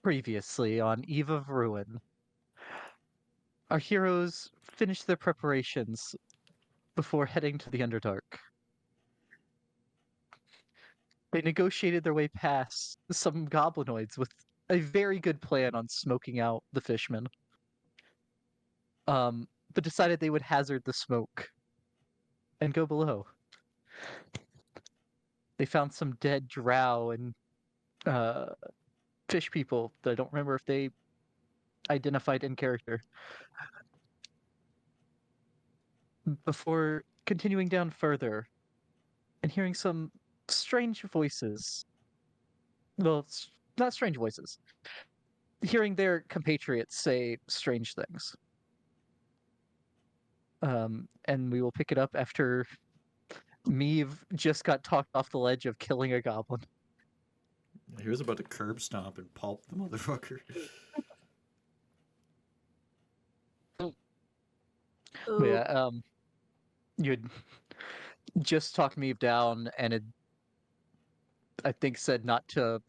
Previously on Eve of Ruin, our heroes finished their preparations before heading to the Underdark. They negotiated their way past some goblinoids with a very good plan on smoking out the fishmen, but decided they would hazard the smoke and go below. They found some dead drow and fish people that I don't remember if they identified in character. Before continuing down further and hearing some strange voices. Well, not strange voices. Hearing their compatriots say strange things. And we will pick it up after Meave just got talked off the ledge of killing a goblin. He was about to curb stomp and pulp the motherfucker. Oh. Yeah, you'd just talked Meave down and it, I think, said not to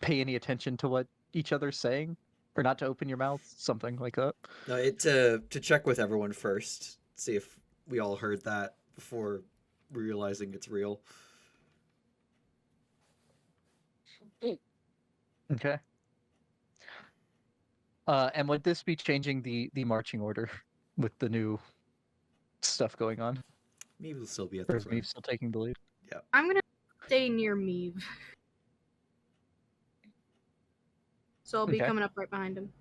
pay any attention to what each other's saying, or not to open your mouth, something like that. No, to check with everyone first, see if we all heard that before realizing it's real. Okay. And would this be changing the marching order with the new stuff going on? Maybe we'll still be at Or the is front. Meave still taking the lead? Yeah. I'm gonna stay near Meave. So I'll be Okay. coming up right behind him.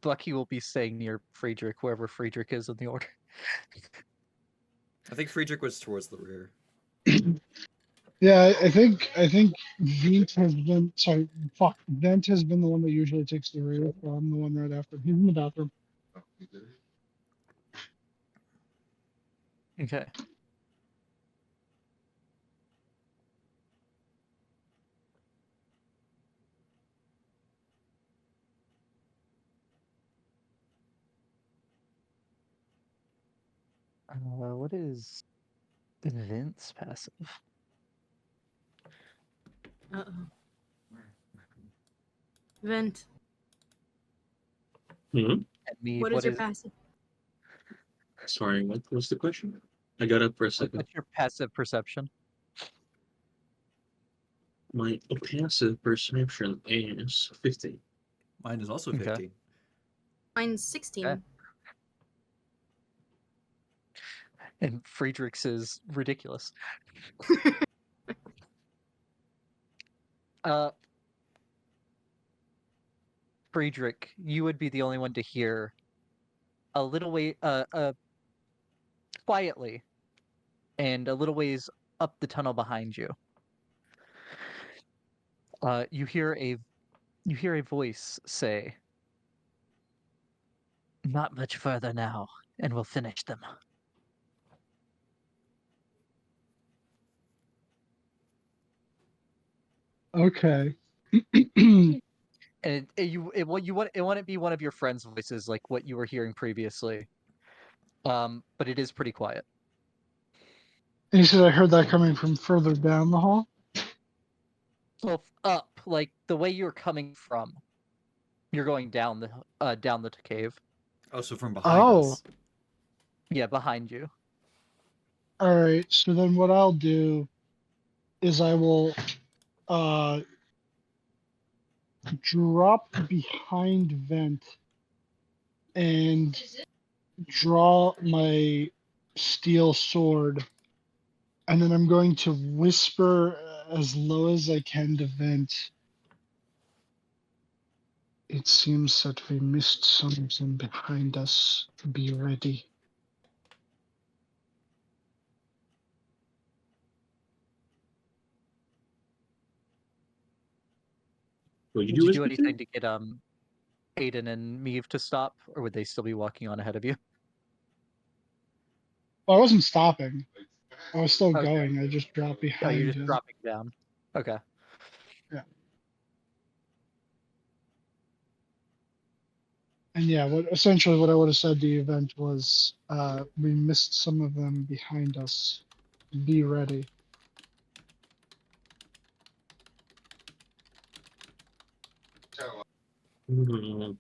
Bucky will be staying near Friedrich, wherever Friedrich is in the order. I think Friedrich was towards the rear. Yeah, I think Vent has been Vent has been the one that usually takes the rear. So I'm the one right after. He's in the bathroom. Okay. What is Vince passive? Uh-oh. Vent, And Meave, what is your passive? Sorry, what was the question? I got up for a second. what's your passive perception? My passive perception is 15. Mine is also Okay. 15. Mine's 16. Okay. And Friedrich's is ridiculous. Friedrich, you would be the only one to hear a little way, quietly, and a little ways up the tunnel behind you. You hear a voice say, "Not much further now, and we'll finish them." Okay. And it wouldn't be one of your friends' voices like what you were hearing previously. But it is pretty quiet. And he said I heard that coming from further down the hall. Well, up, like the way you're coming from. You're going down the cave. Oh, so from behind us. Yeah, behind you. All right. So then what I'll do is I will drop behind Vent and draw my steel sword, and then I'm going to whisper as low as I can to Vent. It seems that we missed something behind us. Be ready. Would Would you do anything to get Aiden and Meave to stop, or would they still be walking on ahead of you? Well, I wasn't stopping. I was still Okay. going. I just dropped Oh, behind you're just him. dropping down. Okay. And yeah, what I would have said to the event was, we missed some of them behind us. Be ready. Hmm.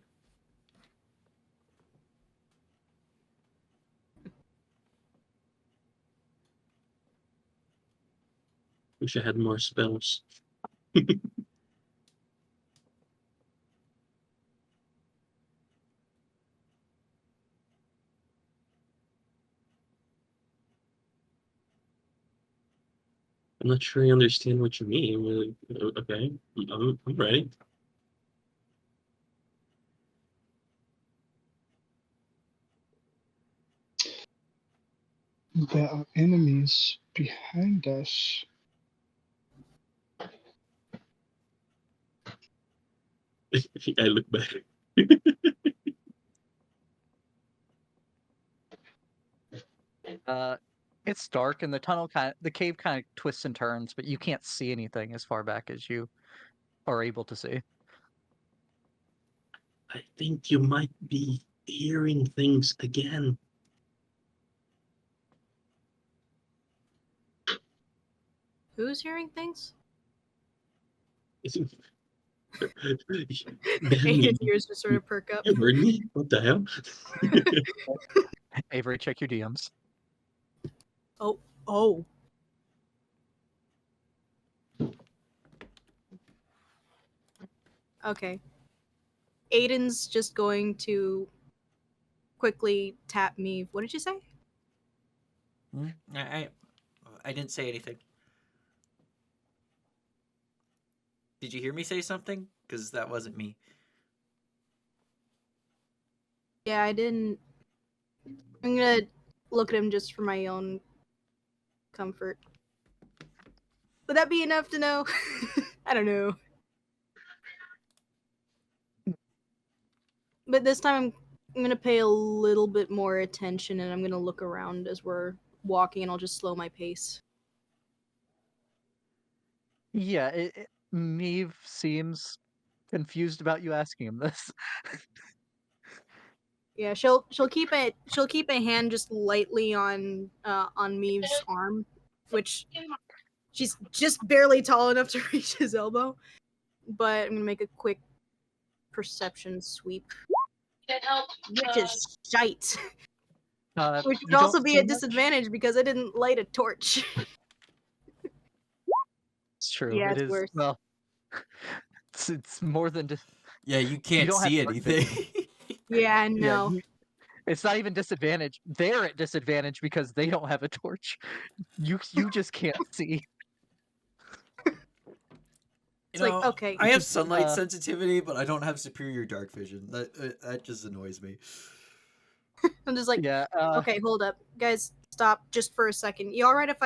Wish I had more spells. I'm not sure I understand what you mean. Okay, I'm ready. There are enemies behind us. I look back. It's dark and the cave kind of twists and turns, but you can't see anything as far back as you are able to see. I think you might be hearing things again. Who's hearing things? Danny, Aiden's ears just sort of perk up. you heard me? What the hell? Avery, check your DMs. Oh. Okay. Aiden's just going to quickly tap me. What did you say? I didn't say anything. Did you hear me say something? Because that wasn't me. Yeah, I didn't. I'm gonna look at him just for my own comfort. Would that be enough to know? I don't know. But this time I'm gonna pay a little bit more attention and I'm gonna look around as we're walking and I'll just slow my pace. Yeah, Meave seems confused about you asking him this. Yeah, she'll keep a hand just lightly on Meave's arm, which she's just barely tall enough to reach his elbow. But I'm gonna make a quick perception sweep. Which is shite. Which You would also don't be see at much? disadvantage because I didn't light a torch. It's true. Yeah, It it's is worse. well. It's more than just. Yeah, you can't don't have see dark vision. anything. Yeah, I Yeah, know. it's not even disadvantage. They're at disadvantage because they don't have a torch. You just can't see. It's like, okay. I have Just, sunlight sensitivity, but I don't have superior dark vision. That just annoys me. I'm just like, Yeah. okay, hold up. Guys, stop just for a second. You alright if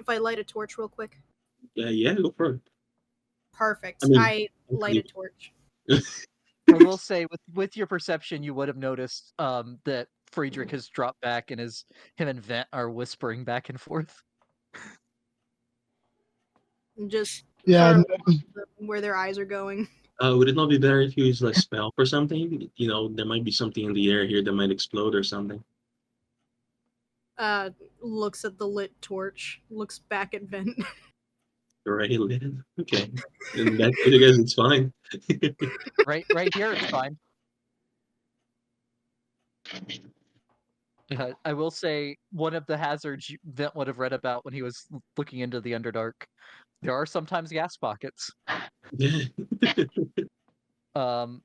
I light a torch real quick? Yeah, go for it. Perfect. I mean, I light a torch. I will say with your perception, you would have noticed that Friedrich has dropped back and him and Vent are whispering back and forth. Just Yeah, sort of where their eyes are going. would it not be better if you use like spell for something? You know, there might be something in the air here that might explode or something. Looks at the lit torch, looks back at Vent. Already lit it? Okay. In that case, I guess it's fine. Right here, it's fine. I will say one of the hazards Vent would have read about when he was looking into the Underdark. There are sometimes gas pockets. Um,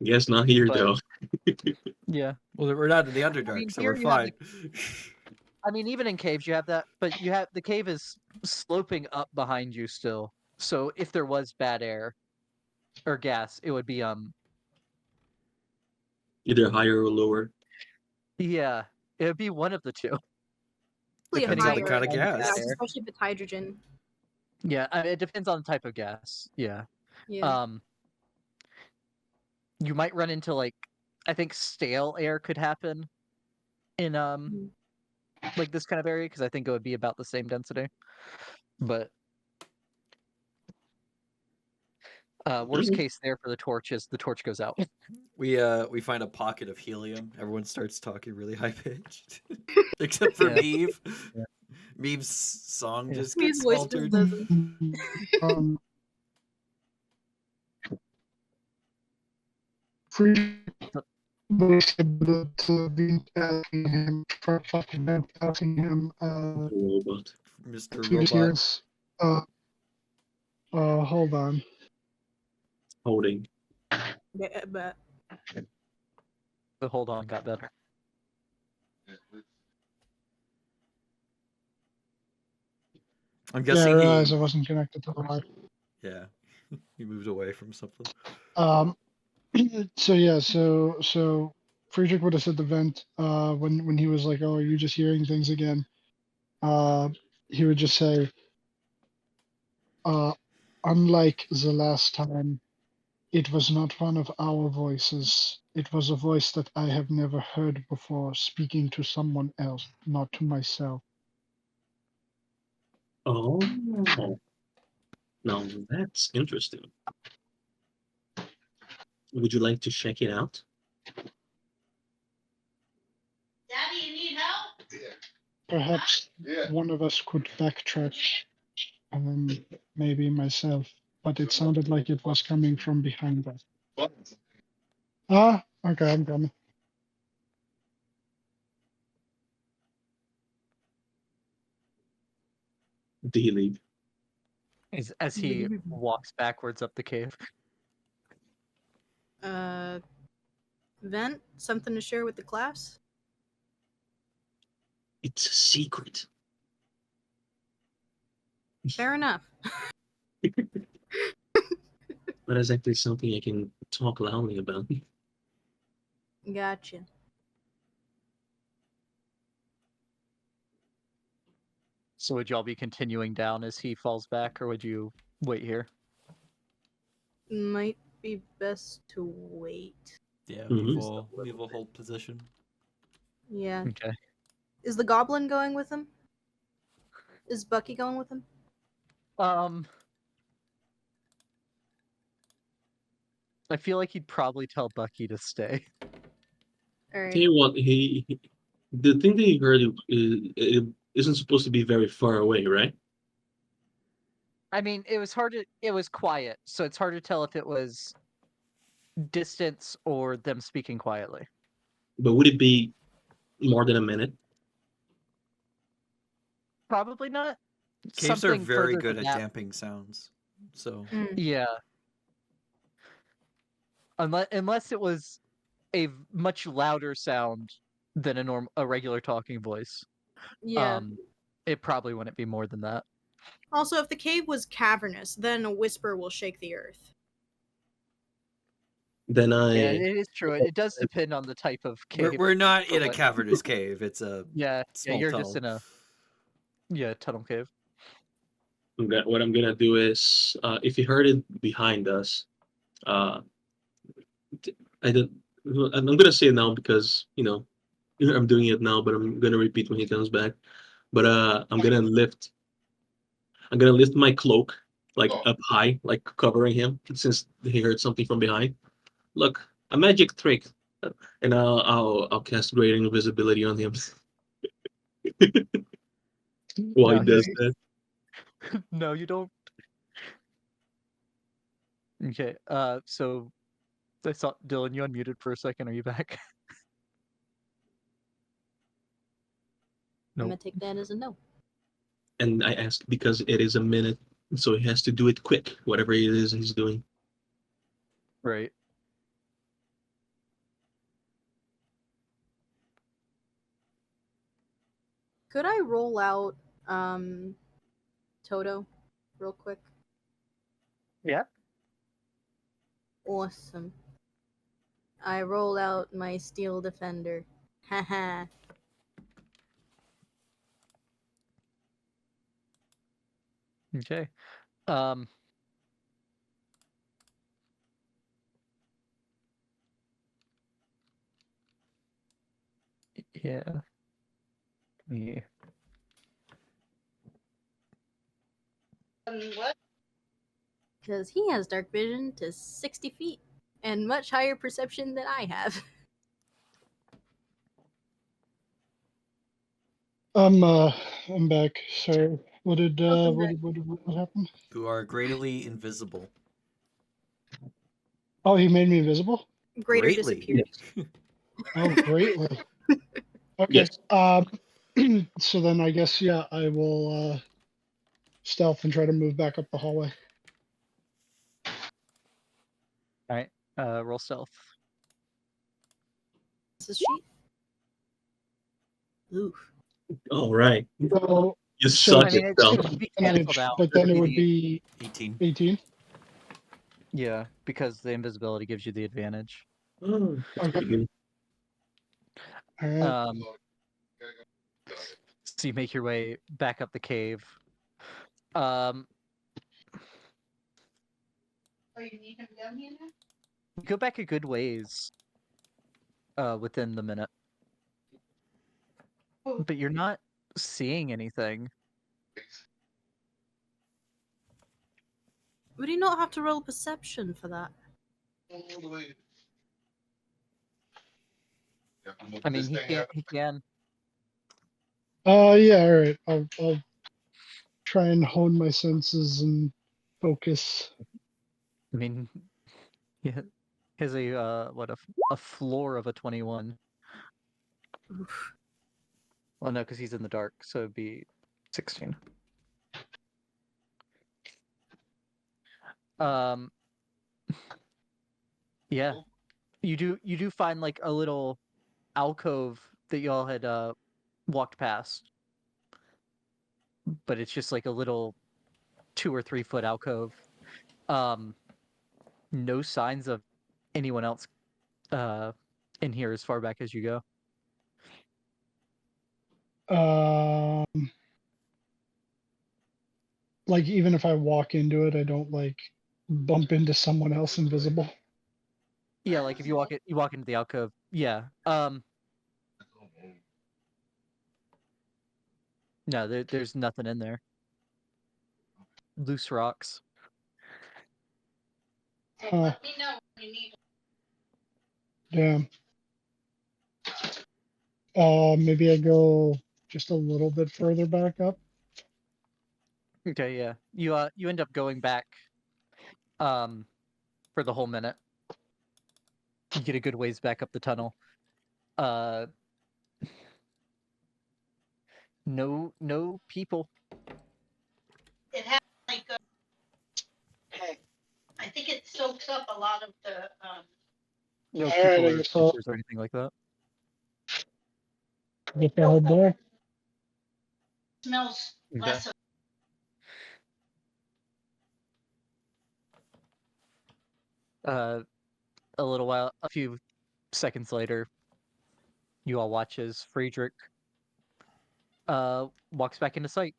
Guess not here But- though. yeah. Well, we're not in the Underdark, mean, so here we're you have fine. I mean, even in caves you have that, but the cave is sloping up behind you still. So if there was bad air or gas, it would be Either higher or lower. yeah, it would be one of the two. Probably Depending on the kind of gas. especially if it's hydrogen. Yeah, it depends on the type of gas. Yeah. Yeah. You might run into I think stale air could happen in like this kind of area because I think it would be about the same density. But worst case there for the torch is the torch goes out. We find a pocket of helium. Everyone starts talking really high pitched, except for Yeah. Meave. Yeah. Meave's song Yeah. just Meave's gets voice altered. just doesn't. Friedrich said to Vin asking him, for fucking vent asking him, Robot. Mr. to Robot. experience, hold on. Holding. But The hold on got better. I'm Yeah, I guessing realized I wasn't connected to the Wi-Fi. Yeah, he moved away from something. So Friedrich would have said the vent when he was like, "Oh, are you just hearing things again?" He would just say, "Unlike the last time, it was not one of our voices. It was a voice that I have never heard before, speaking to someone else, not to myself." Oh, now that's interesting. Would you like to check it out? Daddy, you need help? Perhaps one of us could backtrack, maybe myself, but it sounded like it was coming from behind us. Ah, okay, I'm coming. Do you leave? As he walks backwards up the cave. Vent, something to share with the class? It's a secret. Fair enough. But it's actually something I can talk loudly about. Gotcha. So would y'all be continuing down as he falls back, or would you wait here? Might be best to wait. Yeah, Mhm. we will hold position. Yeah. Okay. Is the goblin going with him? Is Bucky going with him? I feel like he'd probably tell Bucky to stay. All Tell right. you what, the thing that he heard it isn't supposed to be very far away, right? I mean, it was quiet, so it's hard to tell if it was distance or them speaking quietly. But would it be more than a minute? Probably not. Caves are Something very further good than at that. damping sounds. So Yeah. Unless it was a much louder sound than a regular talking voice. Yeah. It probably wouldn't be more than that. Also, if the cave was cavernous, then a whisper will shake the earth. Then Yeah, I it is true. It does depend on the type of cave. we're not in a what- cavernous cave. It's a Yeah, small you're tunnel. just in a tunnel cave. what I'm gonna do is, if you heard it behind us, uh, I don't. I'm gonna say it now because I'm doing it now, but I'm gonna repeat when he comes back. But I'm gonna lift my cloak like up high, like covering him, since he heard something from behind. Look, a magic trick, and I'll cast greater invisibility on him while he No, does that. no, you don't. Okay. So I saw Dylan. You unmuted for a second. Are you back? I'm gonna Nope. take that as a no. And I ask because it is a minute, so he has to do it quick, whatever it is he's doing. Right. Could I roll out Toto real quick? Yeah. Awesome. I roll out my steel defender. Haha. Okay. Yeah. Yeah. Because he has dark vision to 60 feet and much higher perception than I have. I'm back. So what did Welcome what happened? You are greatly invisible. Oh, he made me invisible? Greater Greatly. disappears. Oh, greatly. Okay. Yes. So then I guess I will stealth and try to move back up the hallway. All right. Roll stealth. This is sheet. Oof. All right. So, You So- suck I mean, at it's stealth. gonna be canceled out. but then It'll it would the- be 18. 18. Yeah, because the invisibility gives you the advantage. Oh, that's Okay. pretty good. All right. So you make your way back up the cave. Um, Oh, you need him down here now? you go back a good ways. Within the minute, Oh. but you're not seeing anything. Would he not have to roll perception for that? I mean, he can't. He can. Yeah. All right. I'll try and hone my senses and focus. I mean, yeah, has a a floor of a 21. Oof. Well, no, because he's in the dark, so it'd be 16. Um, yeah, you do find like a little alcove that y'all had walked past, but it's just like a little 2 or 3 foot alcove. No signs of anyone else in here as far back as you go. Like even if I walk into it, I don't like bump into someone else invisible. Yeah, like if you walk into the alcove. Yeah. No, there's nothing in there. Loose rocks. Let me know when you need Damn. Maybe I go just a little bit further back up. Okay, yeah. You end up going back for the whole minute. You get a good ways back up the tunnel. No people. it has like I think it soaks up a lot of the No Alright, people or so- creatures or anything like that. Get the head there. smells Okay. less of A few seconds later, you all watch as Friedrich walks back into sight.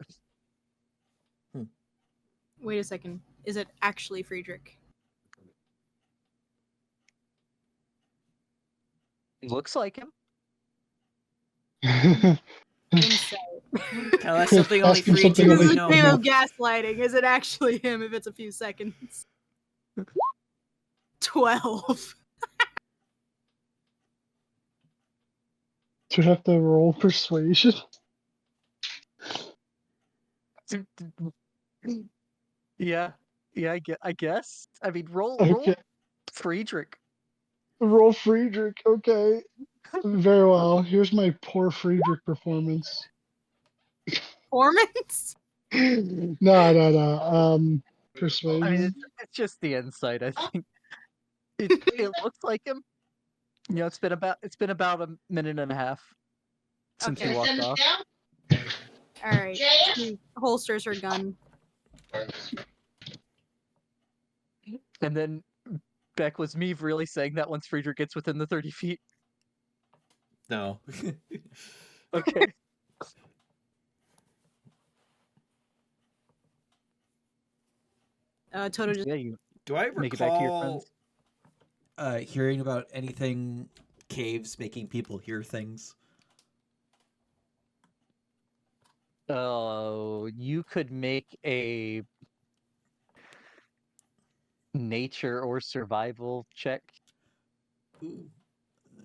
Wait a second. Is it actually Friedrich? Looks like him. Insight. Tell us something only Asking free something to This is only- a know. game of gaslighting. Is it actually him if it's a few seconds? 12. Do you have to roll persuasion? Yeah, I guess. I mean, roll Okay. Friedrich. Roll Friedrich. Okay. Very well. Here's my poor Friedrich performance. Performance? No. I Persuasion. mean, it's just the insight. I think it looks like him. You know, it's been about a minute and a half since Okay. you walked send off. it down. Alright. JS? She holsters her gun. And then Beck, was me really saying that once Friedrich gets within the 30 feet? No. Okay. Toto just Yeah, you Do I make it back to your recall friends. Hearing about anything caves making people hear things. Oh, you could make a nature or survival check. Ooh,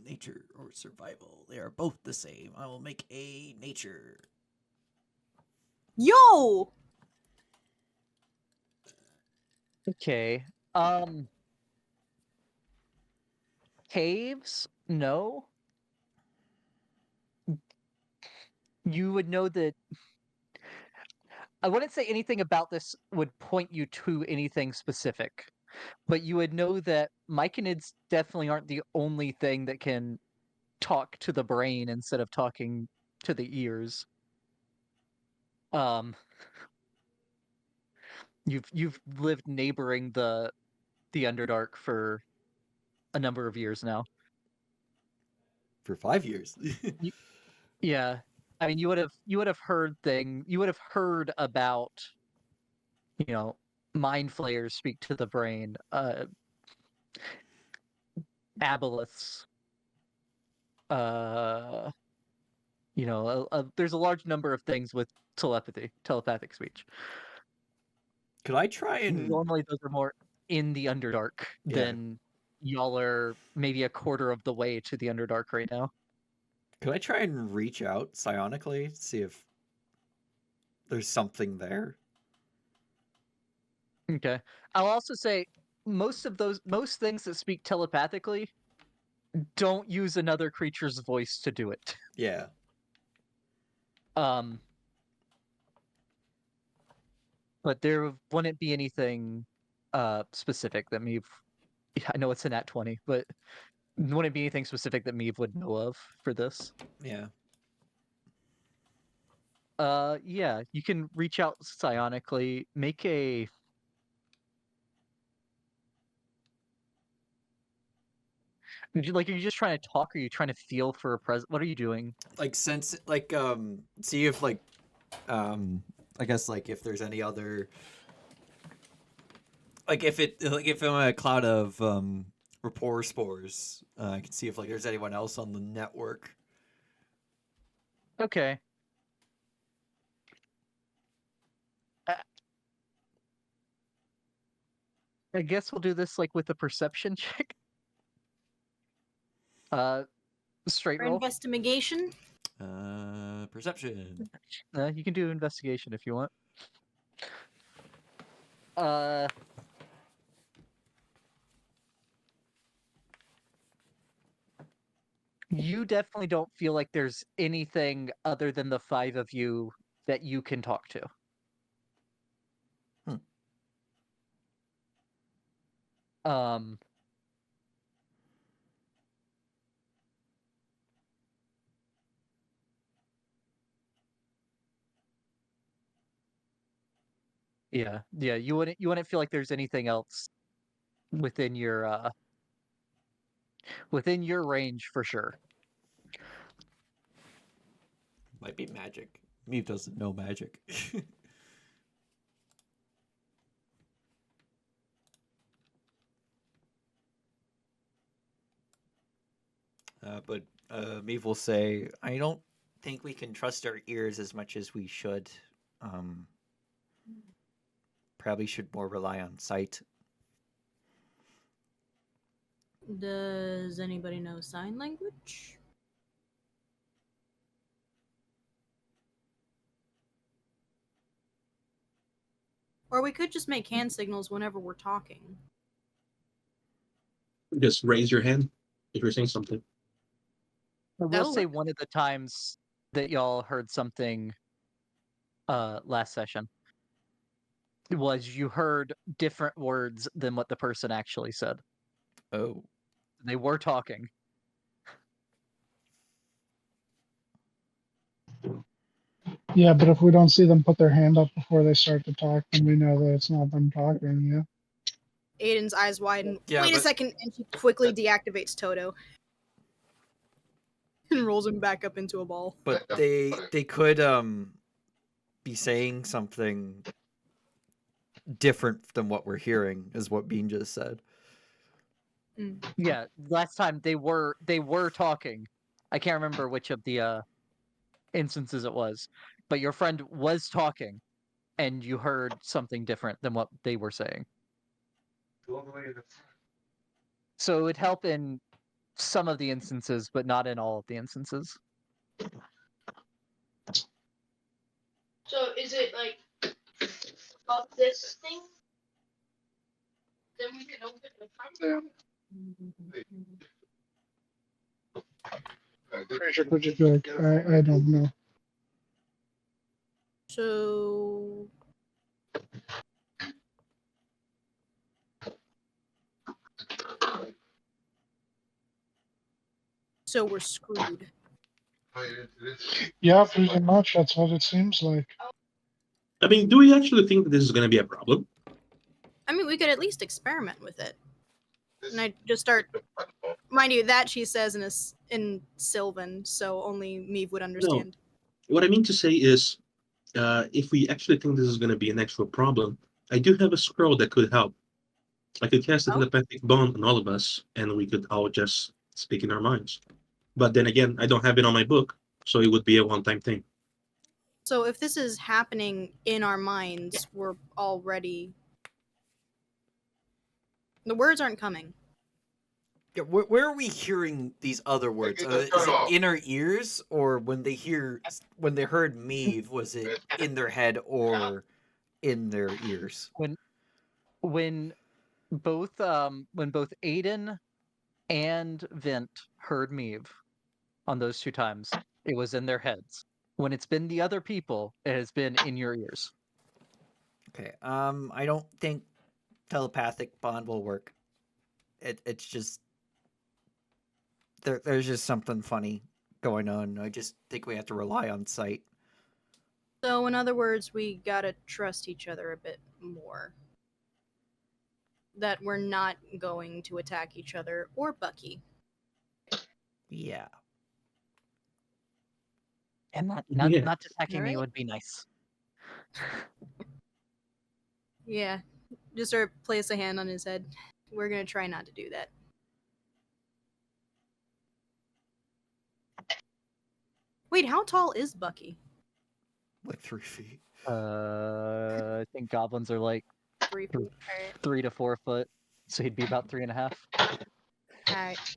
nature or survival. They are both the same. I will make a nature. Yo! Okay. caves, no. You would know that. I wouldn't say anything about this would point you to anything specific, but you would know that myconids definitely aren't the only thing that can talk to the brain instead of talking to the ears. Um, you've lived neighboring the Underdark for a number of years now. For 5 years. Yeah, I mean, you would have heard about, mind flayers speak to the brain, aboleths, uh, there's a large number of things with telepathic speech. Could I try and Normally, those are more in the Underdark Yeah. than y'all are maybe a quarter of the way to the Underdark right now. could I try and reach out psionically, see if there's something there? Okay. I'll also say most things that speak telepathically don't use another creature's voice to do it. Yeah. But there wouldn't be anything specific that Meave. I know it's a nat 20, but wouldn't be anything specific that Meave would know of for this. Yeah. Yeah, you can reach out psionically, make a. Are you just trying to talk, or are you trying to feel for a present? What are you doing? Like see if I guess like if there's any other if I'm a cloud of rapport spores, I can see if like there's anyone else on the network. Okay. I guess we'll do this like with a perception check. Straight For roll. investigation. Perception. You can do investigation if you want. You definitely don't feel like there's anything other than the 5 of you that you can talk to. Yeah, you wouldn't feel like there's anything else within your range for sure. Might be magic. Meave doesn't know magic. But Meave will say, I don't think we can trust our ears as much as we should. Probably should more rely on sight. Does anybody know sign language? Or we could just make hand signals whenever we're talking. Just raise your hand if you're saying something. I will That'll say work. one of the times that y'all heard something last session was you heard different words than what the person actually said. Oh. They were talking. Yeah, but if we don't see them put their hand up before they start to talk, then we know that it's not them talking, yeah? Aiden's eyes widen. Yeah, Wait a but- second, and she quickly deactivates Toto. And rolls him back up into a ball. But they could be saying something different than what we're hearing, is what Bean just said. Yeah, last time they were talking. I can't remember which of the instances it was, but your friend was talking, and you heard something different than what they were saying. So it would help in some of the instances, but not in all of the instances. So is it like about this thing? Then we can open the front. Could you do it? I don't know. So we're screwed. Yeah, pretty much. That's what it seems like. I mean, do we actually think that this is going to be a problem? I mean, we could at least experiment with it. And I just start, mind you, that she says in Sylvan, so only Meave would understand. What I mean to say is, if we actually think this is going to be an actual problem, I do have a scroll that could help. I could cast a Oh. telepathic bond on all of us, and we could all just speak in our minds. But then again, I don't have it on my book, so it would be a one-time thing. So if this is happening in our minds, we're already... The words aren't coming. Yeah, where are we hearing these other words? Is it in our ears, or when they heard Meave, was it in their head or in their ears? When both Aiden and Vint heard Meave on those 2 times, it was in their heads. When it's been the other people, it has been in your ears. Okay. I don't think telepathic bond will work. It's just there's just something funny going on. I just think we have to rely on sight. So in other words, we gotta trust each other a bit more. That we're not going to attack each other or Bucky. Yeah. And not Yeah. attacking me Alright. would be nice. Yeah. Just sort of place a hand on his head. We're gonna try not to do that. Wait, how tall is Bucky? Like 3 feet. I think goblins are like 3 feet. Alright. 3 to 4 foot, so he'd be about 3.5. Alright.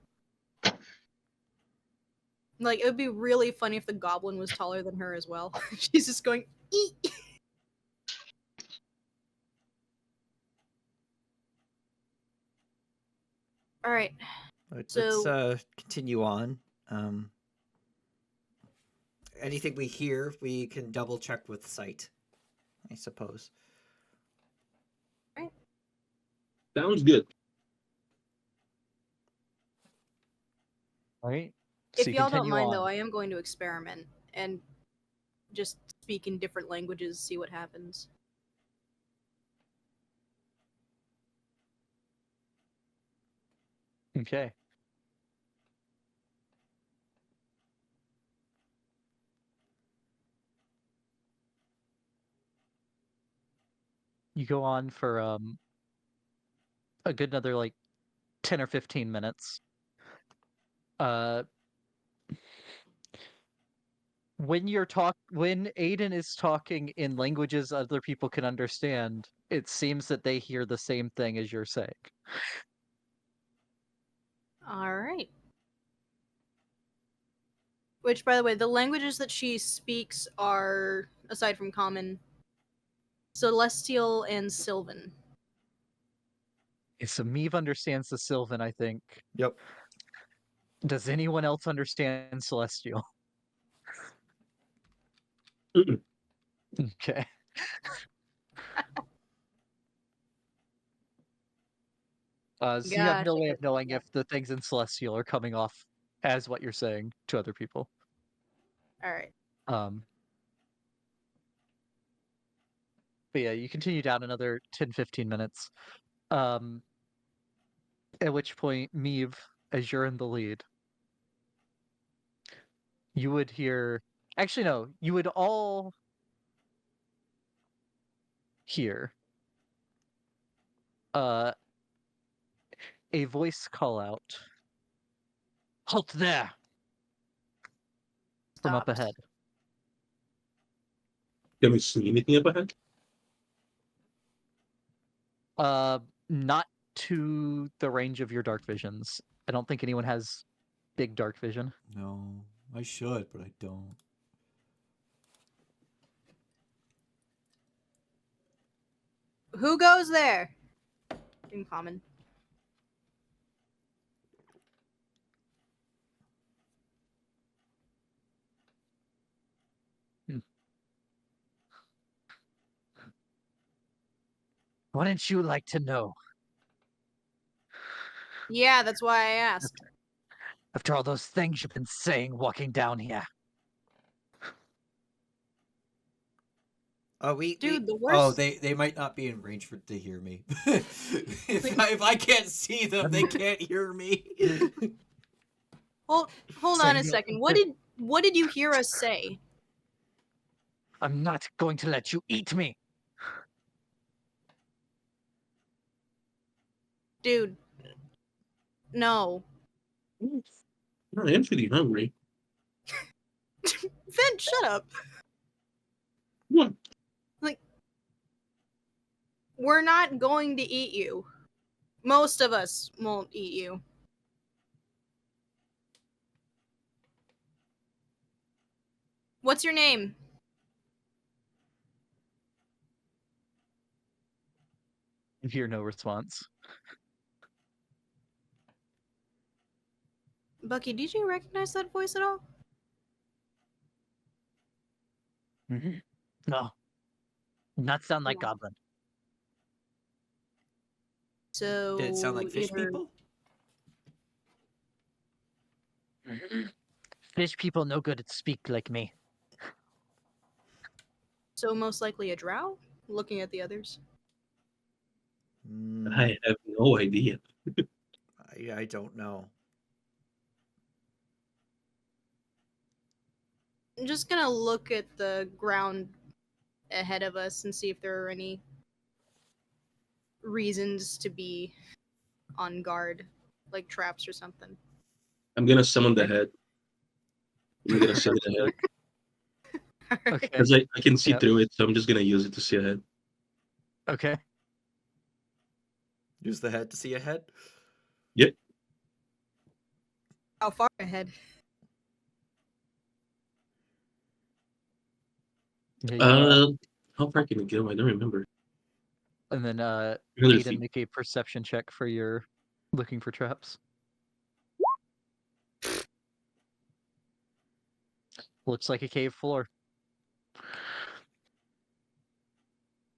Like, it would be really funny if the goblin was taller than her as well. She's just going, eek! Alright. Let's So- continue on. Anything we hear, we can double check with sight, I suppose. Sounds good. All right. If So you y'all don't continue mind, on. though, I am going to experiment and just speak in different languages, see what happens. Okay. You go on for a good another like 10 or 15 minutes. When Aiden is talking in languages other people can understand, it seems that they hear the same thing as you're saying. Alright. Which, by the way, the languages that she speaks are, aside from Common, Celestial and Sylvan. Okay, so Meave understands the Sylvan, I think. Yep. Does anyone else understand Celestial? Mm-mm. Okay. So you have Gosh, no I way could of knowing do if the things in Celestial are coming off as what you're saying to other people. Alright. But yeah, you continue down another 10, 15 minutes. At which point, Meave, as you're in the lead, you would hear... Actually, no. You would all hear a voice call out. Halt there! From up Stops. ahead. Can we see anything up ahead? Not to the range of your dark visions. I don't think anyone has big dark vision. No, I should, but I don't. Who goes there? In Common. Wouldn't you like to know? Yeah, that's why I asked. After all those things you've been saying walking down here. Oh, we Dude, the oh, worst. they might not be in range for to hear me. If I can't see them, they can't hear me. Hold on Saying a second. What did you hear us say? I'm not going to let you eat me. Dude. No. I am feeling hungry. Finn, shut up. What? Like, we're not going to eat you. Most of us won't eat you. What's your name? You hear no response. Bucky, did you recognize that voice at all? Mm-hmm. No. Not sound like Yeah. Goblin. So Did it sound like fish either people? Mhm. Fish people no good at speak like me. so most likely a drow? Looking at the others. I have no idea. I don't know. I'm just gonna look at the ground ahead of us and see if there are any reasons to be on guard, like traps or something. I'm gonna summon the head. I'm gonna summon the head. Okay. Because I can see Yep. through it, so I'm just gonna use it to see ahead. Okay. Use the head to see ahead. Yep. How far ahead? Yeah, How far can it go? I don't remember. and then 300 Aiden, feet. make a perception check for your looking for traps. Looks like a cave floor.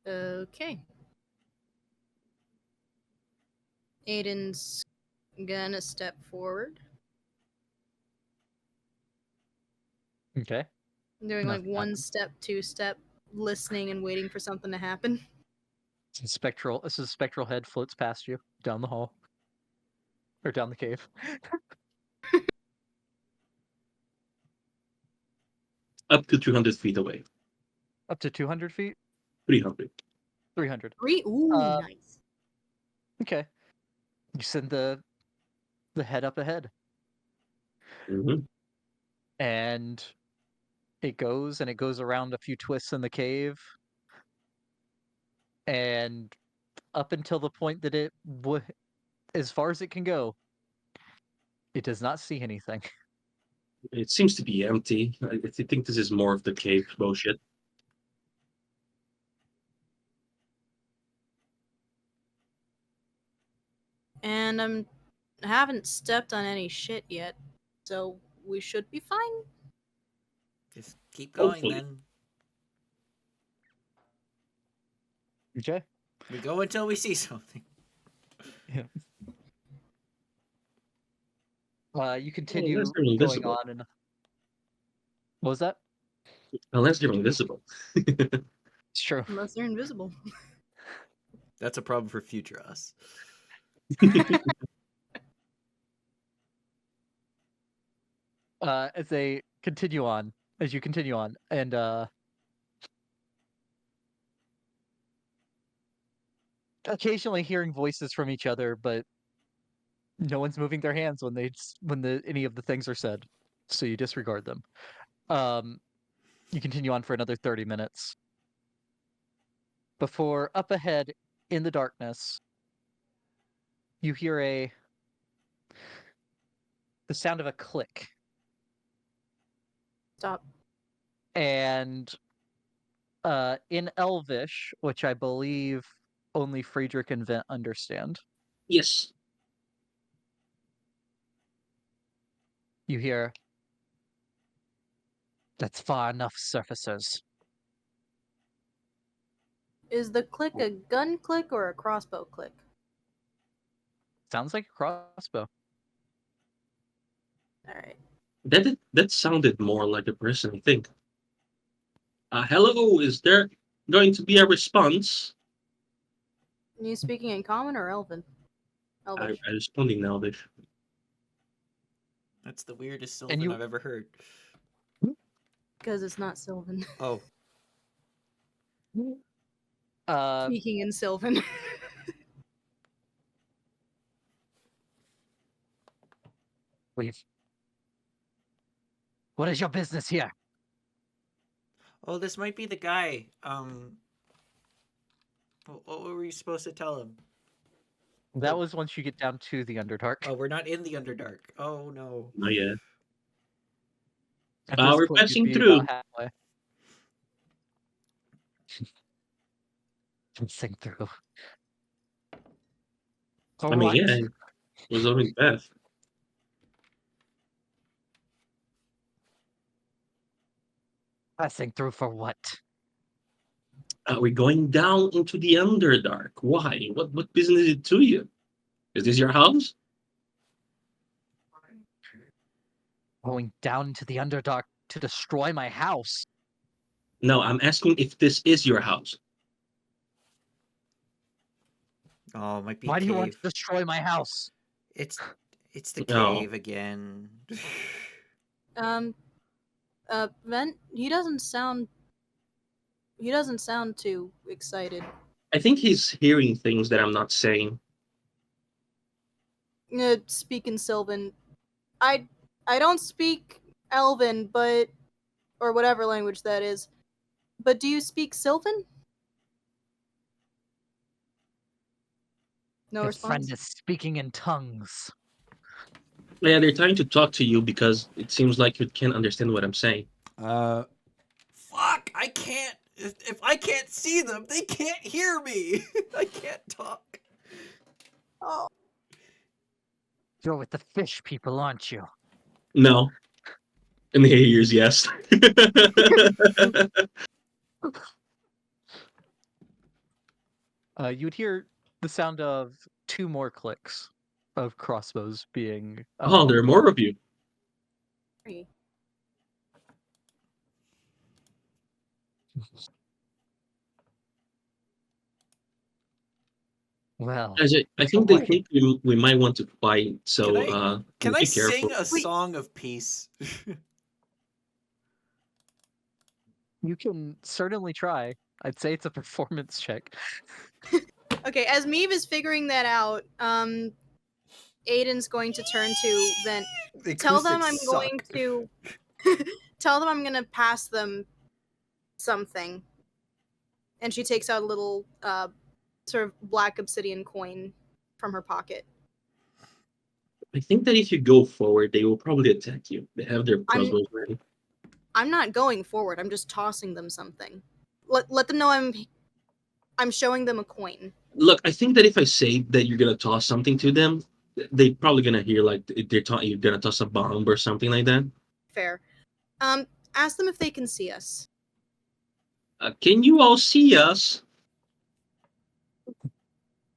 Okay. Aiden's gonna step forward. Okay. Doing like Nothing one happens. step, two step, listening and waiting for something to happen. This is a spectral head floats past you down the hall. Or down the cave. Up to 200 feet away. Up to 200 feet? 300. 300. Ooh, Uh, nice. Okay. You send the head up ahead. Mm-hmm. And it goes around a few twists in the cave. And up until the point that as far as it can go, it does not see anything. It seems to be empty. I think this is more of the cave bullshit. And I haven't stepped on any shit yet, so we should be fine. Just keep going Hopefully. then. Okay. We go until we see something. Yeah. You Unless continue they're going invisible. on and what was that? Unless they're invisible. It's true. Unless they're invisible. That's a problem for future us. As they continue on, as you continue on, and occasionally hearing voices from each other, but no one's moving their hands when any of the things are said, so you disregard them. You continue on for another 30 minutes before up ahead in the darkness you hear the sound of a click, Stop. and in Elvish, which I believe only Friedrich and Vent understand, Yes. you hear, "That's far enough, surfacers. Is the click a gun click or a crossbow click? Sounds like a crossbow. All right. That sounded more like a person, I think. Hello, is there going to be a response? Are you speaking in common or Elven? Elvish. I responding now, Elvish. That's the weirdest And Sylvan you- I've ever heard. Because it's not Sylvan. Oh, Speaking in Sylvan. Leave. What is your business here? oh, this might be the guy. What were you supposed to tell him? That Oh. was once you get down to the Underdark. Oh, we're not in the Underdark. Oh no. Oh yeah. At this We're point, you'd passing be through. about halfway. Passing through. For I mean, what? yeah, it was only Beth. Passing through for what? We're going down into the Underdark. Why? What business is it to you? Is this your house? Going down to the Underdark to destroy my house. No, I'm asking if this is your house. Oh, it might be Why do you want cave. to destroy my house? It's the No. cave again. Vent. He doesn't sound too excited. I think he's hearing things that I'm not saying. Speak in Sylvan. I don't speak Elven, but or whatever language that is. But do you speak Sylvan? No Your response. friend is speaking in tongues. Yeah, they're trying to talk to you because it seems like you can't understand what I'm saying. Fuck! I can't. If I can't see them, they can't hear me. I can't talk. Oh. You're with the fish people, aren't you? No. And he hears yes. You'd hear the sound of 2 more clicks of crossbows being. Oh, there are more of you. Well, I think they think we might want to fight, so Can I be careful. sing a song of peace? you can certainly try. I'd say it's a performance check. Okay, as Meave is figuring that out, Aiden's going to turn to Vent. The Tell them I'm acoustics going suck. to tell them I'm gonna pass them something. And she takes out a little sort of black obsidian coin from her pocket. I think that if you go forward, they will probably attack you. They have their crossbows ready. I'm not going forward. I'm just tossing them something. Let them know I'm showing them a coin. Look, I think that if I say that you're gonna toss something to them, they're probably gonna hear like you're gonna toss a bomb or something like that. Fair. Ask them if they can see us. Can you all see us?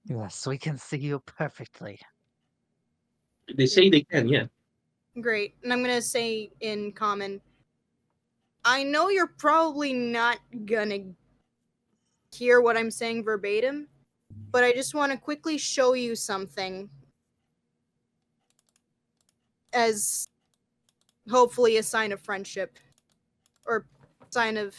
Yes, we can see you perfectly. They say they can, yeah. Great. And I'm gonna say in common, I know you're probably not gonna hear what I'm saying verbatim, but I just want to quickly show you something as hopefully a sign of friendship or sign of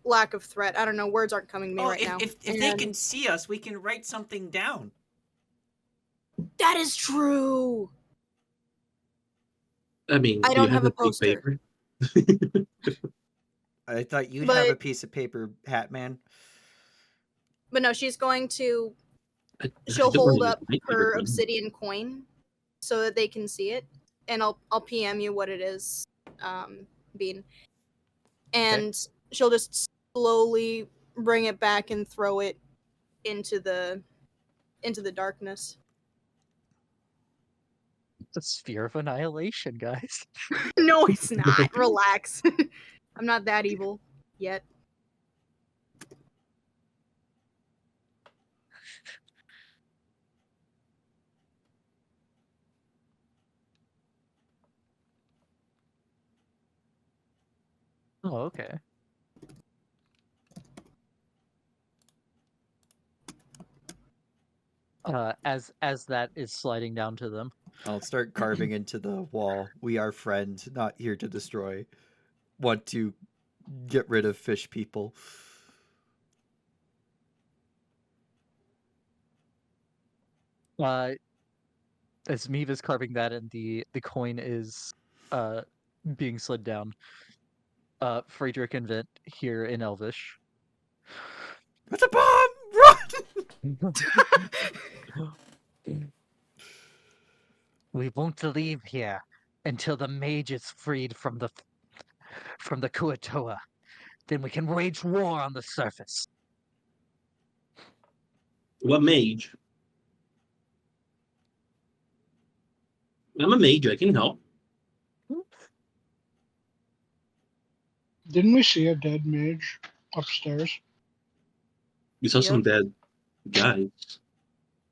lack of threat. I don't know, words aren't coming to me right now. If they can see us, we can write something down. That is true. I mean, I do don't you have a piece of poster. paper? I thought you'd have a piece of paper, Hat Man. But no, she's going to She'll hold up her obsidian coin so that they can see it, and I'll PM you what it is, Bean. And she'll just slowly bring it back and throw it into the darkness. It's a sphere of annihilation, guys. No, it's not. Relax. I'm not that evil yet. Oh, okay. As that is sliding down to them. I'll start carving into the wall. We are friends, not here to destroy. Want to get rid of fish people. As Meave is carving that and the coin is being slid down, Friedrich and Vint here in Elvish. It's a bomb! Run! We won't leave here until the mage is freed from the Kuo-Toa. Then we can wage war on the surface. What mage? I'm a mage. I can help. Didn't we see a dead mage upstairs? You saw some Yep. dead guys.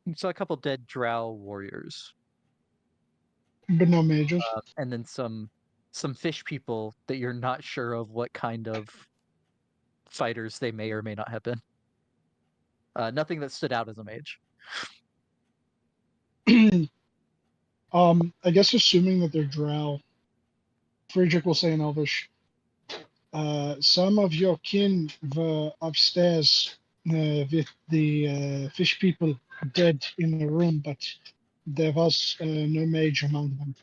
You saw a couple dead drow warriors, But no mages. and then some fish people that you're not sure of what kind of fighters they may or may not have been. Nothing that stood out as a mage. I guess assuming that they're drow, Friedrich will say in Elvish, some of your kin were upstairs with the fish people dead in the room, but there was no mage among them.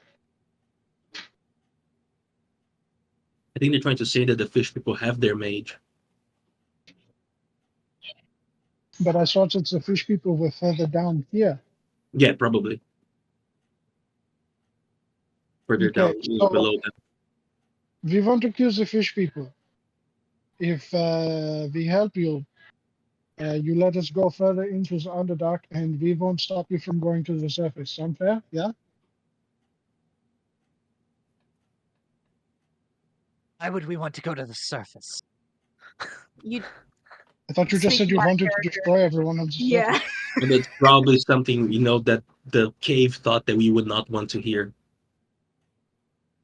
I think they're trying to say that the fish people have their mage. But I thought that the fish people were further down here. Yeah, probably. Further Okay, down, so below them. we want to kill the fish people. If we help you, you let us go further into the Underdark, and we won't stop you from going to the surface. Sound fair? Yeah? Why would we want to go to the surface? You I thought you just said Speaking you out of wanted to destroy everyone on the yeah. surface. And it's probably something, that the cave thought that we would not want to hear.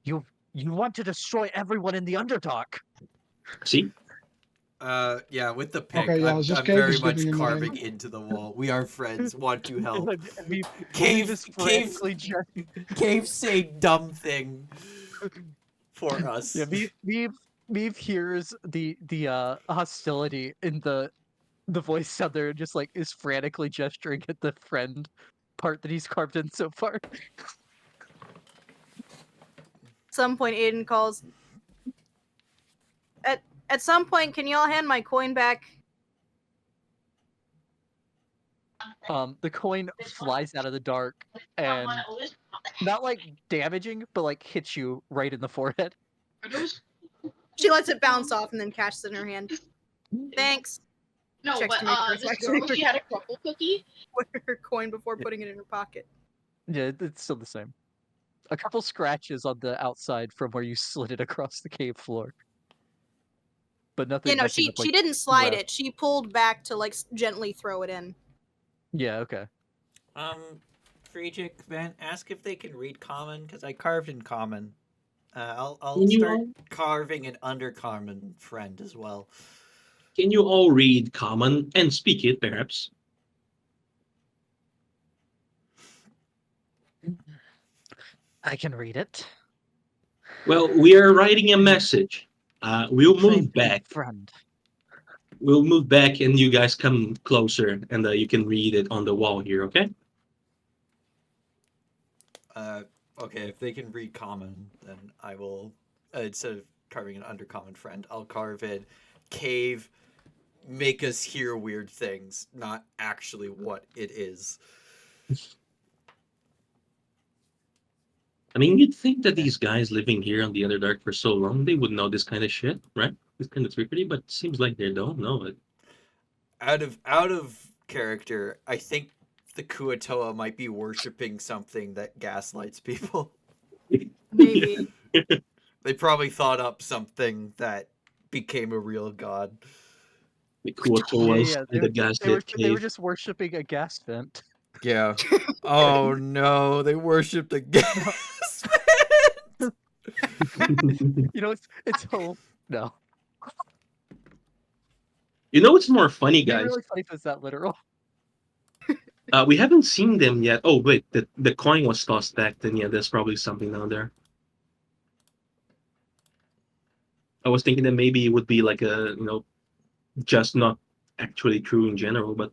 You want to destroy everyone in the Underdark. See? Yeah, with the pick, Okay, yeah, I'm this cave very is much getting carving annoying. into the wall. We are friends. Want to help. Cave is Cave, frantically cave, say dumb thing for us. Yeah, Meave hears the hostility in the voice out there, and just like is frantically gesturing at the friend part that he's carved in so far. Some point Aiden calls. At some point, can y'all hand my coin back? The coin flies out of the dark and not like damaging, but like hits you right in the forehead. She lets it bounce off and then catches it in her hand. Thanks. No, Checks but to make sure it's this actually girl, she had a crumble cookie. with her coin before putting it in her pocket. Yeah, it's still the same. A couple scratches on the outside from where you slid it across the cave floor. But nothing. Yeah, no, messing she up, like, didn't slide left. it. She pulled back to like gently throw it in. Yeah, okay. Friedrich, Van, ask if they can read common, because I carved in common. I'll Can you start all- carving an undercommon friend as well. Can you all read common and speak it, perhaps? I can read it. Well, we are writing a message. We'll Friend, move back. Friend. We'll move back, and you guys come closer, and you can read it on the wall here, okay? Okay, if they can read common, then I will, instead of carving an undercommon friend, I'll carve in cave, make us hear weird things, not actually what it is. I mean, you'd think that these guys living here on the Underdark for so long, they would know this kind of shit, right? This kind of trickery, but it seems like they don't know it. Out of character, I think the Kuo-Toa might be worshipping something that gaslights people. Maybe. They probably thought up something that became a real god. The Kuo-Toas Yeah, and the gas they were lit they were cave. just worshiping a gas vent. Yeah. Oh no, they worshipped a gas vent. You know, it's whole no. You know what's more funny, It'd be guys? really funny if it's that literal. We haven't seen them yet. Oh wait, the coin was tossed back. Then yeah, there's probably something down there. I was thinking that maybe it would be like a just not actually true in general, but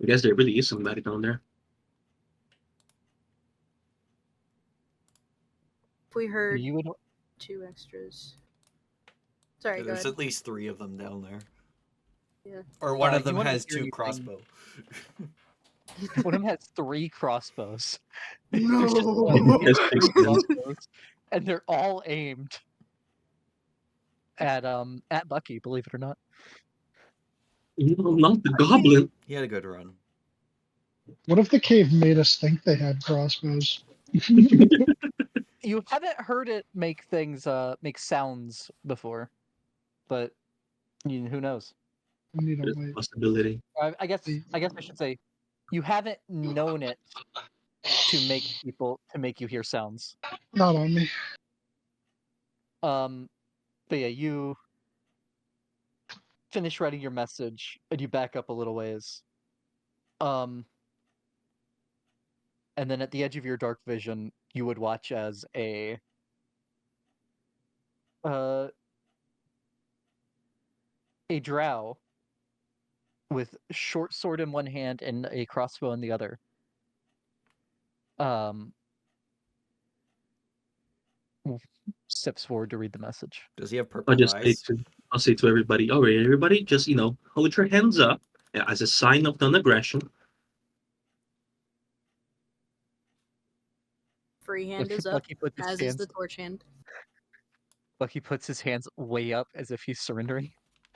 I guess there really is somebody down there. We heard You would 2 extras. Sorry, go There's ahead. at least 3 of them down there. Yeah. Or one of you them wouldn't has hear 2 anything. crossbow. One of them has 3 crossbows. No. There's just Has 6 3 guns. crossbows, and they're all aimed at Bucky. Believe it or not. No, not the goblin. He had a good run. What if the cave made us think they had crossbows? You haven't heard it make make sounds before, but who knows? We need There's a a way. possibility. I guess I should say you haven't known it to make you hear sounds. Not on me. But yeah, you finish writing your message and you back up a little ways. And then at the edge of your dark vision, you would watch as a drow with short sword in one hand and a crossbow in the other. Steps forward to read the message. Does he have I'll purple just eyes? I'll say to everybody, all right, everybody, just hold your hands up as a sign of non-aggression. Free hand If is up, Bucky puts his as is hands, the torch hand. Bucky puts his hands way up as if he's surrendering. I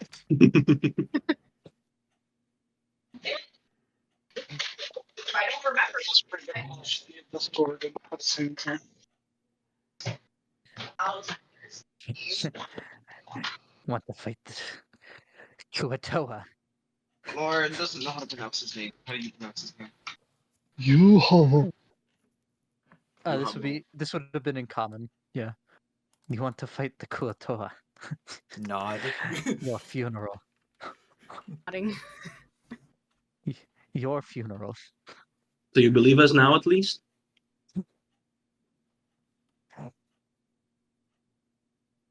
don't remember. Just bring the sword and put it in there. Want to fight the Kuo-Toa. Lauren doesn't know how to pronounce his name. How do you pronounce his name? You This would have been in common. Yeah. You want to fight the Kuo-Toa. Nod. Your funeral. Nodding. Your funeral. So you believe us now, at least?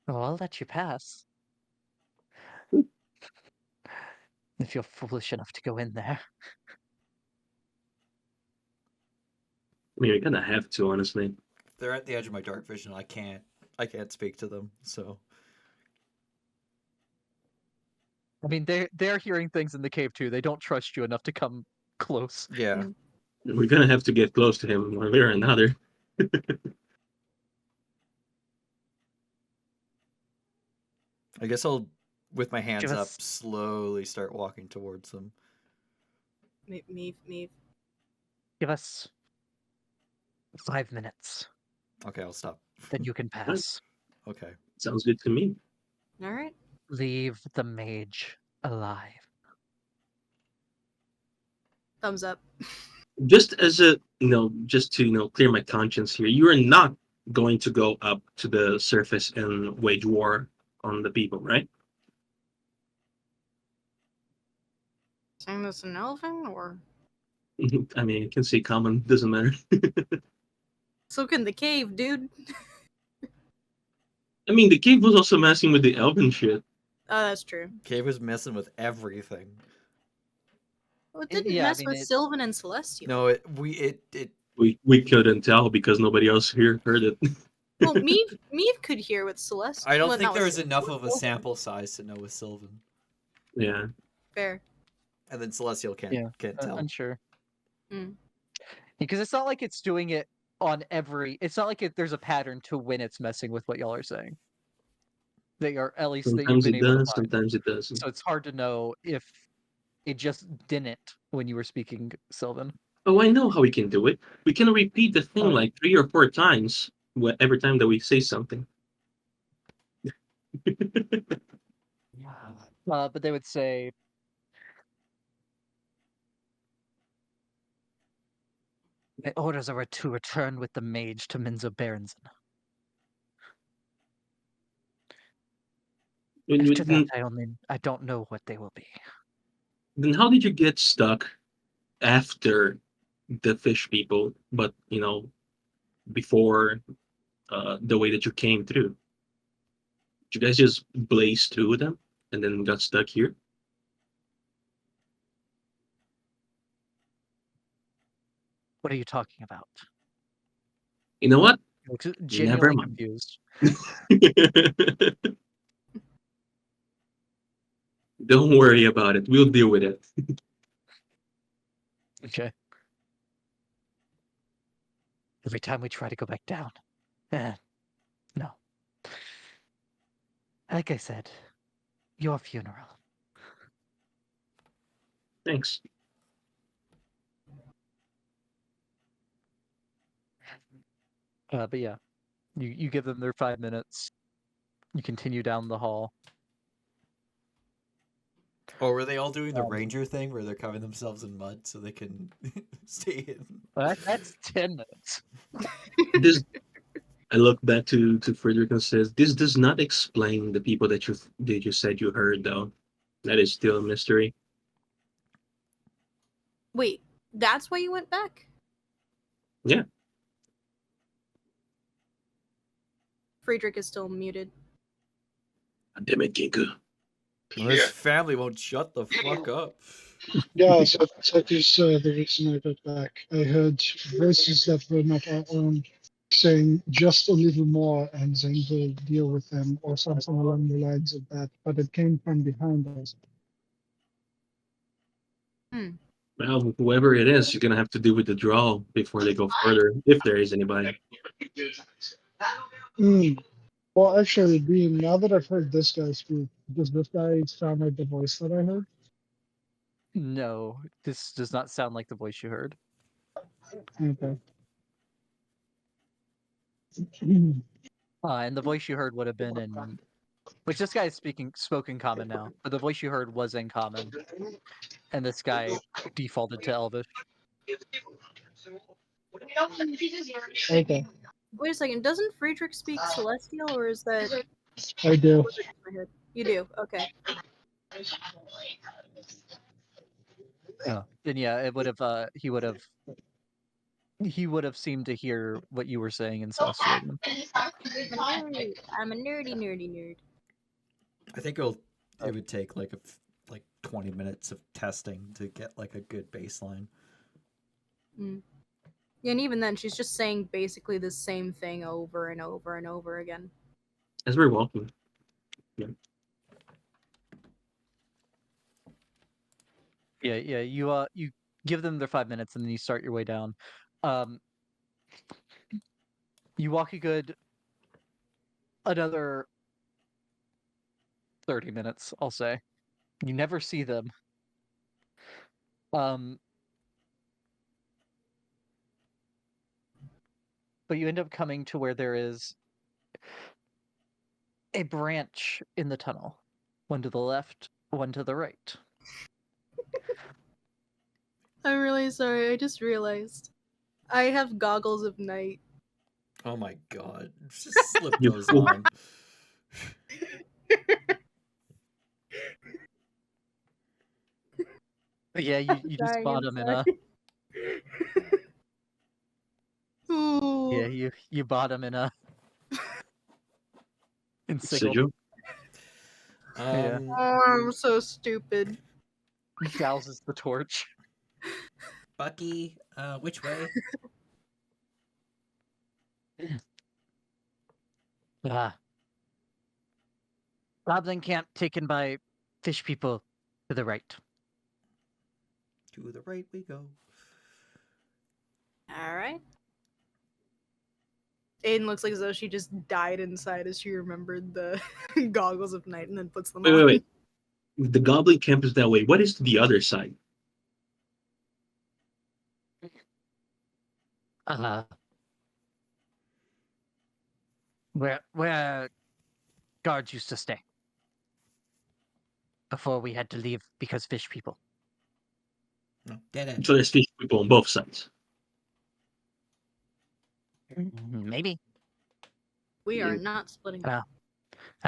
Oh, I'll let you pass. If you're foolish enough to go in there. I mean, you're gonna have to, honestly. They're at the edge of my dark vision. I can't speak to them. So I mean, they're hearing things in the cave too. They don't trust you enough to come close. yeah. We're gonna have to get close to him one way or another. I guess I'll, with my hands Give up, us- slowly start walking towards them. Me. Give us 5 minutes. Okay, I'll stop. Then you can pass. Okay. Sounds good to me. All right. Leave the mage alive. Thumbs up. Just as a just to clear my conscience here, you are not going to go up to the surface and wage war on the people, right? Saying this in Elven, or I mean, you can say common, doesn't matter. so can the cave, dude. I mean, the cave was also messing with the elven shit. Oh, that's true. Cave was messing with everything. Well, it didn't Yeah, I mess mean, with Sylvan and Celestial. No, it We couldn't tell because nobody else here heard it. Well, Meave could hear with Celestial. I don't well, think not there with was enough of a Sylvan. sample size to know with Sylvan. Yeah. Fair. And then Celestial can't tell. Unsure. Mm. Because it's not like it's doing it on every. It's not like there's a pattern to when it's messing with what y'all are saying. They are at least that you've Sometimes been it able to does, find. sometimes it doesn't. So it's hard to know if it just didn't when you were speaking Sylvan. Oh, I know how we can do it. We can repeat the thing Oh. like 3 or 4 times every time that we say something. But they would say, "My orders are to return with the mage to Minzo Berenson. After that, Then I don't know what they will be." how did you get stuck after the fish people, but before the way that you came through? Did you guys just blaze through them and then got stuck here? What are you talking about? You know what? He looks Never genuinely mind. confused. Don't worry about it. We'll deal with it. Okay. Every time we try to go back down. No. Like I said, your funeral. Thanks. But yeah, you give them their 5 minutes. You continue down the hall. Or were they all doing the Um, ranger thing where they're covering themselves in mud so they can stay hidden? that's 10 minutes. This I look back to Frederick and says, "This does not explain the people that you said you heard, though. That is still a mystery." Wait, that's why you went back? Yeah. Friedrich is still muted. Damn it, Ginkgo. Well, his family won't shut the fuck up. Yeah, so that is the reason I got back. I heard voices that were not our own saying just a little more and then we'll deal with them or something along the lines of that. But it came from behind us. Well, whoever it is, you're gonna have to do with the draw before they go further, if there is anybody. Hmm. Well, actually, Dean, now that I've heard this guy speak, does this guy sound like the voice that I heard? No, this does not sound like the voice you heard. Okay. And the voice you heard would have been in, which this guy is spoke in common now, but the voice you heard was in common, and this guy defaulted to Elvish. Okay, Wait a second, doesn't Friedrich speak Celestial, or is that I do. was it in my head? You do, okay. Then yeah, it would have. He would have seemed to hear what you were saying in Celestial. Then. I'm a nerdy nerd. I think it would take like 20 minutes of testing to get like a good baseline. Yeah, and even then, she's just saying basically the same thing over and over and over again. As we're walking. Yeah. You give them their 5 minutes and then you start your way down. You walk a good another 30 minutes, I'll say. You never see them. But you end up coming to where there is a branch in the tunnel. One to the left, one to the right. I'm really sorry, I just realized. I have goggles of night. Oh my god. Just slip You those fool. on. But yeah, you just Dying bought them in a inside. Ooh. yeah you bought them in sigil. Sigil? Yeah. Oh, I'm so stupid. Douses the torch. Bucky, which way? Ah. Goblin camp taken by fish people to the right. To the right we go. Alright. Aiden looks like as though she just died inside as she remembered the goggles of night and then puts them on. Wait. The goblin camp is that way. What is the other side? Where guards used to stay. before we had to leave because fish people. No, dead end. So there's fish people on both sides. Maybe. We are not splitting. Well,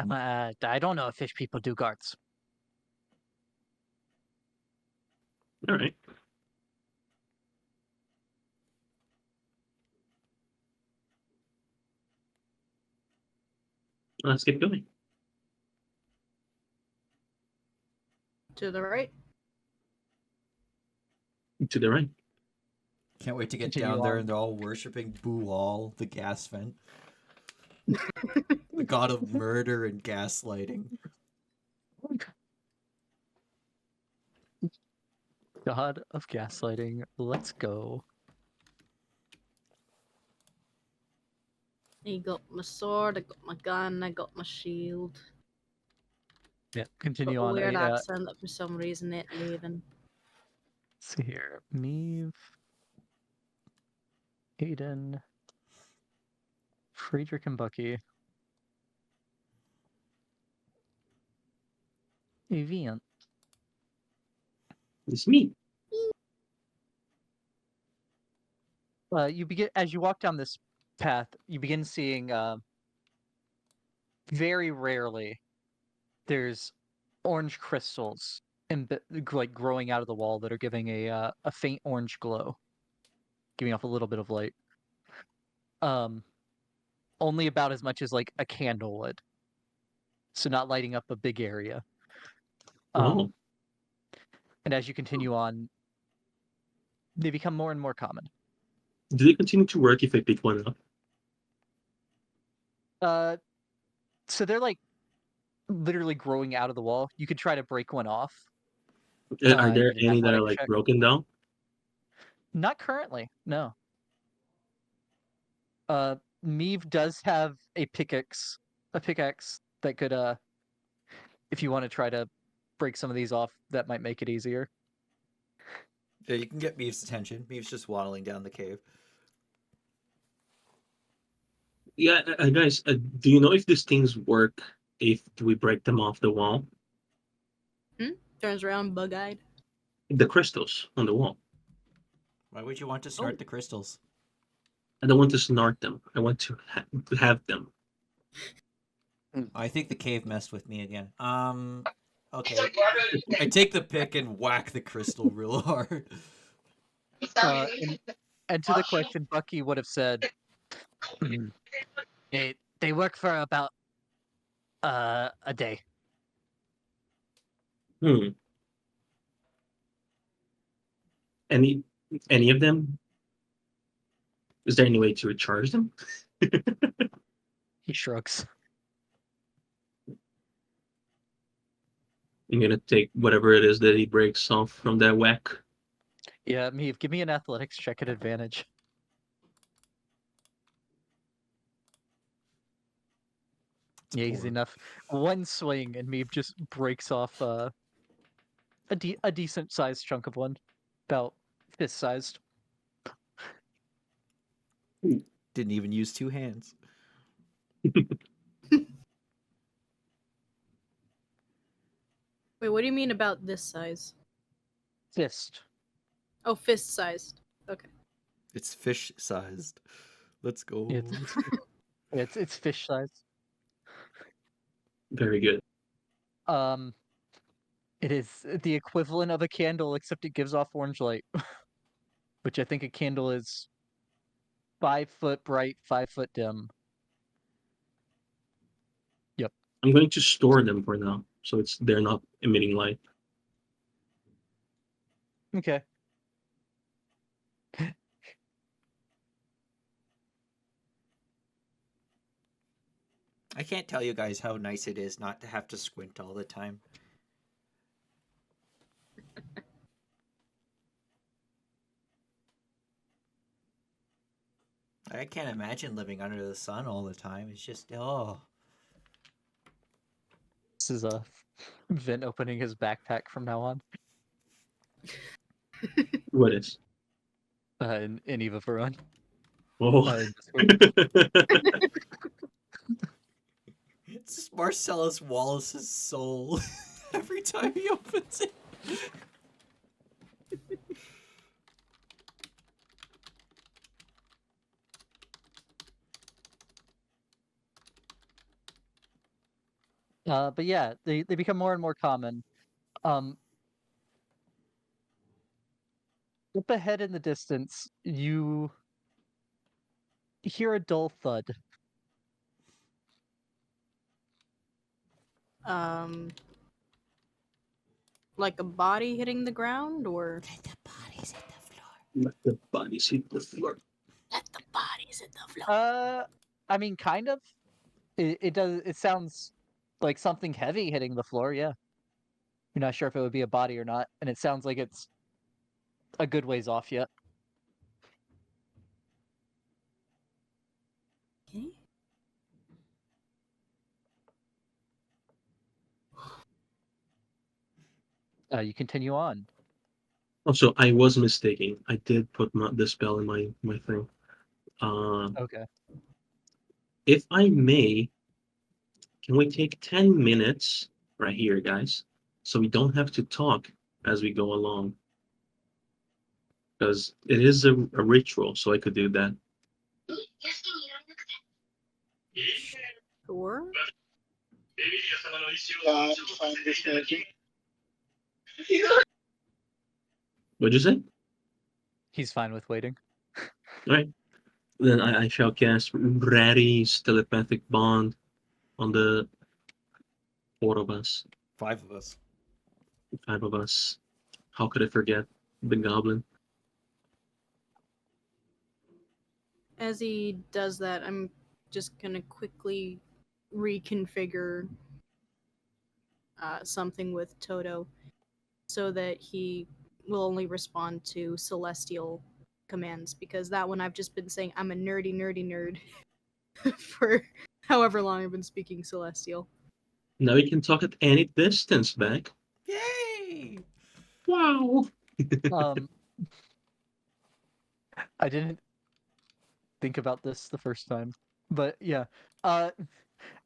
I don't know if fish people do guards. All right. Let's get going. To the right. To the right. Can't wait to get Continue down there on. and they're all worshipping Boolal, the gas vent. The god of murder and gaslighting. God of gaslighting. Let's go. I got my sword, I got my gun, I got my shield. Yeah, Got continue a on. weird accent that for some reason it leaving. Let's see here. Meave, Aiden, Friedrich and Bucky. Evian. It's me. You begin as you walk down this path, you begin seeing very rarely there's orange crystals like growing out of the wall that are giving a faint orange glow, giving off a little bit of light. Only about as much as like a candle would. So not lighting up a big area. Oh, And as you continue on, they become more and more common. do they continue to work if I pick one up? So they're like literally growing out of the wall. You could try to break one off. Are there in an any that are athletic like check. broken down? Not currently, no. Meave does have a pickaxe that could, if you want to try to break some of these off, that might make it easier. Yeah, you can get Meave's attention. Meave's just waddling down the cave. Yeah, guys, do you know if these things work if we break them off the wall? Turns around bug-eyed. The crystals on the wall. Why would you want to snort the crystals? I don't want to snort them. I want to have them. I think the cave messed with me again. Okay. I take the pick and whack the crystal real hard. And to the question, Bucky would have said, they work for about a day. Any of them? Is there any way to recharge them? He shrugs. I'm gonna take whatever it is that he breaks off from that whack. Yeah, Meave, give me an athletics check at advantage. Yeah, easy enough. One swing and Meave just breaks off a decent sized chunk of one, about fist sized. Didn't even use two hands. Wait, what do you mean about this size? Fist. Oh, fist sized. Okay. It's fish sized. Let's go. It's fish sized. Very good. It is the equivalent of a candle, except it gives off orange light, which I think a candle is 5 foot bright, 5 foot dim. Yep. I'm going to store them for now, so they're not emitting light. Okay. I can't tell you guys how nice it is not to have to squint all the time. I can't imagine living under the sun all the time. It's just, oh. This is a Vin opening his backpack from now on. What is? In Eva for Run. Oh. It's Marcellus Wallace's soul. every time he opens it. But yeah, they become more and more common. Um, up ahead in the distance, you hear a dull thud. Like a body hitting the ground, or Let the bodies hit the floor. Let the bodies hit the floor. let the bodies hit the floor. I mean, kind of. It does. It sounds like something heavy hitting the floor. Yeah, you're not sure if it would be a body or not, and it sounds like it's a good ways off yet. Okay. You continue on. Also, I was mistaken. I did put the spell in my thing. Okay. If I may, can we take 10 minutes right here, guys? So we don't have to talk as we go along. Because it is a ritual, so I could do that. Sure. I'm fine with waiting. What'd you say? He's fine with waiting. Alright. Then I shall cast Rari's telepathic bond on the 4 of us. 5 of us. 5 of us. How could I forget the goblin? As he does that, I'm just gonna quickly reconfigure something with Toto so that he will only respond to celestial commands, because that one I've just been saying I'm a nerdy nerd for however long I've been speaking celestial. Now we can talk at any distance back. Yay! Wow. Um, I didn't think about this the first time, but yeah.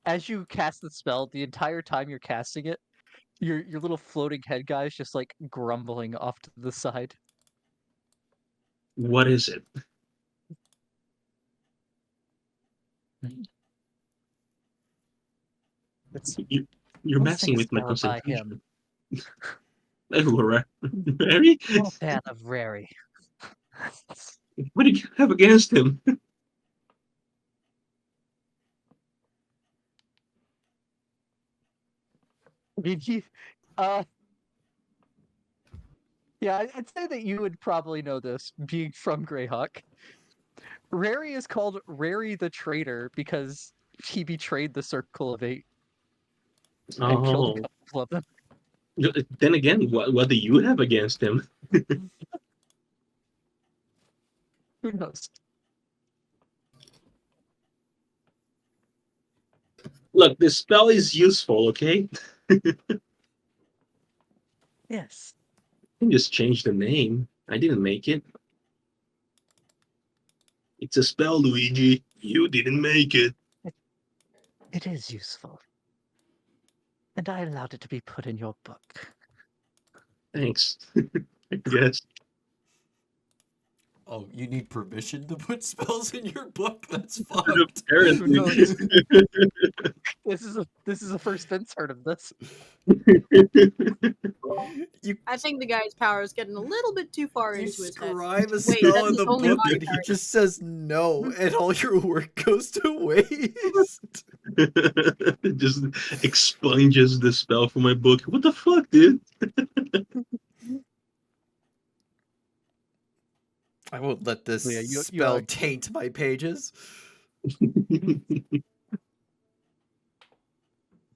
As you cast the spell, the entire time you're casting it, your little floating head guy is just like grumbling off to the side. What is it? It's You're I'll messing sing a with my spell by him. concentration. Hey, Laura. Mary? I'm a fan of Rary. What do you have against him? Did he, uh, yeah, I'd say that you would probably know this, being from Greyhawk. Rary is called Rary the Traitor because he betrayed the Circle of Eight and killed a Oh. couple of them. Then again, what do you have against him? Who knows? Look, this spell is useful, okay? Yes. You can just change the name. I didn't make it. It's a spell, Luigi. You didn't make it. It is useful. And I allowed it to be put in your book. Thanks. I guess. Oh, you need permission to put spells in your book? That's fucked. Apparently. knows? This is the first Vince heard of this. I think the guy's power is getting a little bit too far You into his head. scribe a Wait, spell that's in his the only book body and he part. just says no, and all your work goes to waste. Just expunges the spell from my book. What the fuck, dude? I won't let this Yeah, you spell are- taint my pages.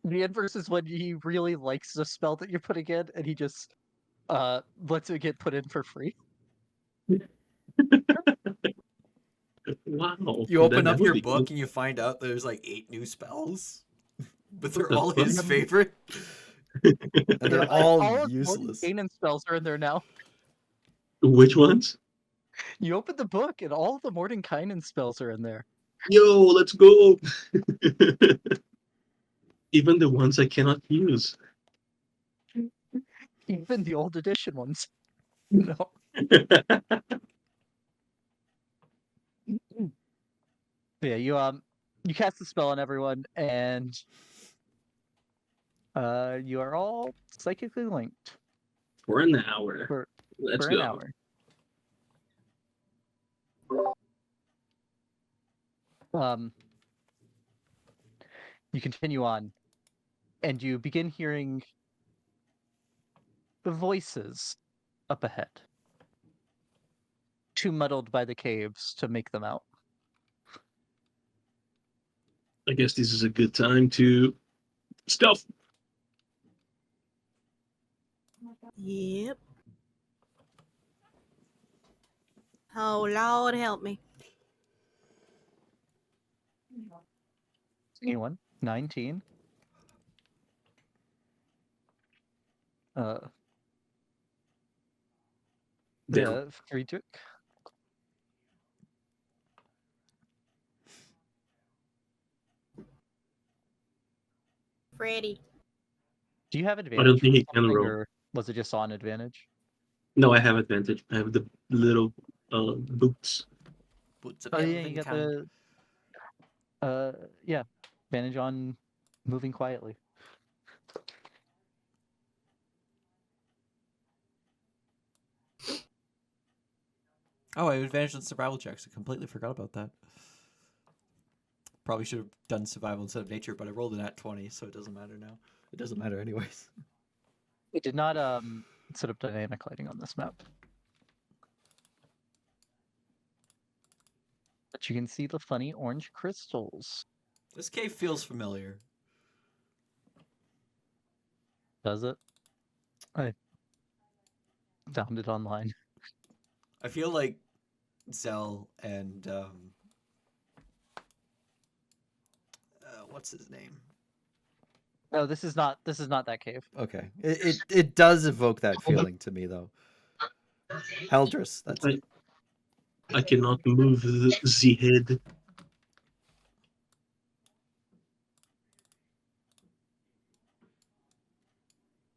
The inverse is when he really likes the spell that you're putting in, and he just lets it get put in for free. Wow. You open That up would your be book good. and you find out there's like 8 new spells, but What they're the all fuck? his favorite, and they're all of useless. Mordenkainen spells are in there now. Which ones? You open the book, and all of the Mordenkainen spells are in there. Yo, let's go. Even the ones I cannot use. Even the old edition ones. No. Yeah, you cast the spell on everyone, and you are all psychically linked For an hour. for Let's an go. hour. You continue on, and you begin hearing the voices up ahead, too muddled by the caves to make them out. I guess this is a good time to stealth. Yep. Oh Lord, help me. Anyone? 19. Damn. Friedrich. Freddy. Do you have I advantage don't think from he can something, roll. or was it just on advantage? No, I have advantage. I have the little boots. Boots of Oh yeah, elven you got kind. yeah, advantage on moving quietly. Oh, I have advantage on survival checks. I completely forgot about that. Probably should have done survival instead of nature, but I rolled an at 20, so it doesn't matter now. It doesn't matter anyways. It did not set up dynamic lighting on this map. But you can see the funny orange crystals. This cave feels familiar. Does it? I found it online. I feel like Zell and what's his name? No, this is not that cave. Okay, it does evoke that feeling to me though. Heldris, that's it. I cannot move the head.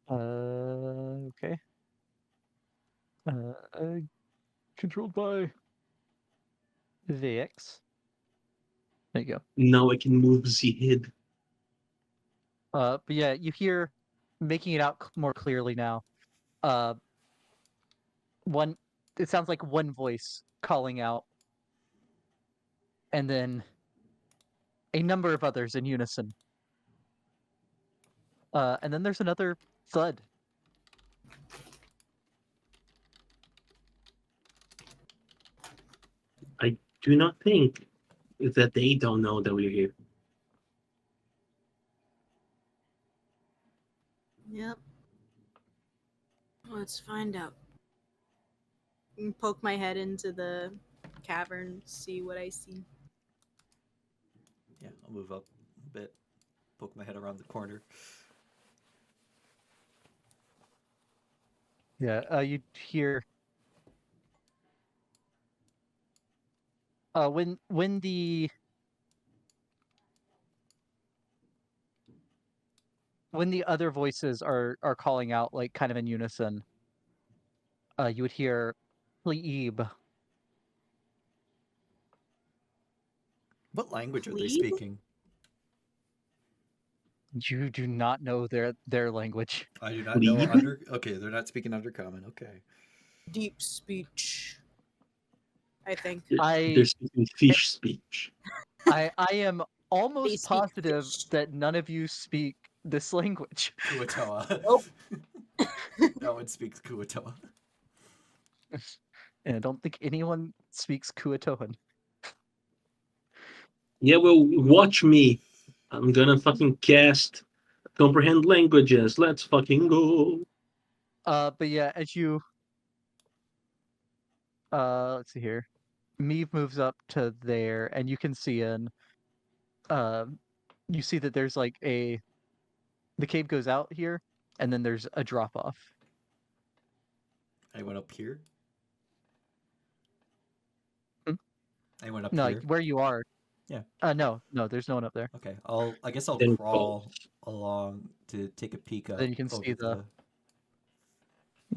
Okay. Controlled by VX. There you go. Now I can move the head. But yeah, you hear, making it out more clearly now. It sounds like one voice calling out, and then a number of others in unison. And then there's another thud. I do not think that they don't know that we're here. Yep. Let's find out. Poke my head into the cavern, see what I see. Yeah, I'll move up a bit, poke my head around the corner. Yeah, you hear when the other voices are calling out, like kind of in unison, you would hear PLEEB. What language are they PLEEB? speaking? You do not know their language. I do not know. PLEEB? Okay, they're not speaking Undercommon. Okay. Deep speech. I think. They're speaking fish speech. I am They almost speak positive fish. that none of you speak this language. Kuo-Toa. Nope. No one speaks Kuo-Toa. And I don't think anyone speaks Kuo-Toan. Yeah, well, watch me. I'm gonna fucking cast comprehend languages. Let's fucking go. But yeah, as you let's see here. Meave moves up to there, and you can see you see that there's like the cave goes out here, and then there's a drop off. Anyone up here? Hmm? Anyone up No, here? like where you are. Yeah. No, there's no one up there. Okay, I guess I'll Then crawl along to take a peek up. Then you can over see the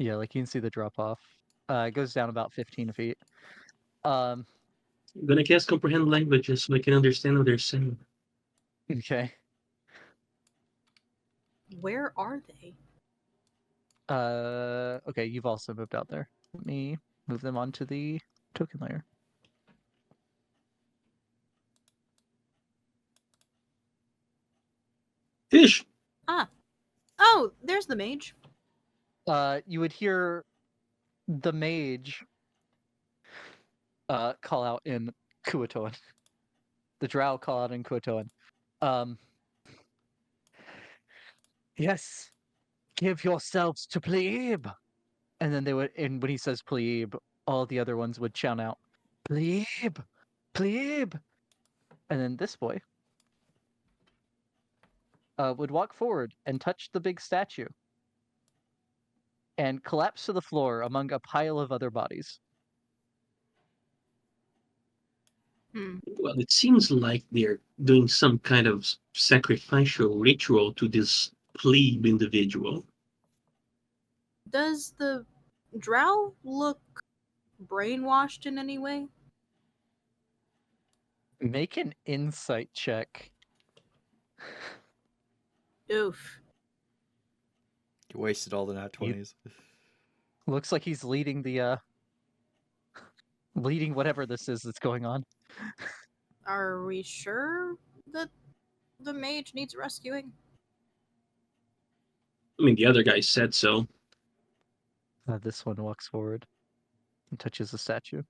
Yeah, like you can see the drop off. It goes down about 15 feet. I'm gonna cast comprehend languages so I can understand what they're saying. Okay. Where are they? Okay, you've also moved out there. Let me move them onto the token layer. Fish. Oh, there's the mage. You would hear the mage call out in Kuo-Toa. The drow call out in Kuo-Toa. Yes, give yourselves to PLEEB. And then they would, and when he says PLEEB, all the other ones would shout out, PLEEB, PLEEB. And then this boy would walk forward and touch the big statue and collapse to the floor among a pile of other bodies. Well, it seems like they're doing some kind of sacrificial ritual to this plebe individual. Does the drow look brainwashed in any way? Make an insight check. Oof. You wasted all the nat 20s. Looks like he's leading the leading whatever this is that's going on. Are we sure that the mage needs rescuing? I mean, the other guy said so. This one walks forward and touches the statue.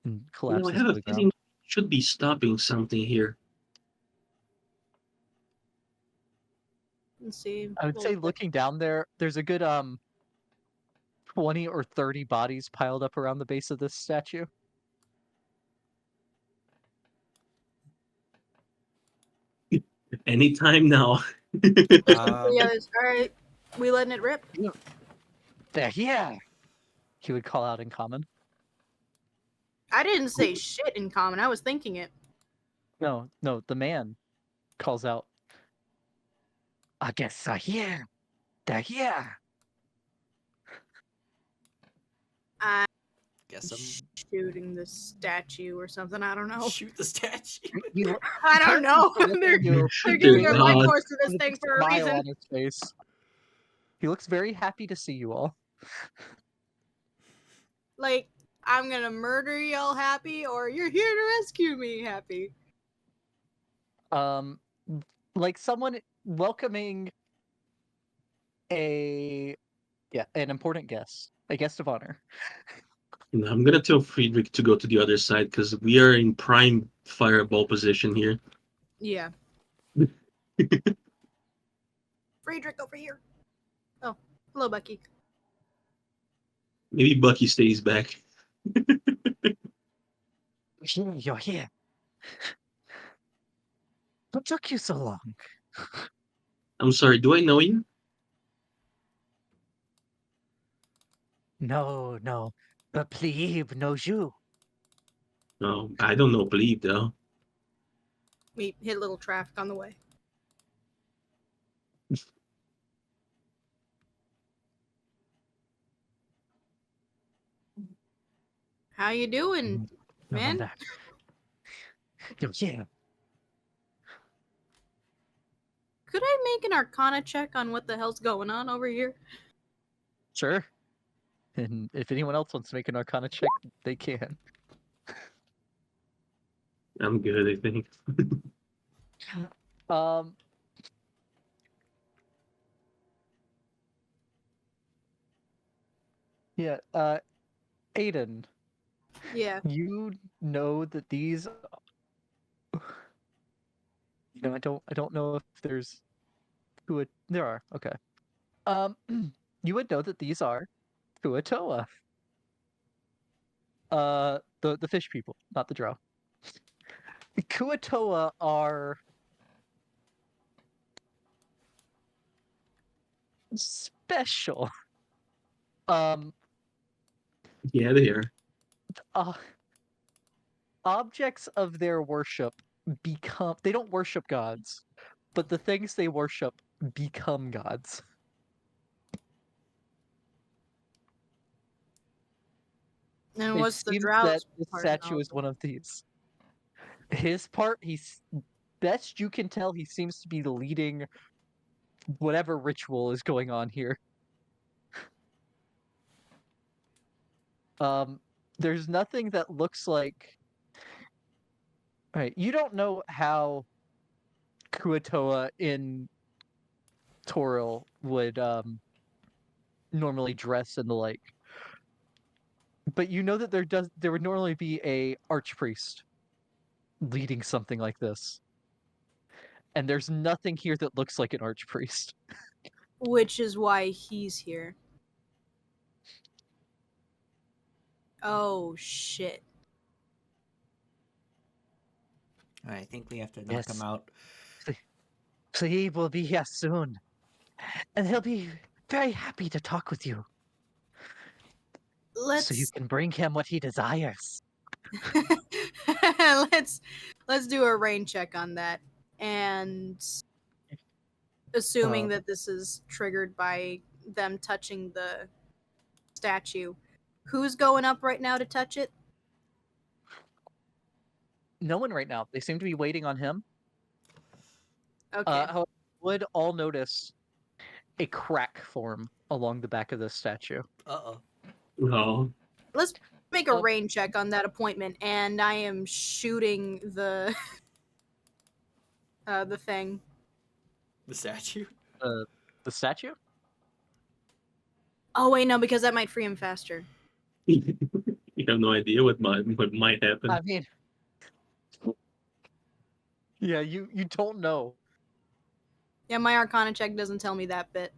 And I collapses have to a the feeling ground. should be stopping something here. Let's see. I would say looking down there, there's a good 20 or 30 bodies piled up around the base of this statue. Anytime now. Yeah, alright. We letting it rip? They're here! He would call out in common. I didn't say shit in common. I was thinking it. No, the man calls out, I guess they're here. They're here. I'm Guess I'm shooting the statue or something. I don't know. shoot the statue. You, I don't know. They're you, giving their Dear life God. force to this with a thing for a smile reason. on his face. He looks very happy to see you all. Like, I'm gonna murder y'all happy, or you're here to rescue me happy. Like someone welcoming an important guest, a guest of honor. I'm gonna tell Friedrich to go to the other side because we are in prime fireball position here. Yeah. Friedrich over here. Oh, hello, Bucky. Maybe Bucky stays back. You're here. What took you so long? I'm sorry, do I know you? No, the plebe knows you. No, I don't know Bleep though. We hit a little traffic on the way. How you doing, No, I'm man? back. You're here. Could I make an Arcana check on what the hell's going on over here? Sure. And if anyone else wants to make an Arcana check, they can. I'm good, I think. Yeah, Aiden, Yeah. you know that these I don't know if there's there are, okay. You would know that these are Kuo-Toa. The fish people, not the drow. The Kuo-Toa are special. Yeah, they are. Objects of their worship they don't worship gods, but the things they worship become gods. And It what's the seems drought that this part statue about is one of these. His part, he's best you can tell, he seems to be leading whatever ritual is going on here. There's nothing that looks like. Right, you don't know how Kuo-Toa in Toril would normally dress and the like, but you know that there would normally be a archpriest leading something like this, and there's nothing here that looks like an archpriest. Which is why he's here. Oh shit. I think we have to knock him Yes. out. PLEEB will be here soon, and he'll be very happy to talk with you, so you Let's can bring him what he desires. let's do a rain check on that. And assuming that this is triggered by them touching the statue, who's going up right now to touch it? No one right now. They seem to be waiting on him. Okay. However, you would all notice a crack form along the back of this statue. Uh-oh. No. Let's make a Oh. rain check on that appointment, and I am shooting the the thing. The statue? The statue? Oh wait, no, because that might free him faster. You have no idea what might happen. I mean, yeah, you don't know. Yeah, my Arcana check doesn't tell me that bit.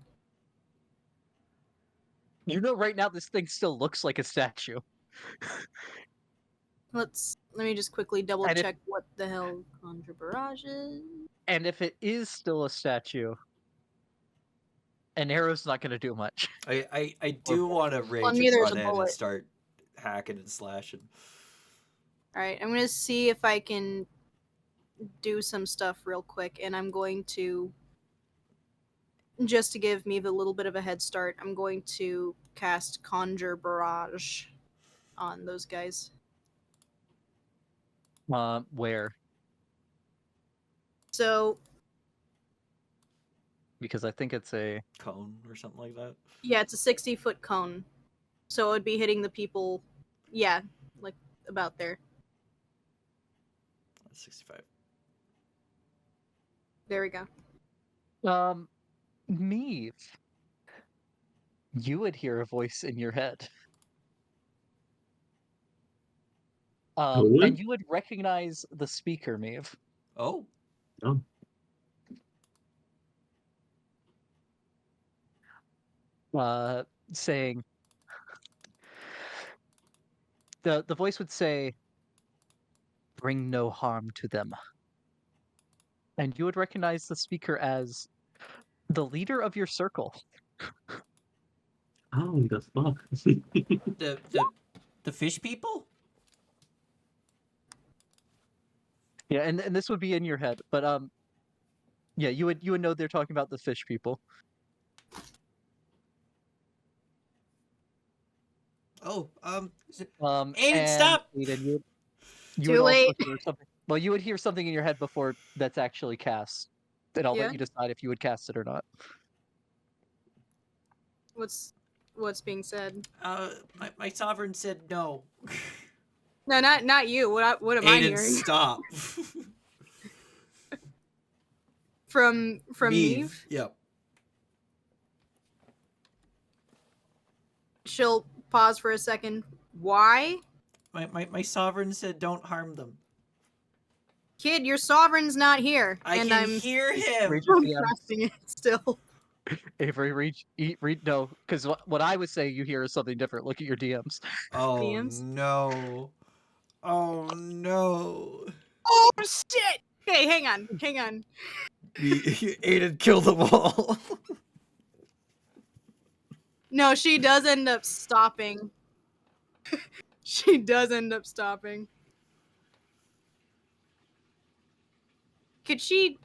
You know right now this thing still looks like a statue. Let me just quickly double And if- check what the hell Conjure Barrage is. And if it is still a statue, an arrow's not going to do much. I do want to rage neither and is run a in and bullet. start hacking and slashing. Alright, I'm gonna see if I can do some stuff real quick, and I'm going to, just to give me a little bit of a head start, I'm going to cast Conjure Barrage on those guys. Where? So, Because I think it's a... Cone or something like that. yeah, it's a 60-foot cone. So it would be hitting the people, yeah, like about there. 65. There we go. Meave. You would hear a voice in your head. would? And you would recognize the speaker, Meave. Oh. Oh. Saying... The voice would say, "Bring no harm to them." And you would recognize the speaker as the leader of your circle. Oh, the fuck. The fish people? Yeah, and this would be in your head, but yeah, you would know they're talking about the fish people. Oh, Aiden, Aiden, stop! Aiden, you Too would late. also hear something. Well, you would hear something in your head before that's actually cast. And I'll Yeah. let you decide if you would cast it or not. What's being said? My sovereign said no. No, not you. What am I Aiden, hearing? stop. From Neve? Yep. She'll pause for a second. Why? My sovereign said don't harm them. Kid, your sovereign's not here. I and can I'm hear him. Read your DMs. pressing it still. Avery, read no, because what I would say you hear is something different. Look at your DMs. Oh DMs? no. Oh no. Oh shit! Okay, hang on. Aiden killed them all. No, she does end up stopping. She does end up stopping. Could she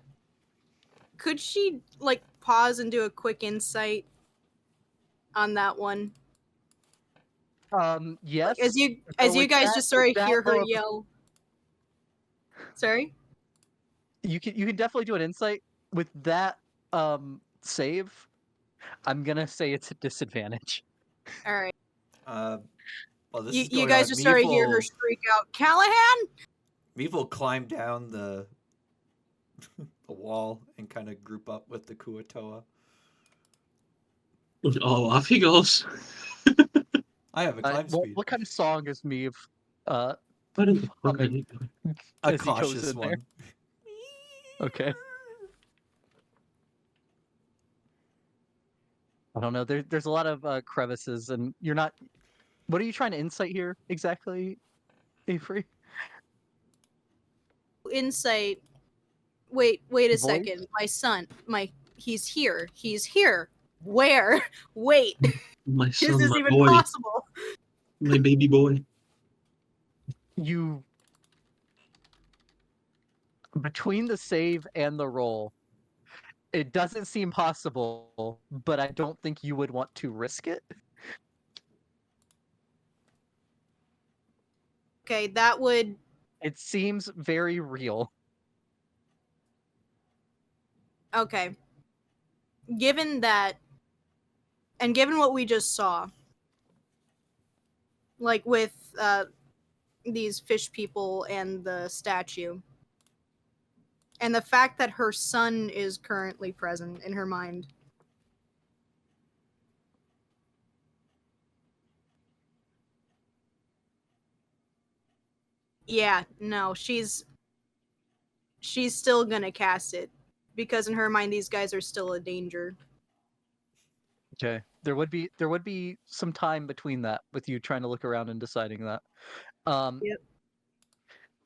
like pause and do a quick insight on that one? Yes. As you So as you with guys that- just sort with of that hear her low of a- yell. Sorry? You can definitely do an insight with that save. I'm gonna say it's a disadvantage. Alright. While this is You going guys on, just sort of hear her shriek out, Callahan! Meave will climb down the the wall and kind of group up with the Kuo-Toa. Oh, off he goes. I have a climb speed. What kind of song is Meave What the fuck are humming you doing? A as he goes cautious in there? one. Okay. I don't know. There's a lot of crevices, and you're not. What are you trying to insight here exactly, Avery? Insight. Wait a Voice? second. My son. He's here. He's here. Where? Wait. My Is son, this my even boy, possible? my baby boy. You between the save and the roll, it doesn't seem possible, but I don't think you would want to risk it. Okay, that would. It seems very real. Okay. Given that, and given what we just saw, like with these fish people and the statue, and the fact that her son is currently present in her mind. Yeah, no, she's still gonna cast it because in her mind these guys are still a danger. Okay. There would be some time between that with you trying to look around and deciding that. Yep.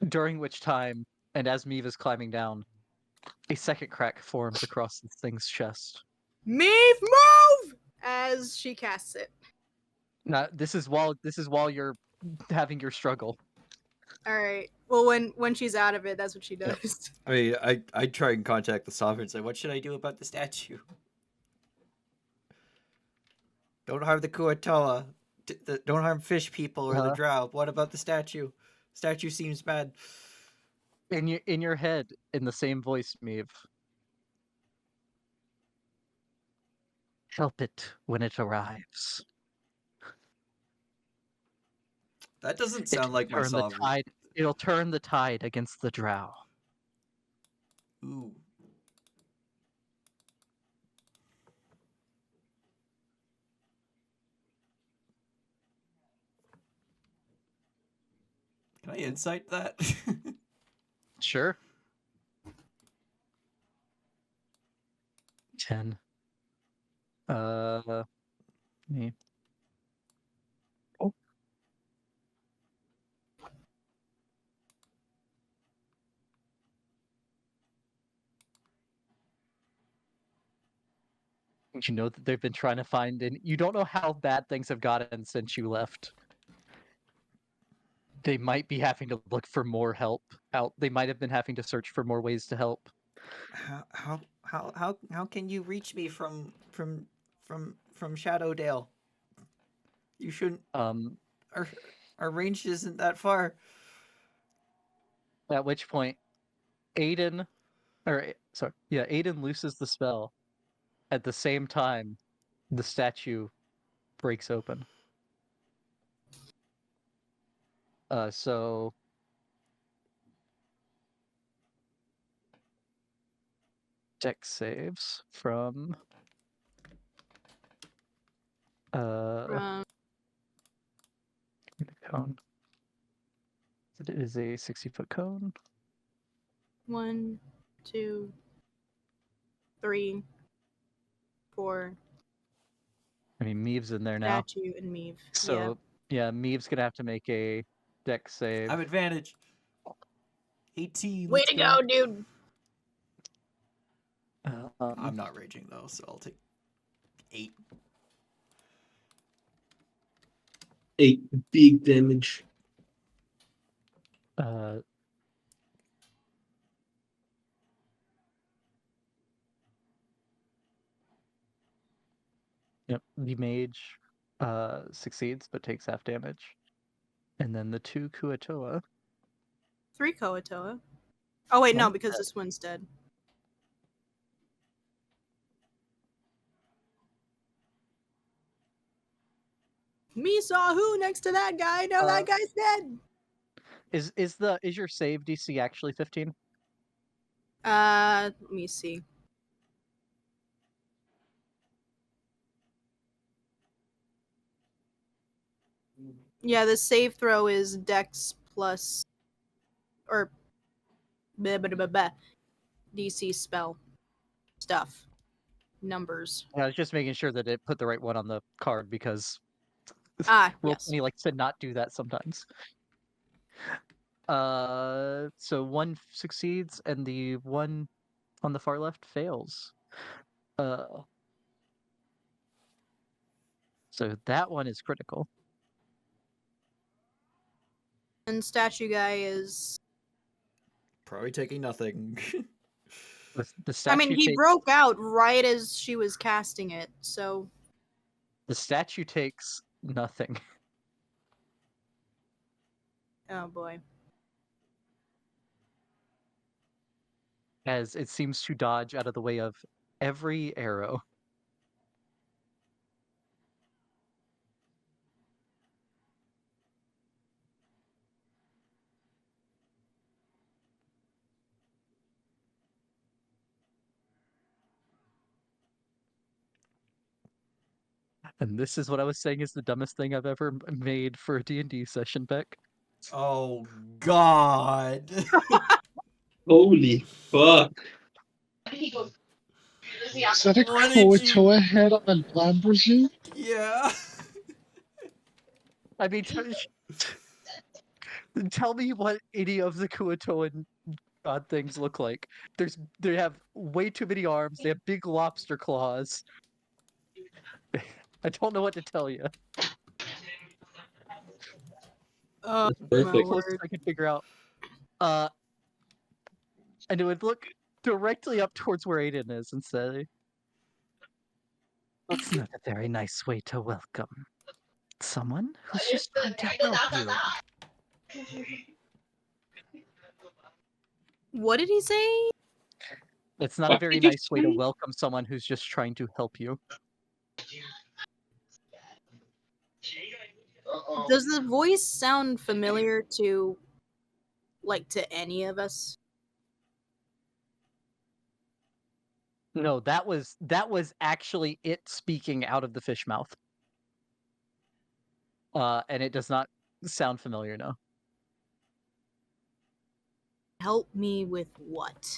During which time, and as Meave is climbing down, a second crack forms across this thing's chest. Meave, move! As she casts it. Now, this is while you're having your struggle. All right. Well, when she's out of it, that's what she does. I mean, I try and contact the sovereign and say, what should I do about the statue? Don't harm the Kuo-Toa. Don't harm fish people or the drow. What about the statue? Statue seems bad. In your head, in the same voice, Meave. Help it when it arrives. That doesn't sound like my sovereign. It'll turn the tide against the drow. Ooh. Can I insight that? Sure. 10. Me. Oh. You know that they've been trying to find, and you don't know how bad things have gotten since you left. They might be having to look for more help out. They might have been having to search for more ways to help. How can you reach me from Shadowdale? You shouldn't. Our range isn't that far. At which point, Aiden looses the spell. At the same time, the statue breaks open. So dex saves from cone. It is a 60-foot cone. 1, 2, 3, 4. I mean, Meave's in there now. Statue and Meave. So yeah, Meave's gonna have to make a dex save. I'm advantage. 18. Way to go, dude. I'm not raging though, so I'll take 8. 8 big damage. Yep. The mage succeeds but takes half damage. And then the 2 Kuo-Toa. 3 Kuo-Toa. Oh wait, no, One because this one's dead. Me saw who next to that guy. No, that guy's dead. Is your save DC actually 15? Let me see. Yeah, the save throw is Dex plus or DC spell stuff numbers. I was just making sure that it put the right one on the card because Yes. Roll20 likes to not do that sometimes. So 1 succeeds and the one on the far left fails. So that one is critical. And statue guy is. Probably taking nothing. The statue I mean, he takes, broke out right as she was casting it, so. the statue takes nothing. Oh boy. As it seems to dodge out of the way of every arrow. And this is what I was saying is the dumbest thing I've ever made for a D&D session, Beck. Oh God. Holy fuck. Is that a What did you- Kuo-Toa head on a Lamborghini? Yeah. I mean, tell me what any of the Kuo-Toa god things look like. They have way too many arms. They have big lobster claws. I don't know what to tell you. Oh, Perfect. my The closest word. I could figure out. And it would look directly up towards where Aiden is and say, "That's not a very nice way to welcome someone who's just trying to help you." What did he say? It's not a very nice way to welcome someone who's just trying to help you. Does the voice sound familiar to any of us? No, that was actually it speaking out of the fish mouth. And it does not sound familiar, no. Help me with what?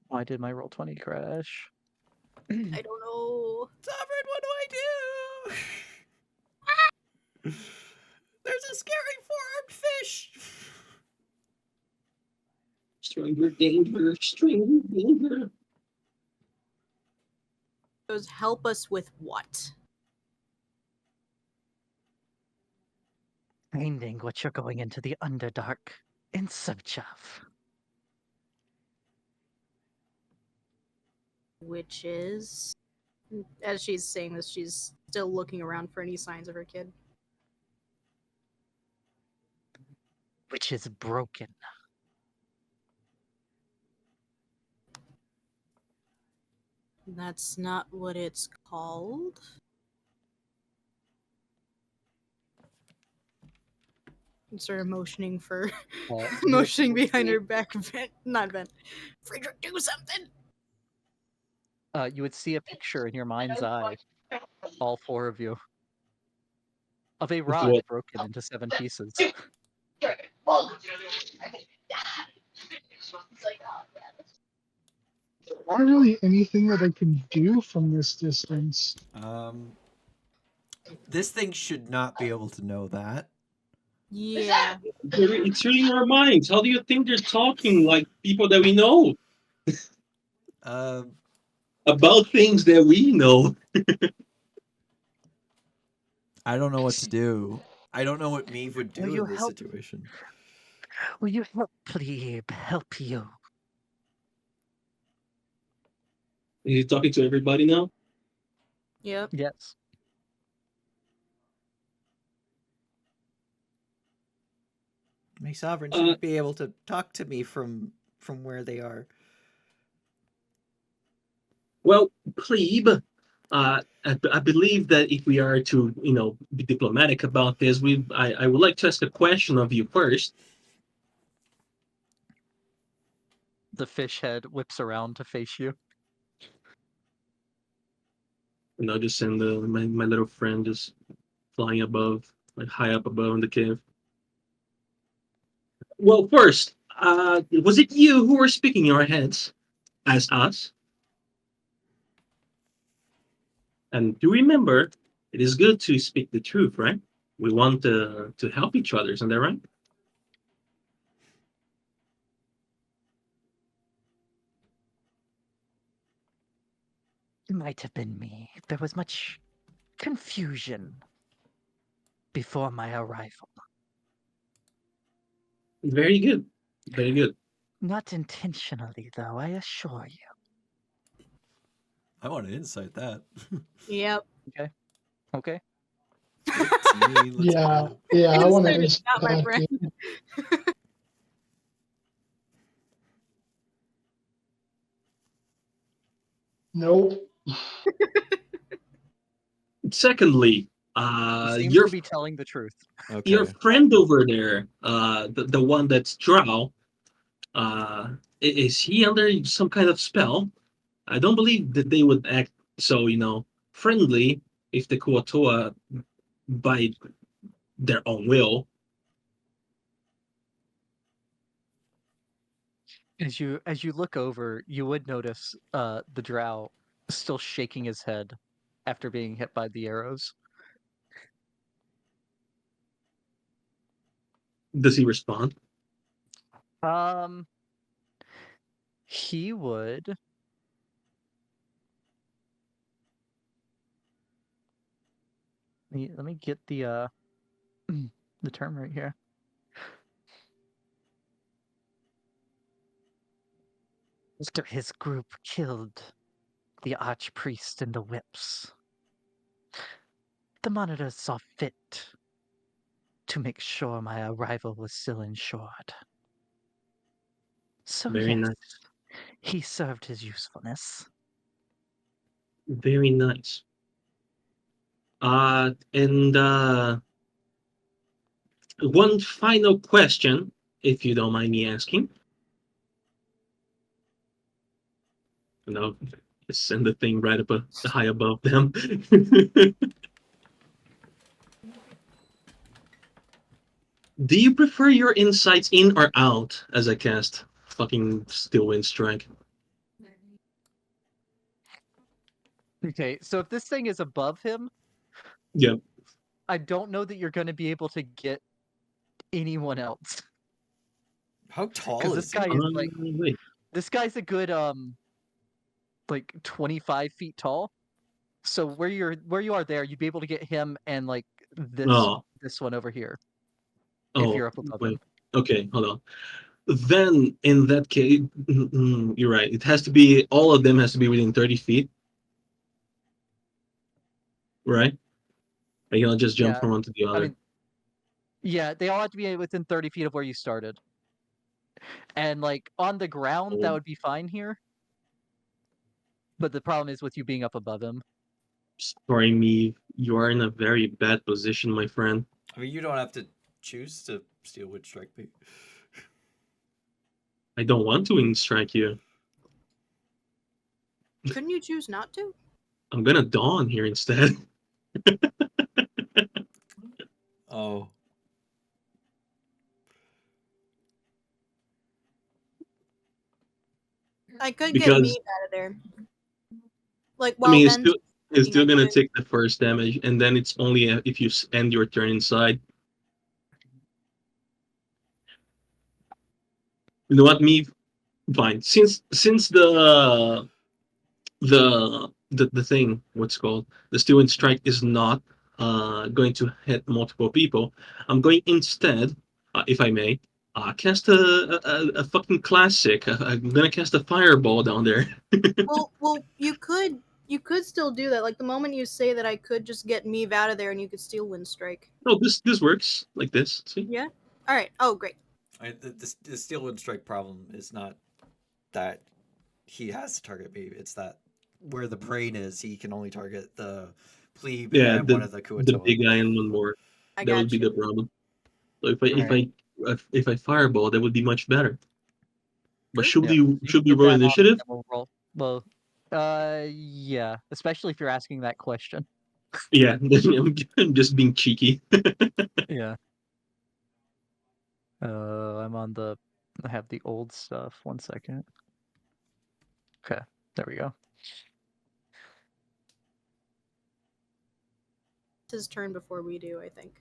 Why did my Roll20 crash? I don't know. Sovereign, what do I do? There's a scary four-armed fish. Stranger danger, stranger danger. Goes help us with what? Finding what you're going into the Underdark in search of. Which is, as she's saying this, she's still looking around for any signs of her kid. Which is broken. That's not what it's called. Sort of motioning for, motioning behind her back. Not Vent. Friedrich, do something. You would see a picture in your mind's eye, all 4 of you, of a rod What? broken into 7 pieces. Not really anything that I can do from this distance. This thing should not be able to know that. Yeah. It's reading our minds. How do you think they're talking like people that we know? About things that we know. I don't know what to do. I don't know what Meave would do you in this help? situation. Will you help PLEEB help you? Is he talking to everybody now? Yep. Yes. My sovereign Uh, should be able to talk to me from where they are. well, plebe, I believe that if we are to, be diplomatic about this, I would like to ask a question of you first. The fish head whips around to face you. Just send my little friend just flying above, like high up above in the cave. Well, first, was it you who were speaking in our heads as us? And do remember, it is good to speak the truth, right? We want to help each other, isn't that right? It might have been me. There was much confusion before my arrival. Very good. Very good. Not intentionally, though, I assure you. I want to insight that. Yep. Okay. 15, let's Yeah, go. yeah, I want to Insight is not my that friend. too. Nope. Secondly, He seems your to be telling the truth. your Okay. friend over there, the one that's Drow, is he under some kind of spell? I don't believe that they would act so, friendly if the Kuo-Toa by their own will. As you look over, you would notice the drow still shaking his head after being hit by the arrows. Does he respond? Um, he would. Let me get the the term right here. After his group killed the archpriest and the whips, the monitors saw fit to make sure my arrival was still ensured. So Very yes, nice. he served his usefulness. Very nice. And one final question, if you don't mind me asking. Just send the thing right high above them. Do you prefer your insights in or out as I cast fucking Still Wind Strike? Okay, so if this thing is above him, Yep. I don't know that you're going to be able to get anyone else. How Because tall this is guy he? is like, Wait. this guy's a good like 25 feet tall. So where you are there, you'd be able to get him and like this Oh, this one over here if oh, you're up above him. wait. Okay, hold on. Then in that case, you're right. It has to be all of them has to be within 30 feet, right? I cannot just jump Yeah, from one to the I other. mean, yeah, they all have to be within 30 feet of where you started. And like on the ground, that Oh, would be fine here. But the problem is with you being up above him. sorry, me. You are in a very bad position, my friend. I mean, you don't have to choose to steal wood strike me. I don't want to strike you. Couldn't you choose not to? I'm gonna dawn here instead. Oh. I could get Because me out of there. Like, I mean, well, then it's thinking I still gonna could. take the first damage, and then it's only if you end your turn inside. You know what, me? Fine. Since the thing, what's it called, the student strike is not going to hit multiple people. I'm going instead, if I may. Cast a fucking classic. I'm gonna cast a fireball down there. Well, you could still do that. Like the moment you say that, I could just get Meave out of there, and you could steal Wind Strike. No, this works like this. See? Yeah. All right. Oh, great. The Steel Wind Strike problem is not that he has to target me. It's that where the brain is, he can only target the plebe Yeah, and one of the the Kuo-Toa. big guy and one more. I That would got be you. the problem. So if Right. I fireball, that would be much better. But True. should we Get roll that off, initiative? and we'll roll. Well, yeah. Especially if you're asking that question. Yeah, I'm just being cheeky. Yeah. I'm on the. I have the old stuff. 1 second. Okay, there we go. It's his turn before we do, I think.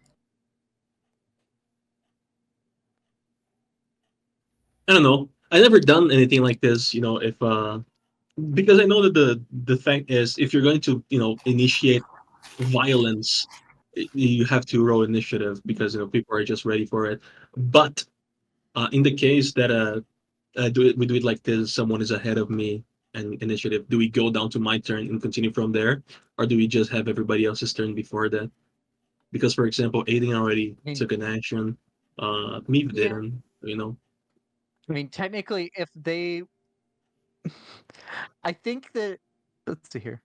I don't know. I never done anything like this. If because I know that the thing is, if you're going to initiate violence, you have to roll initiative because people are just ready for it. But in the case that we do it like this, someone is ahead of me and initiative. Do we go down to my turn and continue from there, or do we just have everybody else's turn before that? Because, for example, Aiden already I mean, took an action. Me Yeah. didn't. technically, if they, I think that. Let's see here.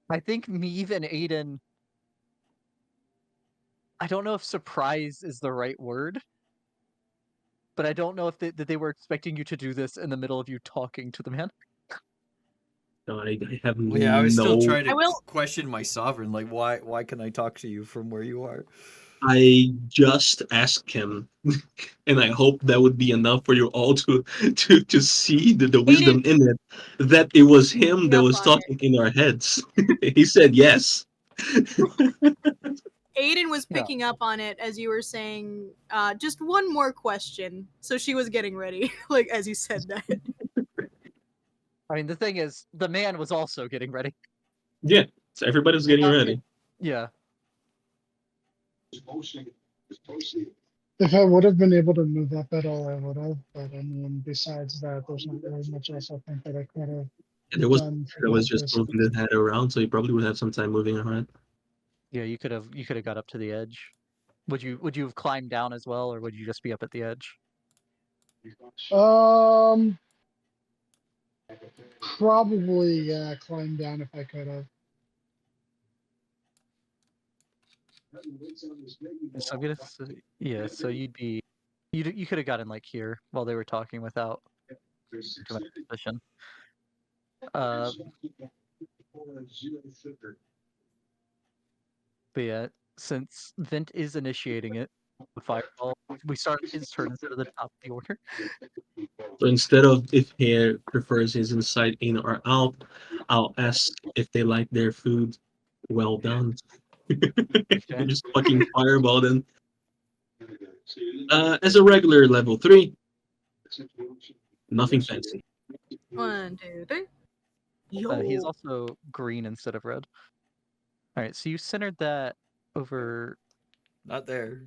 I think Meave and Aiden. I don't know if surprise is the right word, but I don't know if that they were expecting you to do this in the middle of you talking to the man. I have Yeah, I was still no. trying to I will- question my sovereign. Like, why can I talk to you from where you are? I just asked him, and I hope that would be enough for you all to see the wisdom in it. That it was him Picking that up was on it. talking in our heads. He said yes. Aiden was Yeah. picking up on it as you were saying, just one more question. So she was getting ready, like as you said that. I mean, the thing is, the man was also getting ready. Yeah, so everybody's getting ready. Yeah. If I would have been able to move up at all, I would have. But I mean, besides that, there's not really much else I think that I could have There was done for that was just this. moving the head around, so you probably would have some time moving around. Yeah, you could have got up to the edge. Would you have climbed down as well, or would you just be up at the edge? Probably climb down if I could have. So I'm gonna say, yeah. So you could have gotten like here while they were talking without too much position. But yeah, since Vint is initiating it, the fireball, we start his turn instead of the top of the order. So instead of if he prefers his inside in or out, I'll ask if they like their food well done. Okay. Just fucking fireball them. As a regular level 3, nothing fancy. 1, 2, 3. He's also green instead of red. All right, so you centered that over. Not there.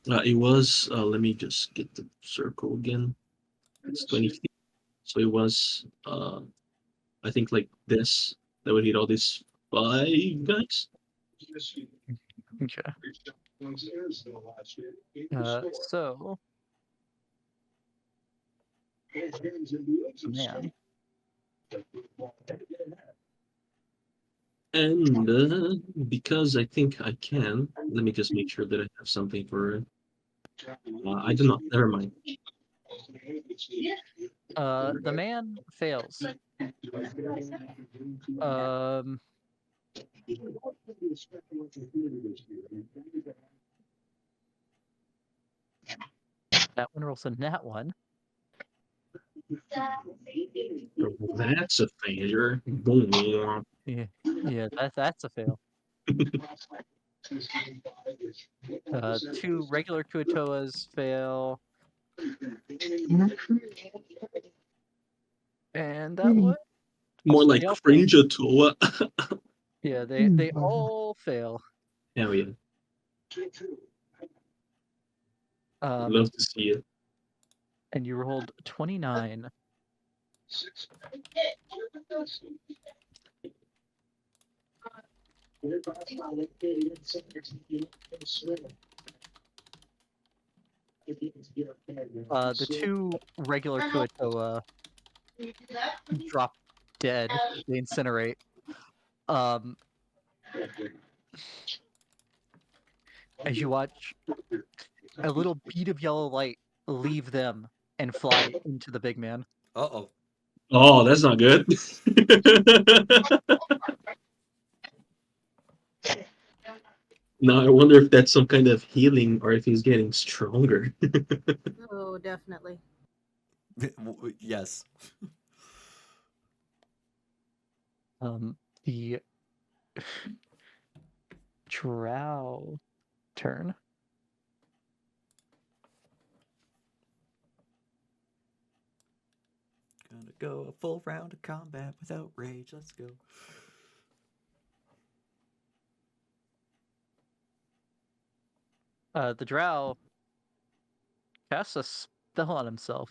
It was. Let me just get the circle again. It's 20 feet. So it was. I think like this. That would hit all these 5 guys. Okay. So man, And because I think I can, let me just make sure that I have something for it. I do not. Never mind. the man fails. That one rolls a nat one. That's a failure. Boom. Yeah, that's a fail. 2 regular Kuo-Toas fail, and that one. More like They all fail. Fringe Toa. Yeah, they all fail. Hell yeah. I'd love to see it. And you rolled 29. The two regular Kuo-Toa drop dead. They incinerate. As you watch a little bead of yellow light leave them and fly into the big man. Uh-oh. Oh, that's not good. Now I wonder if that's some kind of healing or if he's getting stronger. Oh, definitely. Yes. The drow turn. Gonna go a full round of combat without rage. Let's go. The drow casts a spell on himself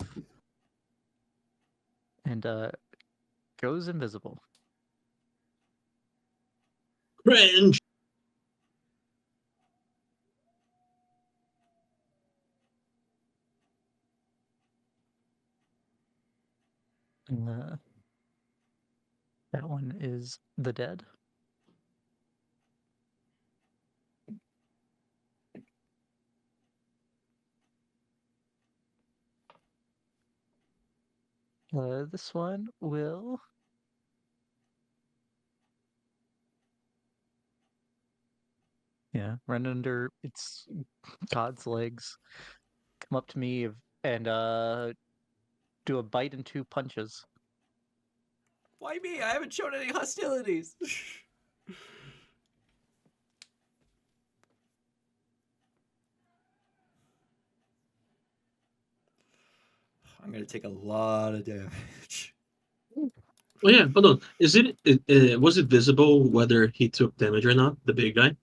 and goes invisible. Cringe. And, that one is the dead. This one will run under its god's legs, come up to me and do a bite and 2 punches. Why me? I haven't shown any hostilities. I'm gonna take a lot of damage. Oh yeah, hold on. Was it visible whether he took damage or not? The big guy.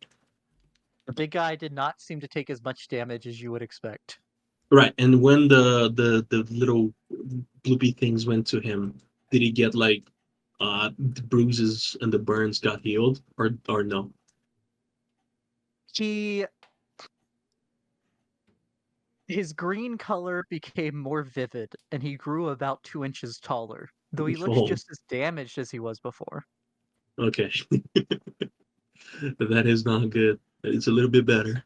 The big guy did not seem to take as much damage as you would expect. Right, and when the little bloopy things went to him, did he get like the bruises and the burns got healed or no? His green color became more vivid, and he grew about 2 inches taller, though he looks Oh, just as damaged as he was before. okay. That is not good. It's a little bit better.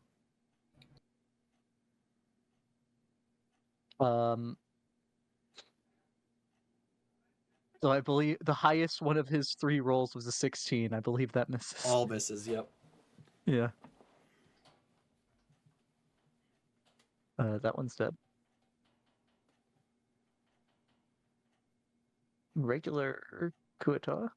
So I believe the highest one of his 3 rolls was a 16. I believe that misses. All misses. Yep. Yeah. That one's dead. Regular Kuo-Toa.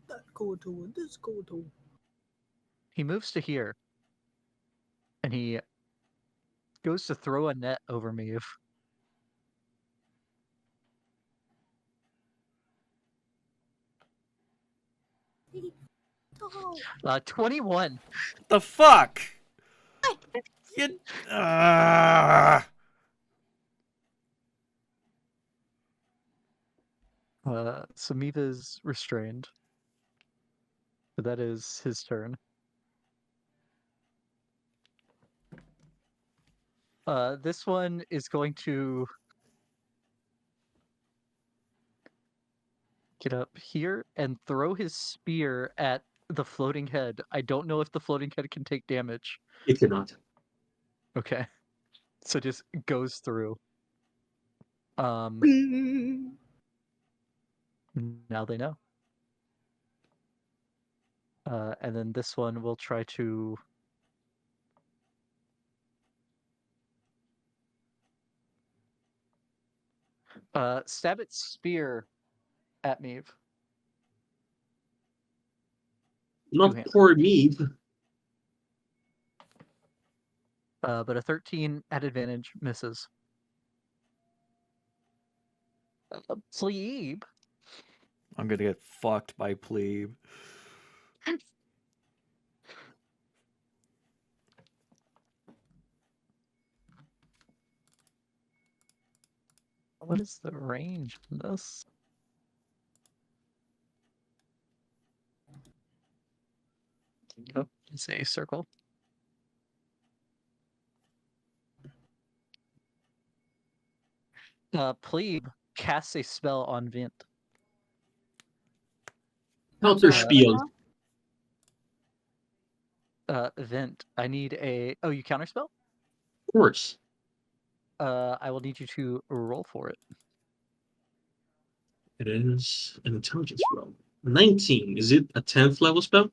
That Kuo-Toa, this Kuo-Toa. He moves to here, and he goes to throw a net over me. 21. The fuck? You. Samiva's restrained. So that is his turn. This one is going to get up here and throw his spear at the floating head. I don't know if the floating head can take damage. It cannot. Okay. So just goes through. Now they know. And then this one will try to stab its spear at me. Not Two-handed. poor me. But a 13 at advantage misses. Sleep. I'm gonna get fucked by plebe. What is the range on this? Oh, it's a circle. Plebe casts a spell on Vint. I'm Counter sorry, what spiel. now? Vint, I need a. Oh, you counterspell? Of course. I will need you to roll for it. It is an intelligence roll. 19. Is it a 10th level spell?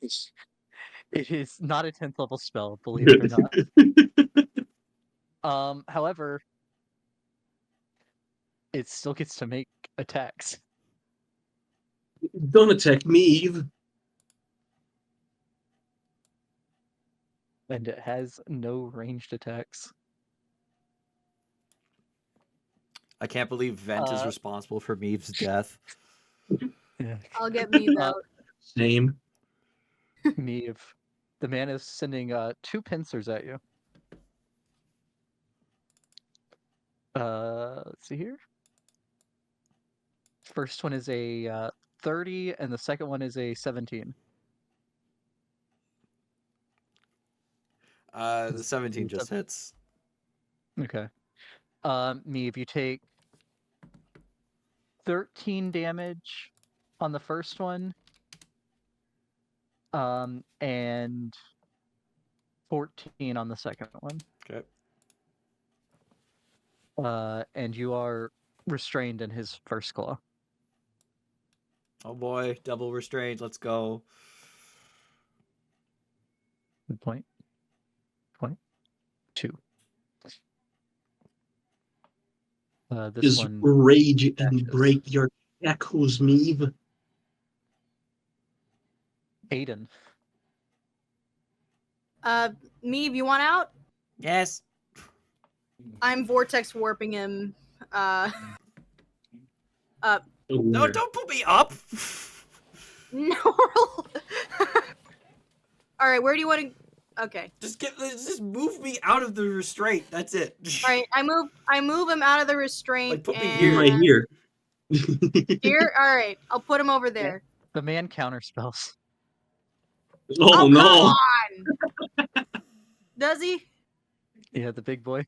It is not a 10th level spell, believe it or Good. not. However, it still gets to make attacks. Don't attack me, Eve. And it has no ranged attacks. I can't believe Vent is responsible for Meave's death. Yeah. I'll get Meave out. Same. Meave. The man is sending 2 pincers at you. Let's see here. First one is a 30, and the second one is a 17. The 17 just hits. Okay. Meave, you take 13 damage on the first one, and 14 on the second one. Okay. And you are restrained in his first claw. Oh boy, double restraint. Let's go. Point 2. This Is one rage and dashes. break your shackles, Meave. Aiden. Meave, you want out? Yes. I'm vortex warping him. No, Weird. don't put me up. No. All right, where do you want to? Okay. Just move me out of the restraint. That's it. All right, I move him out of the restraint. Like, put me and... here. Right here. Here. All right, I'll put him over there. The man counterspells. Oh, Come no. on. Does he? Yeah, the big boy.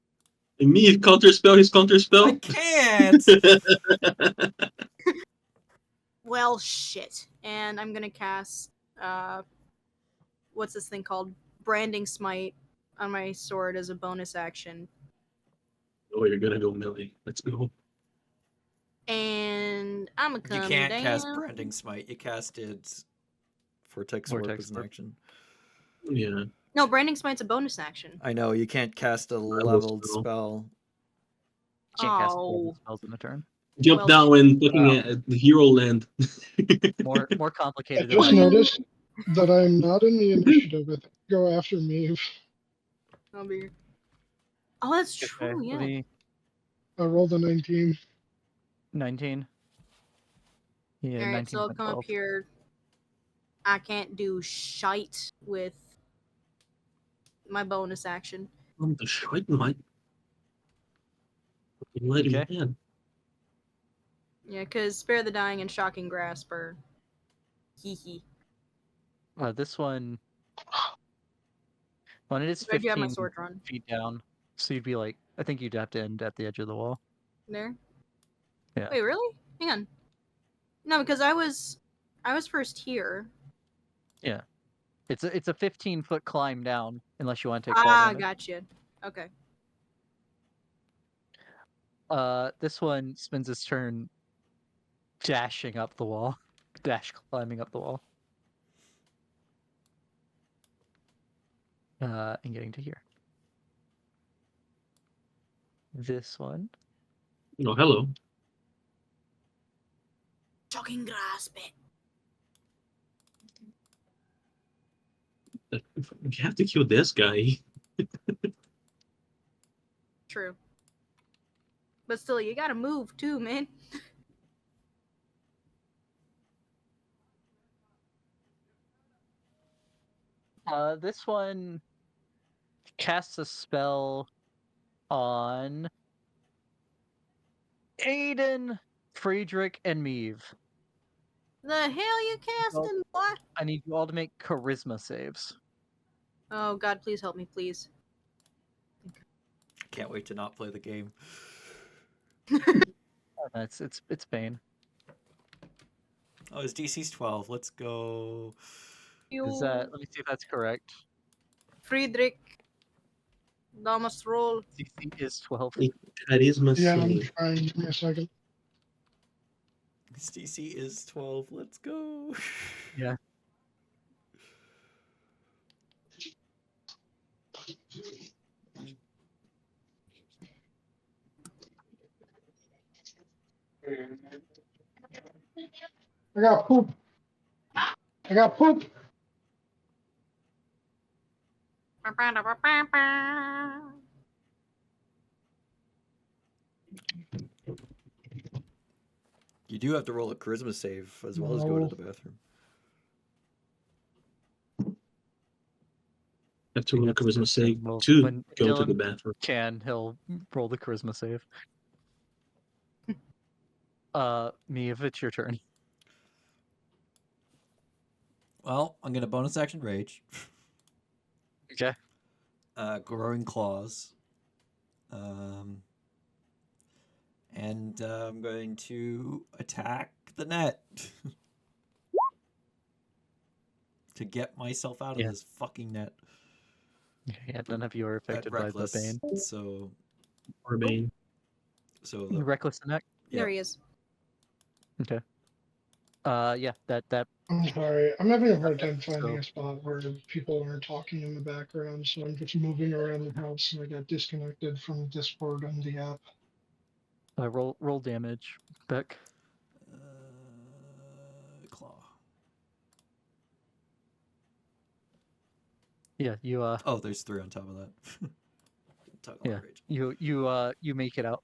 Meave, counterspell his I counterspell. can't. Well, shit. And I'm gonna cast what's this thing called? Branding Smite on my sword as a bonus action. Oh, you're gonna go melee. Let's go. And I'm gonna You come can't down. cast Branding Smite. You casted Vortex Warp Vortex as an Warp. action. Yeah. No, Branding Smite's a bonus action. I know, you can't cast a will leveled spell. spell. Can't cast Oh. spells in the turn. Jump Well, down when looking Wow. at the hero land. More I complicated than just that. noticed that I'm not in the initiative. I think go after Meave. I'll be. Oh, that's Okay, true. let Yeah. me- I rolled a 19. 19. Yeah, All right, 19 so I'll point come 12. up here. I can't do shite with my bonus action. The shite might let him Okay. in. Yeah, because Spare the Dying and Shocking Grasp are hee hee. This one, when it is I do have my 15 sword drawn. feet down, so you'd be like, I think you'd have to end at the edge of the wall. There. Yeah. Wait, really? Hang on. No, because I was first here. Yeah. It's a 15-foot climb down, unless you want to take fall Ah, damage. gotcha. Okay. This one spends its turn dashing up the wall. Climbing up the wall. And getting to here. This one. Oh, hello. Shocking Grasp it. You have to kill this guy. True. But still, you gotta move too, man. This one casts a spell on Aiden, Friedrich, and Meave. The hell you casting, boy? I need you all to make charisma saves. Oh God, please help me, please. Can't wait to not play the game. It's Bane. Oh, his DC's 12. Let's go. Is that? Let me see if that's correct. Friedrich? Damas roll. DC is 12. Charisma Yeah, I'm save. trying. Give me a second. His DC is 12. Let's go. Yeah. I got poop. I got poop. You do have to roll a charisma save as well as go No. to the bathroom. Have to roll a charisma save Well, to when go to the Dylan bathroom. he'll roll the charisma save. Me, if it's your turn. Well, I'm gonna bonus action rage. Okay. Growing claws. And I'm going to attack the net to get myself out of Yeah. this fucking net. Yeah, none of you are At affected by the reckless. Bane. So Or Bane. the Reckless in that? There he is. Okay. Yeah, that I'm sorry. I'm having a hard time finding So- a spot where people aren't talking in the background, so I'm just moving around the house and I got disconnected from Discord and the app. roll damage, Beck. claw. Yeah, you Oh, there's 3 on top of that. Toggle Yeah. rage. you make it out.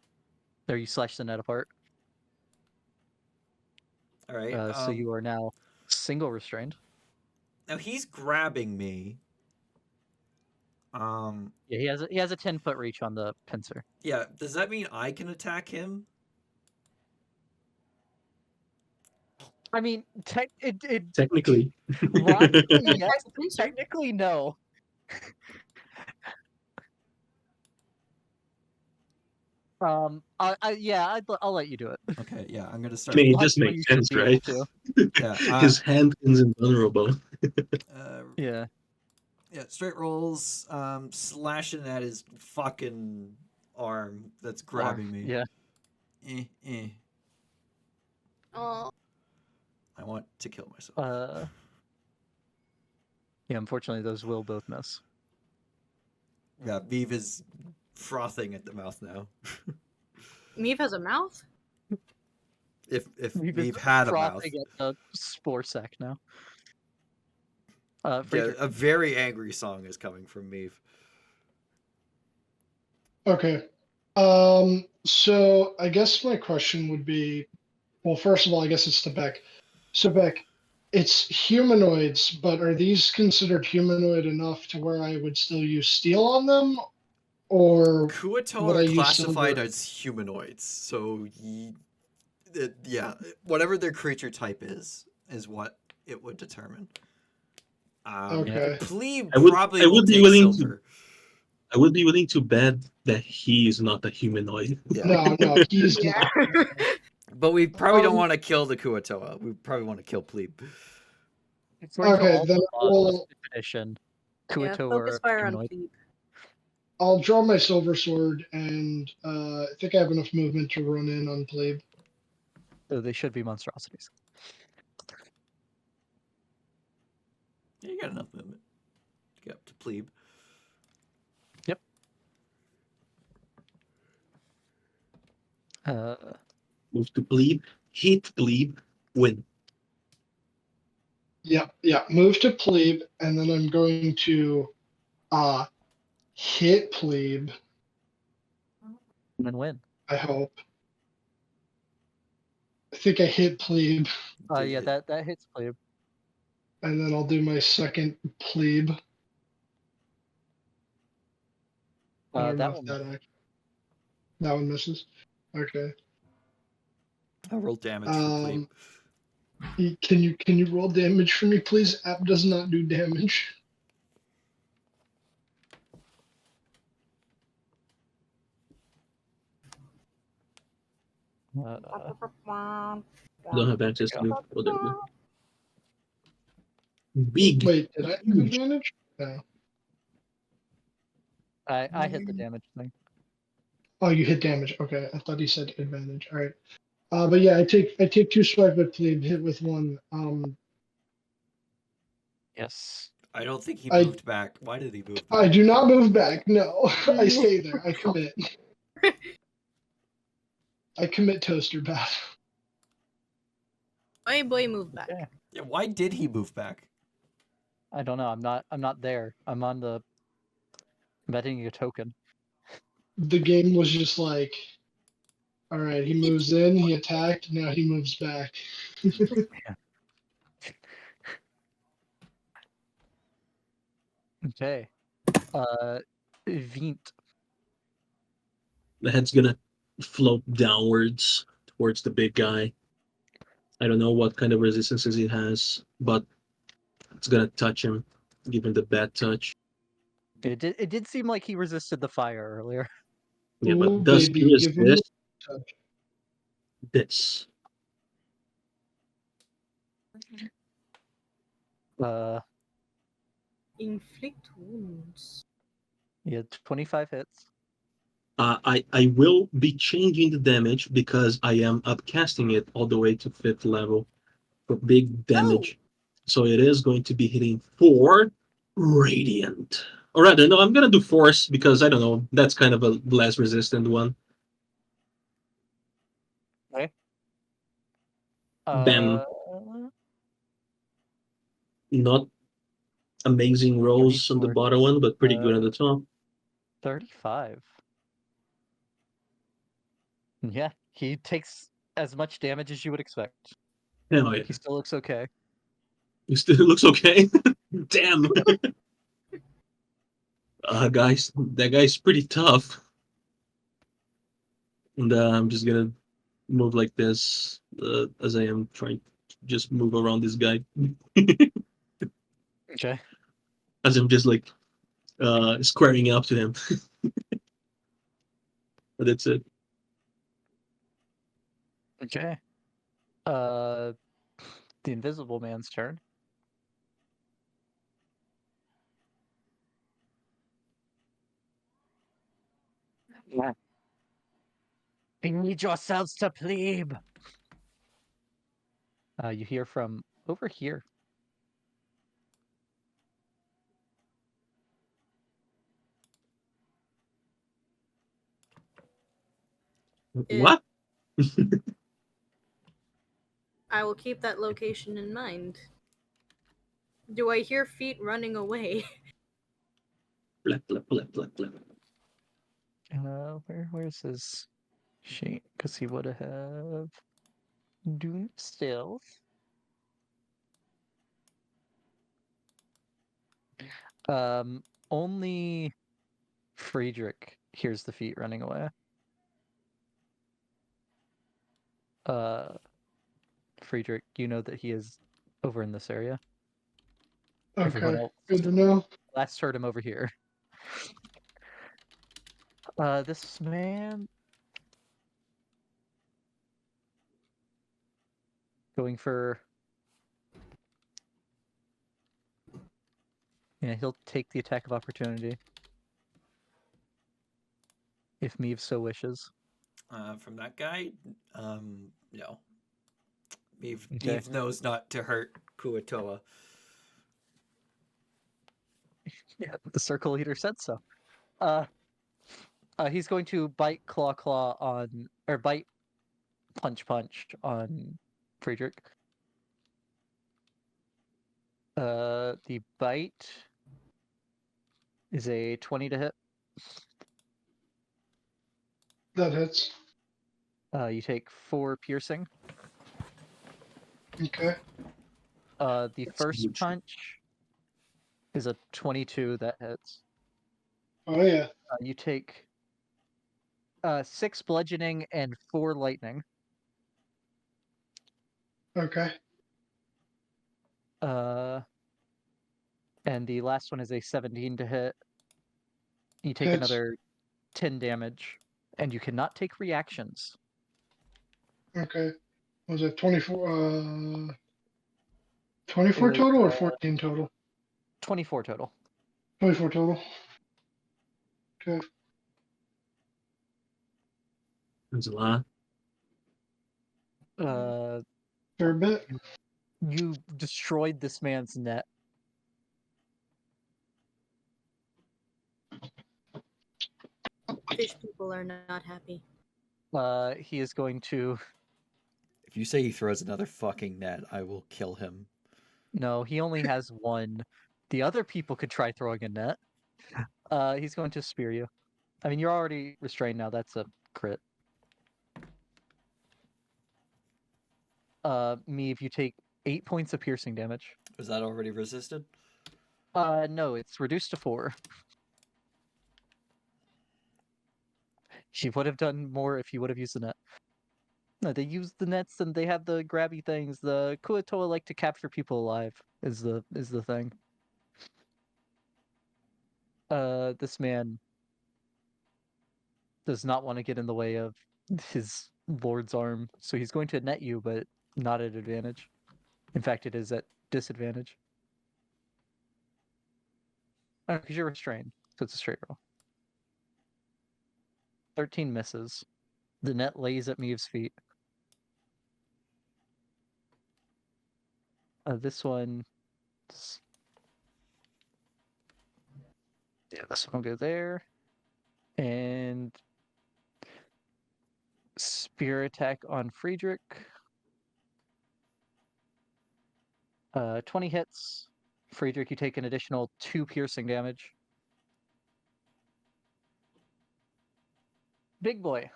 There, you slash the net apart. All right. So you are now single restrained. Now he's grabbing me. Yeah, he has a 10-foot reach on the pincer. Yeah. Does that mean I can attack him? I mean, Technically. logically, yes. Attack the pincer. Technically, no. I'll let you do it. Okay. Yeah. I'm gonna I start. mean, it just Logically, you makes should sense, be able right? to. Yeah. His hand is invulnerable. Yeah. Yeah. Straight rolls. Slashing at his fucking arm that's grabbing me. Yeah. Oh, I want to kill myself. Yeah, unfortunately, those will both miss. Yeah. Beeve is frothing at the mouth now. Meave has a mouth? If We've Beeve had a mouth. frothing at the spore sack now. Yeah, Friedrich. a very angry song is coming from Meave. Okay. So I guess my question would be, well, first of all, I guess it's to Beck. So Beck, it's humanoids, but are these considered humanoid enough to where I would still use steel on them? Or Kuo-Toa would I are use classified silver? as humanoids, so yeah, whatever their creature type is what it would determine. Okay. Plebe I would- probably I will would be take willing to- silver. I would be willing to bet that he is not a humanoid. Yeah. No, he's Yeah. not. But we probably don't Um, want to kill the Kuo-Toa. We probably want to kill Plebe. According to Okay, all then the laws we'll- of the edition, Yeah, Kuo-Toa focus are fire on humanoid. Plebe. I'll draw my silver sword, and I think I have enough movement to run in on Plebe. So they should be monstrosities. Yeah, you got enough movement to get up to Plebe. Move to Plebe, hit Plebe, win. Yeah, move to Plebe, and then I'm going to hit Plebe. And then win. I hope. I think I hit plebe, Did Yeah, it- that hits plebe. and then I'll do my second plebe. I don't know That if one. that one misses. Okay. I rolled damage for plebe. Can you roll damage for me, please? App does not do damage. Don't have access Yeah. to whatever. Big. Wait, did I do advantage? No. I hit the damage thing. Oh, you hit damage. Okay, I thought he said advantage. All right. But yeah, I take 2 swipe at plebe, hit with 1. Yes. I don't think he I- moved back. Why did he move I back? do not move back. No, I stay there. I commit. I commit toaster bath. My boy, move back. Okay. Yeah, why did he move back? I don't know. I'm not there. I'm on the betting a token. The game was just like, all right, he moves in, he attacked, now he moves back. Okay. Vint. The head's gonna float downwards towards the big guy. I don't know what kind of resistances it has, but it's gonna touch him, give him the bad touch. It did seem like he resisted the fire earlier. Yeah, Ooh, but does baby, he give him resist the touch. this? Inflict wounds. Yeah, 25 hits. I will be changing the damage because I am upcasting it all the way to 5th level for big damage. So it is going to be hitting 4 radiant. Or rather, no, I'm gonna do force because I don't know. That's kind of a less resistant one. Okay. Then not amazing rolls on the 34, bottom one, but pretty good on the top. 35. Yeah, he takes as much damage as you would expect. Hell yeah. He still looks okay. He still looks okay. Damn. Guys, that guy's pretty tough. And I'm just gonna move like this as I am trying to just move around this guy. Okay. As I'm just like squaring up to him. But that's it. Okay. The Invisible Man's turn. Yeah. Feed yourselves to plebe. You hear from over here. What? I will keep that location in mind. Do I hear feet running away? Blap, blap, blap, blap, blap. Where's his sheet? Because he would have Doom Stealth. Only Friedrich hears the feet running away. Friedrich, you know that he is over in this area. Everyone Okay, else good to know. last heard him over here. This man going for. Yeah, he'll take the attack of opportunity if Meave so wishes. From that guy? No. Meave Okay. knows not to hurt Kuo-Toa. Yeah, the circle leader said so. He's going to bite claw on, or bite punch on Friedrich. The bite is a 20 to hit. That hits. You take 4 piercing. Okay. The That's first huge. punch is a 22 that hits. Oh yeah. You take 6 bludgeoning and 4 lightning. Okay. And the last one is a 17 to hit. You take Hits. another 10 damage, and you cannot take reactions. Okay. Was it 24? 24 It was total or 14 total? 24 total. 24 total. Okay. That's a lot. Uh, Fair bit. you destroyed this man's net. Fish people are not happy. He is going to. If you say he throws another fucking net, I will kill him. No, he only has 1. The other people could try throwing a net. He's going to spear you. I mean, you're already restrained now. That's a crit. Me, if you take 8 points of piercing damage. Was that already resisted? No, it's reduced to 4. She would have done more if you would have used the net. No, they use the nets and they have the grabby things. The Kuo-Toa like to capture people alive. Is the thing. This man does not want to get in the way of his lord's arm, so he's going to net you, but not at advantage. In fact, it is at disadvantage. Because you're restrained, so it's a straight roll. 13 misses. The net lays at Meave's feet. This one... Yeah, this one will go there. And... Spear attack on Friedrich. 20 hits. Friedrich, you take an additional 2 piercing damage. Big boy.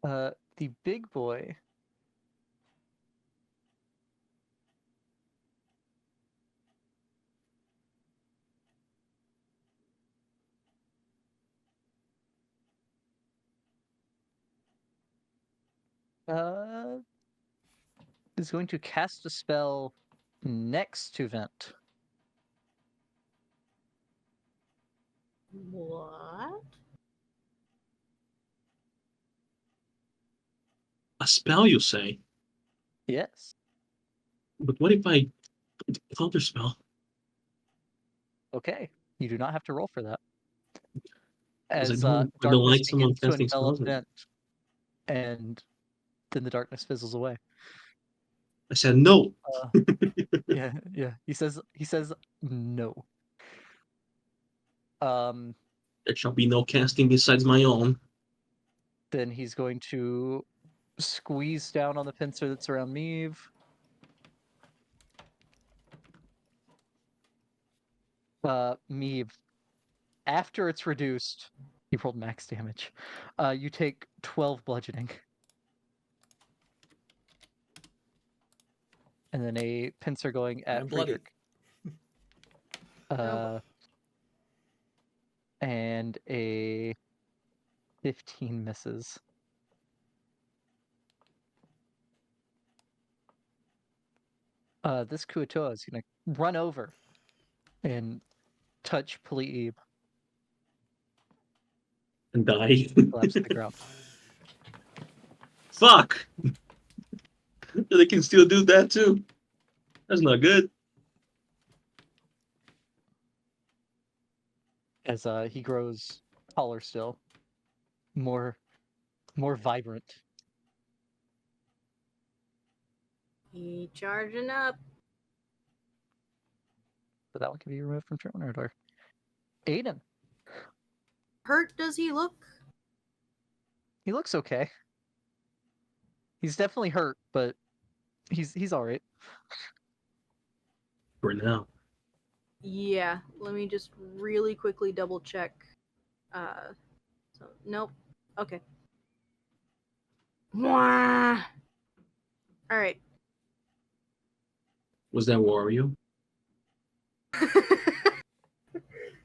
The big boy. Is going to cast a spell next to Vent. What? A spell, you say? Yes. But what if I counter spell? Okay. You do not have to roll for that. Because As I don't darkness like someone begins to casting envelop spells. Vent, and then the darkness fizzles away. I said no. Yeah. He says no. There shall be no casting besides my own. Then he's going to squeeze down on the pincer that's around Meave. Meave, after it's reduced, you rolled max damage. You take 12 bludgeoning. And then a pincer going at I'm bloody. Friedrich. And a 15 misses. This Kuo-Toa is going to run over and touch PLEEB. And die. Collapse to the ground. Fuck! They can still do that too. That's not good. As he grows taller still. More vibrant. He charging up. But that one can be removed from turn order. Aiden. Hurt does he look? He looks okay. He's definitely hurt, but he's all right. For now. Yeah, let me just really quickly double check. So nope. Okay. Mwah! All right. Was that Wario?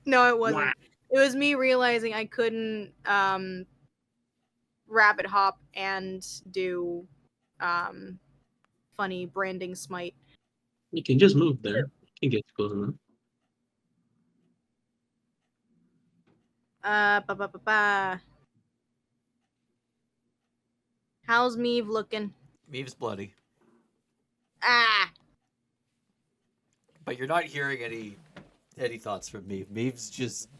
No, it wasn't. It was me realizing I couldn't rabbit hop and do funny branding smite. You can just move there. You can get close enough. Ba ba ba ba. How's Meave looking? Meave's bloody, Ah! but you're not hearing any thoughts from Meave. Meave's just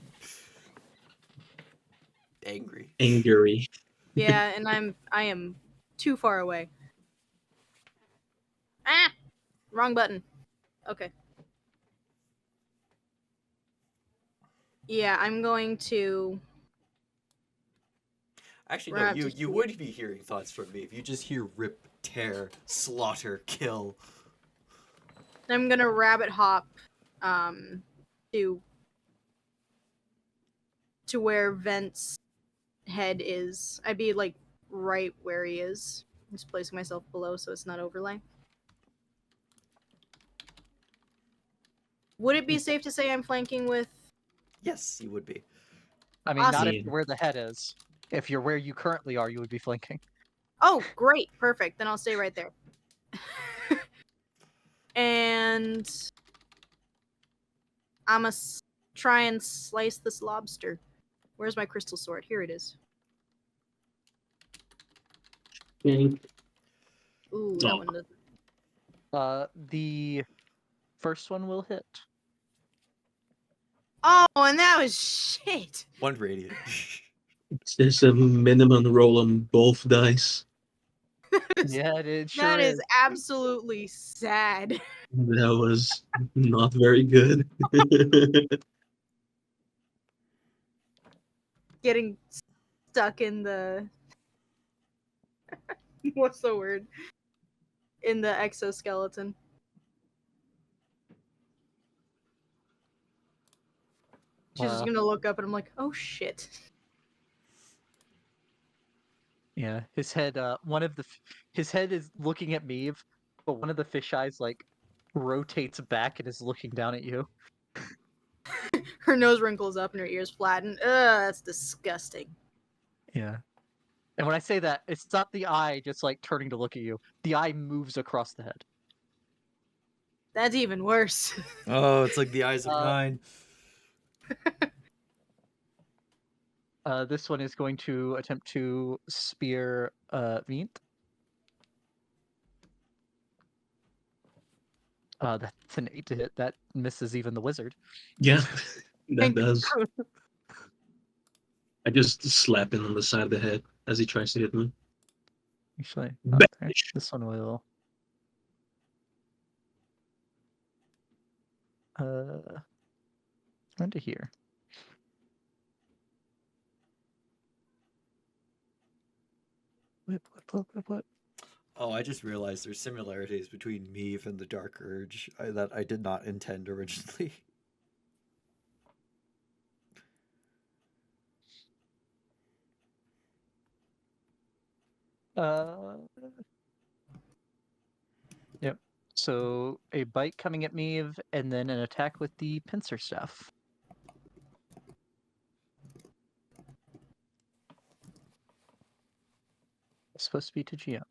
angry. Angry. Yeah, and I am too far away. Ah! Wrong button. Okay. Yeah, I'm going to Actually, no. run up You to you Steve. would be hearing thoughts from Meave. You just hear rip, tear, slaughter, kill. I'm gonna rabbit hop to where Vent's head is. I'd be like right where he is. I'm just placing myself below so it's not overlay. Would it be safe to say I'm flanking with Yes, you would be. I mean, not Awesome. if you're where the head is. If you're where you currently are, you would be flanking. Oh, great. Perfect. Then I'll stay right there. And I'm try and slice this lobster. Where's my crystal sword? Here it is. Okay. Ooh, that Oh. one doesn't. The first one will hit. Oh, and that was shit. One radiant. There's a minimum roll on both dice. Yeah, it sure That is. is absolutely sad. That was not very good. Getting stuck in the what's the word? In the exoskeleton. She's just gonna look up and I'm like, oh shit. Yeah, his head. His head is looking at Meave, but one of the fish eyes like rotates back and is looking down at you. Her nose wrinkles up and her ears flatten. Ugh, that's disgusting. Yeah. And when I say that, it's not the eye just like turning to look at you. The eye moves across the head. That's even worse. Oh, it's like the eyes of nine. This one is going to attempt to spear Vint. That's an 8 to hit. That misses even the wizard. Yeah, that Thank does. I just slap him on the side of the head as he tries to hit me. Actually, Bash. okay. This one will. Into here. What? Oh, I just realized there's similarities between Meave and the Dark Urge that I did not intend originally. Yep. So a bite coming at Meave, and then an attack with the pincer staff. It's supposed to be to GM.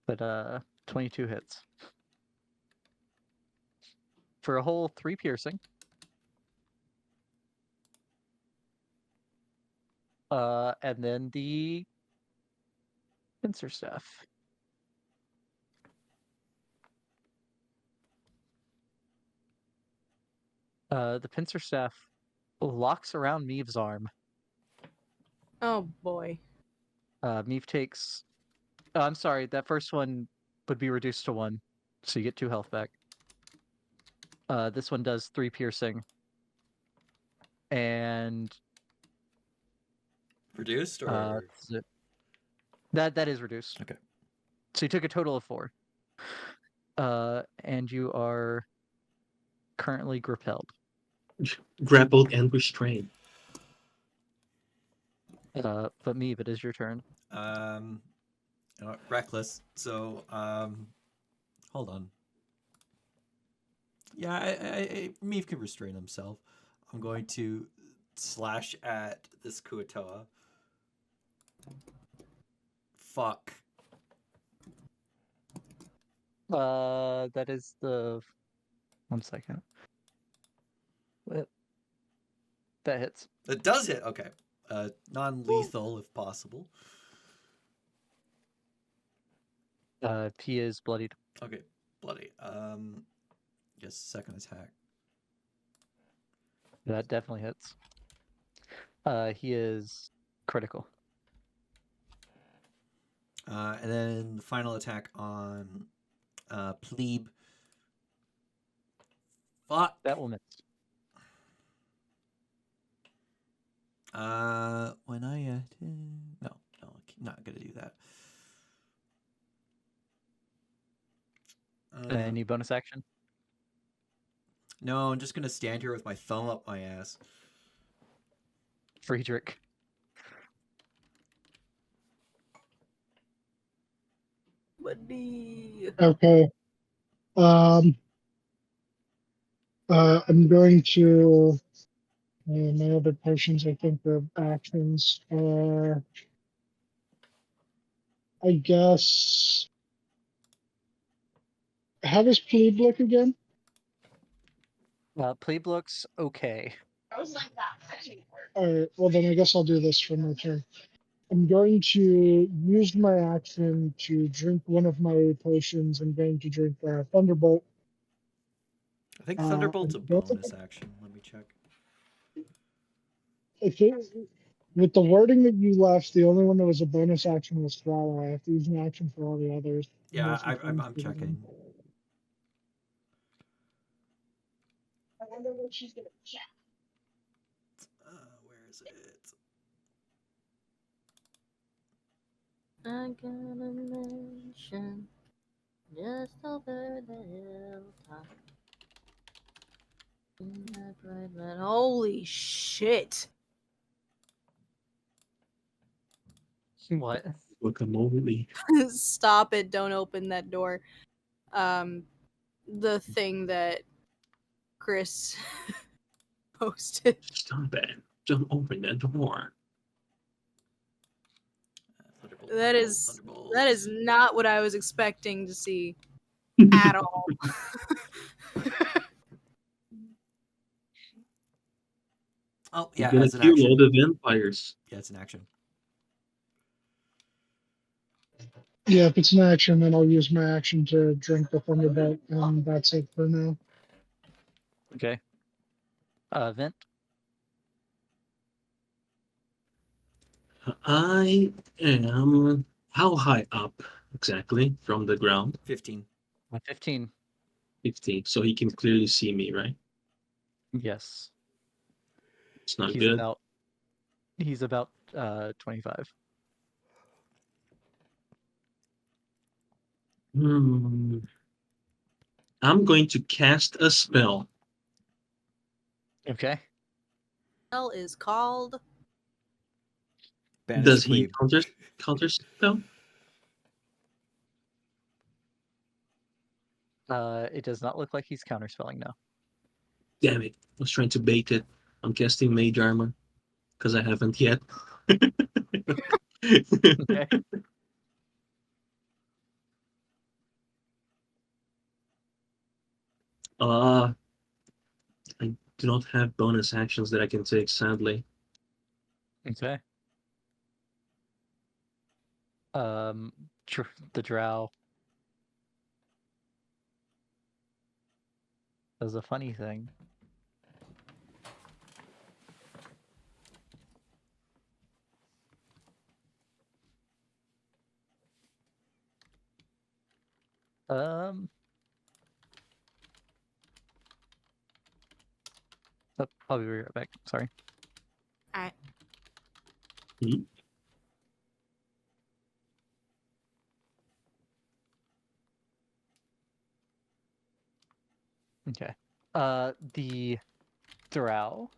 But 22 hits. For a whole 3 piercing. And then the pincer staff. The pincer staff locks around Meave's arm. Oh boy. Meave takes. I'm sorry, that first one would be reduced to 1, so you get 2 health back. This one does 3 piercing. And Reduced or that is reduced. Okay. So you took a total of 4. And you are currently grappled. Grappled and restrained. But Meave, it is your turn. You know what, reckless. So hold on. Yeah, Meave can restrain himself. I'm going to slash at this Kuo-Toa. Fuck. That is the 1 second. What? That hits. It does hit. Okay. Non-lethal if possible. He is bloodied. Okay, bloody. Yes, second attack. That definitely hits. He is critical. And then the final attack on Plebe. Fuck. That will miss. When I no, I'm not gonna do that. Any bonus action? No, I'm just gonna stand here with my thumb up my ass. Friedrich. Buddy. Okay. I'm going to my other potions. I think the actions are. I guess. How does Plebe look again? Plebe looks okay. Alright, well then I guess I'll do this for my turn. I'm going to use my action to drink one of my potions. I'm going to drink Thunderbolt. I think Thunderbolt's a I don't bonus action. Let me check. If it, with the wording that you left, the only one that was a bonus action was Flower. I have to use an action for all the others. Yeah, Unless it comes I'm to them. checking. Where is it? I got a mansion just over the hilltop. In that bright light. Holy shit! What? Guacamole. Stop it! Don't open that door. The thing that Chris posted. Stop it. Don't open that door. Thunderbolt, That is Thunderbolt. that is not what I was expecting to see at all. Oh You're yeah, gonna as an kill action. all the vampires. Yeah, it's an action. Yeah, if it's an action, then I'll use my action to drink the Thunderbolt, and that's it for now. Okay. Vent. I am how high up exactly from the ground? 15. 15. 15. So he can clearly see me, right? Yes. It's not He's good. about. He's about 25. Hmm. I'm going to cast a spell. Okay. Spell is called. Banish Does he Plebe. counter spell? It does not look like he's counterspelling now. Damn it! I was trying to bait it. I'm casting Mage Armor because I haven't yet. Okay. I do not have bonus actions that I can take, sadly. Okay. The drow does a funny thing. Um. Oh, I'll be right back. Sorry. Alright. Mhm. Okay. The drow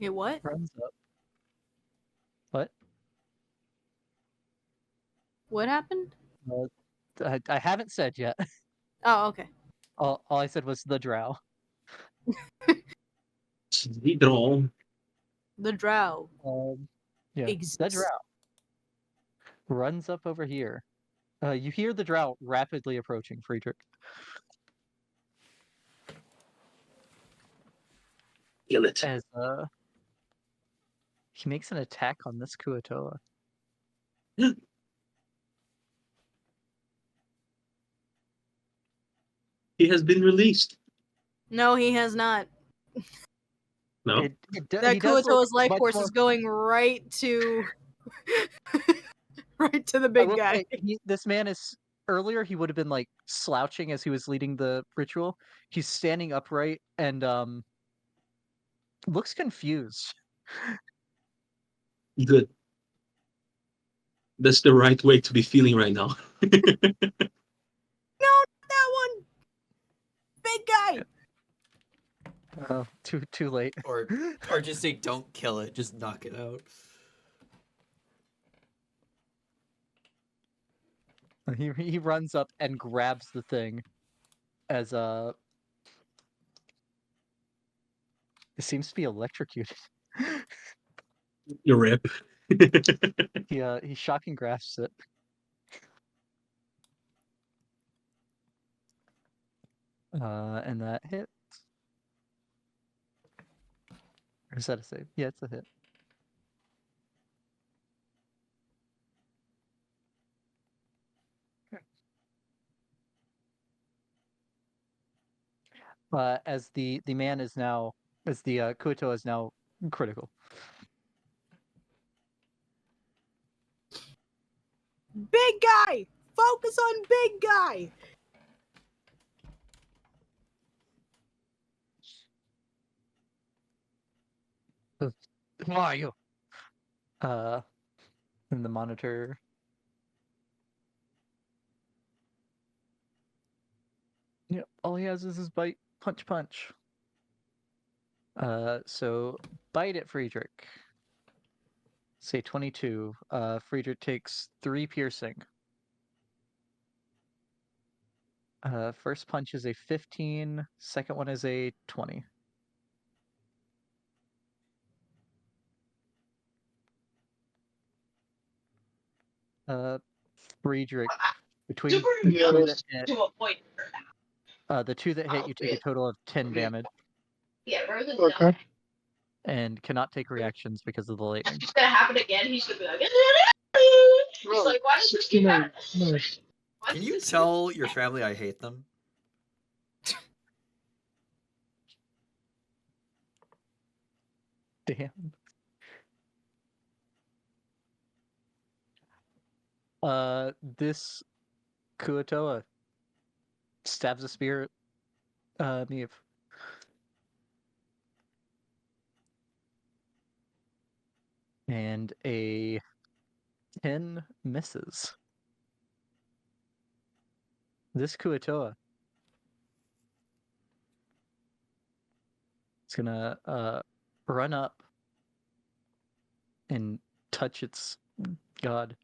It what? runs up. What? What happened? I haven't said yet. Oh, okay. All I said was the drow. The drow. The drow Yeah, the exists. drow runs up over here. You hear the drow rapidly approaching Friedrich. Kill it. As he makes an attack on this Kuo-Toa. He has been released. No, he has not. No. That He does look Kuo-Toa's life much force more. is going right to right to the I big will guy. say, this man is. Earlier, he would have been like slouching as he was leading the ritual. He's standing upright and looks confused. Good. That's the right way to be feeling right now. No, not that one. Big guy. Too late. Or just say don't kill it, just knock it out. He runs up and grabs the thing as it seems to be electrocuted. You rip. He shocking grasps it. And that hits. Or is that a save? Yeah, it's a hit. As the man is now, as the Kuo-Toa is now critical. Big guy. Focus on big guy. Who are you? In the monitor. Yep, all he has is his bite, punch, punch. So bite at Friedrich. Say 22. Friedrich takes 3 piercing. First punch is a 15. Second one is a 20. Friedrich, between the Super two that hit, to a point. the 2 that hit, you take a total of 10 damage Yeah, Rose's Okay. and cannot take reactions because of the lightning. It's gonna happen again. He's gonna be like, he's like, why does this keep 69. happening? Nice. Why Can does you this keep tell your family I hate them? Damn. This Kuo-Toa stabs a spear at Neve. And a 10 misses. This Kuo-Toa is gonna run up and touch its god.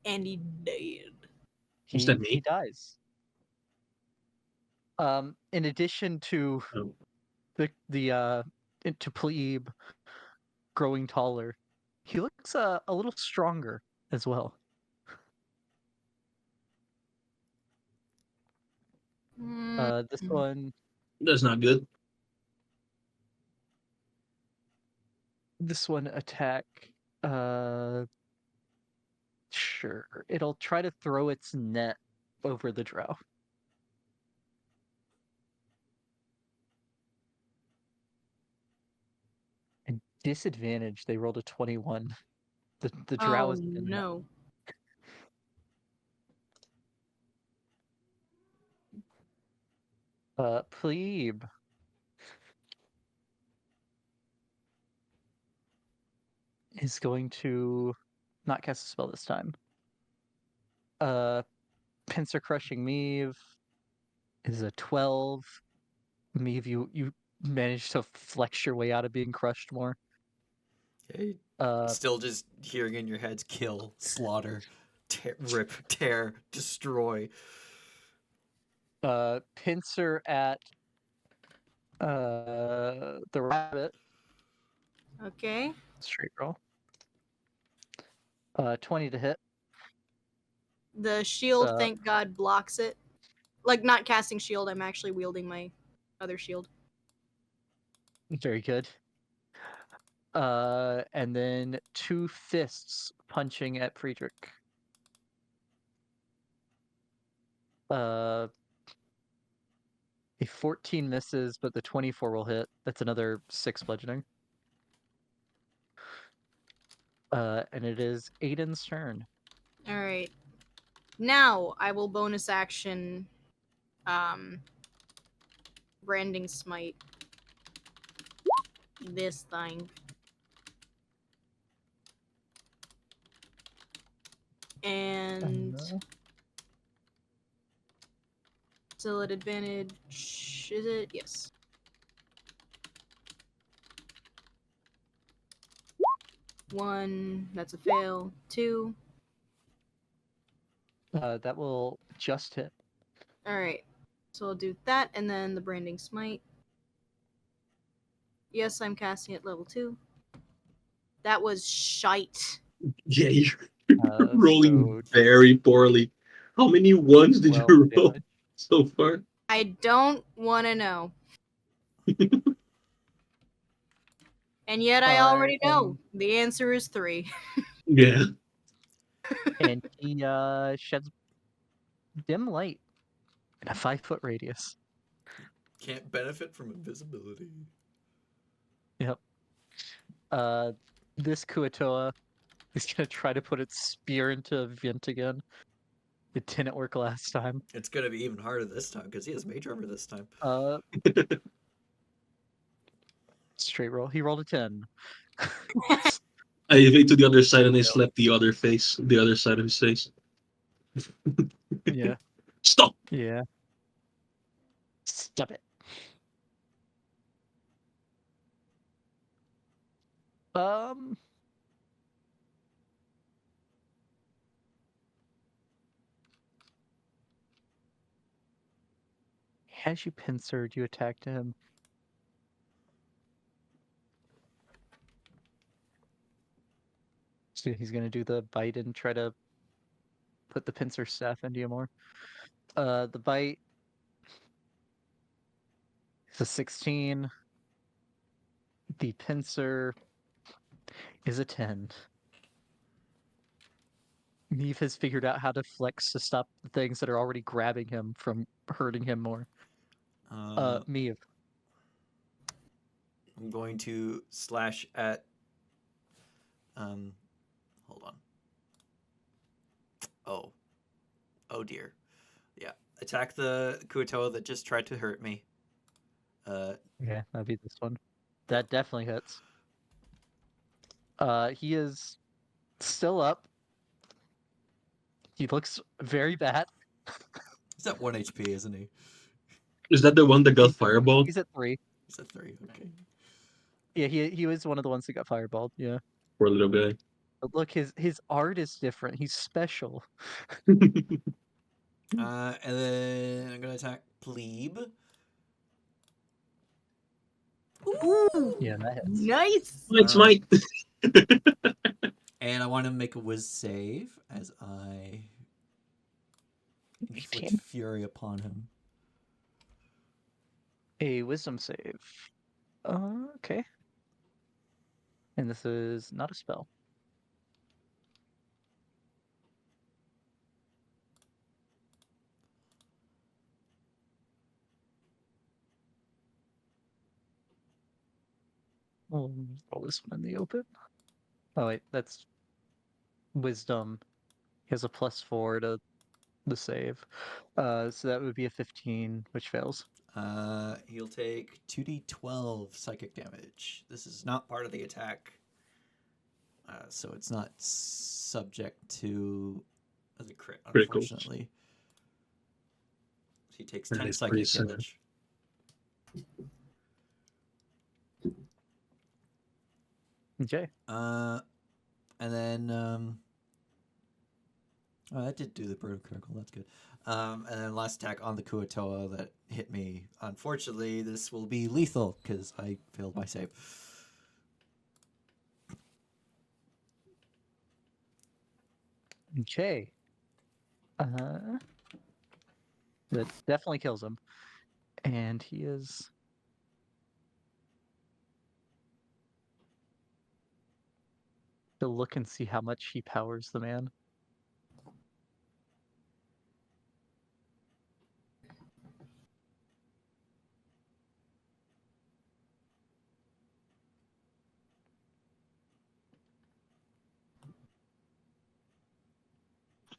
And he dead. Is that me? He dies. In addition to Oh. to plebe growing taller, he looks a little stronger as well. This one That's not good. attack. Sure, it'll try to throw its net over the drow. And disadvantage, they rolled a 21. The drow Oh is in the net. no. Plebe is going to not cast a spell this time. Pincer Crushing Meave is a 12. Meave, you managed to flex your way out of being crushed more. Okay. Uh, Still just hearing in your heads: kill, slaughter, rip, tear, destroy. Pincer at the rabbit. Okay. Straight roll. 20 to hit. The shield, Uh, thank God, blocks it. Like, not casting shield, I'm actually wielding my other shield. Very good. And then 2 fists punching at Friedrich. A 14 misses, but the 24 will hit. That's another 6 bludgeoning. And it is Aiden's turn. Alright. Now, I will bonus action, Branding Smite. This thing. And still at advantage, is it? Yes. One, that's a fail. 2. That will just hit. Alright. So I'll do that, and then the Branding Smite. Yes, I'm casting at level 2. That was shite. Yeah, you're rolling So very poorly. How many ones did 12 you roll damage. so far? I don't want to know. And yet I already know. The answer is 3. Yeah. And he sheds dim light in a 5-foot radius. Can't benefit from invisibility. Yep. This Kuo-Toa is gonna try to put its spear into Vint again. It didn't work last time. It's gonna be even harder this time because he has mage armor this time. Straight roll. He rolled a 10. I evade to the other side and I slapped the other side of his face. Yeah. Stop! Yeah. Stop it. As you pincered, you attacked him. So he's gonna do the bite and try to put the pincer staff into you more. The bite is a 16. The pincer is a 10. Neve has figured out how to flex to stop the things that are already grabbing him from hurting him more. Neve. I'm going to slash at. Hold on. Oh dear. Yeah, attack the Kuo-Toa that just tried to hurt me. Yeah, that'd be this one. That definitely hits. He is still up. He looks very bad. He's at 1 HP, isn't he? Is that the one that got fireballed? He's at 3. He's at 3. Okay. Yeah, he was one of the ones that got fireballed. Yeah. For a little bit. But look, his art is different. He's special. And then I'm gonna attack Plebe. Ooh, Yeah, that hits. nice. It's Mike. And I want to make a whiz save as I inflict 18. fury upon him. A wisdom save. Okay. And this is not a spell. We'll roll this one in the open. Oh wait, that's wisdom. He has a +4 to the save. So that would be a 15, which fails. He'll take 2d12 psychic damage. This is not part of the attack. So it's not subject to the crit, Criticals. unfortunately. He takes That 10 is pretty psychic sad. damage. Okay. And then oh, that did do the brutal critical. That's good. And then last attack on the Kuo-Toa that hit me. Unfortunately, this will be lethal because I failed my save. Okay. That definitely kills him. And he is to look and see how much he powers the man.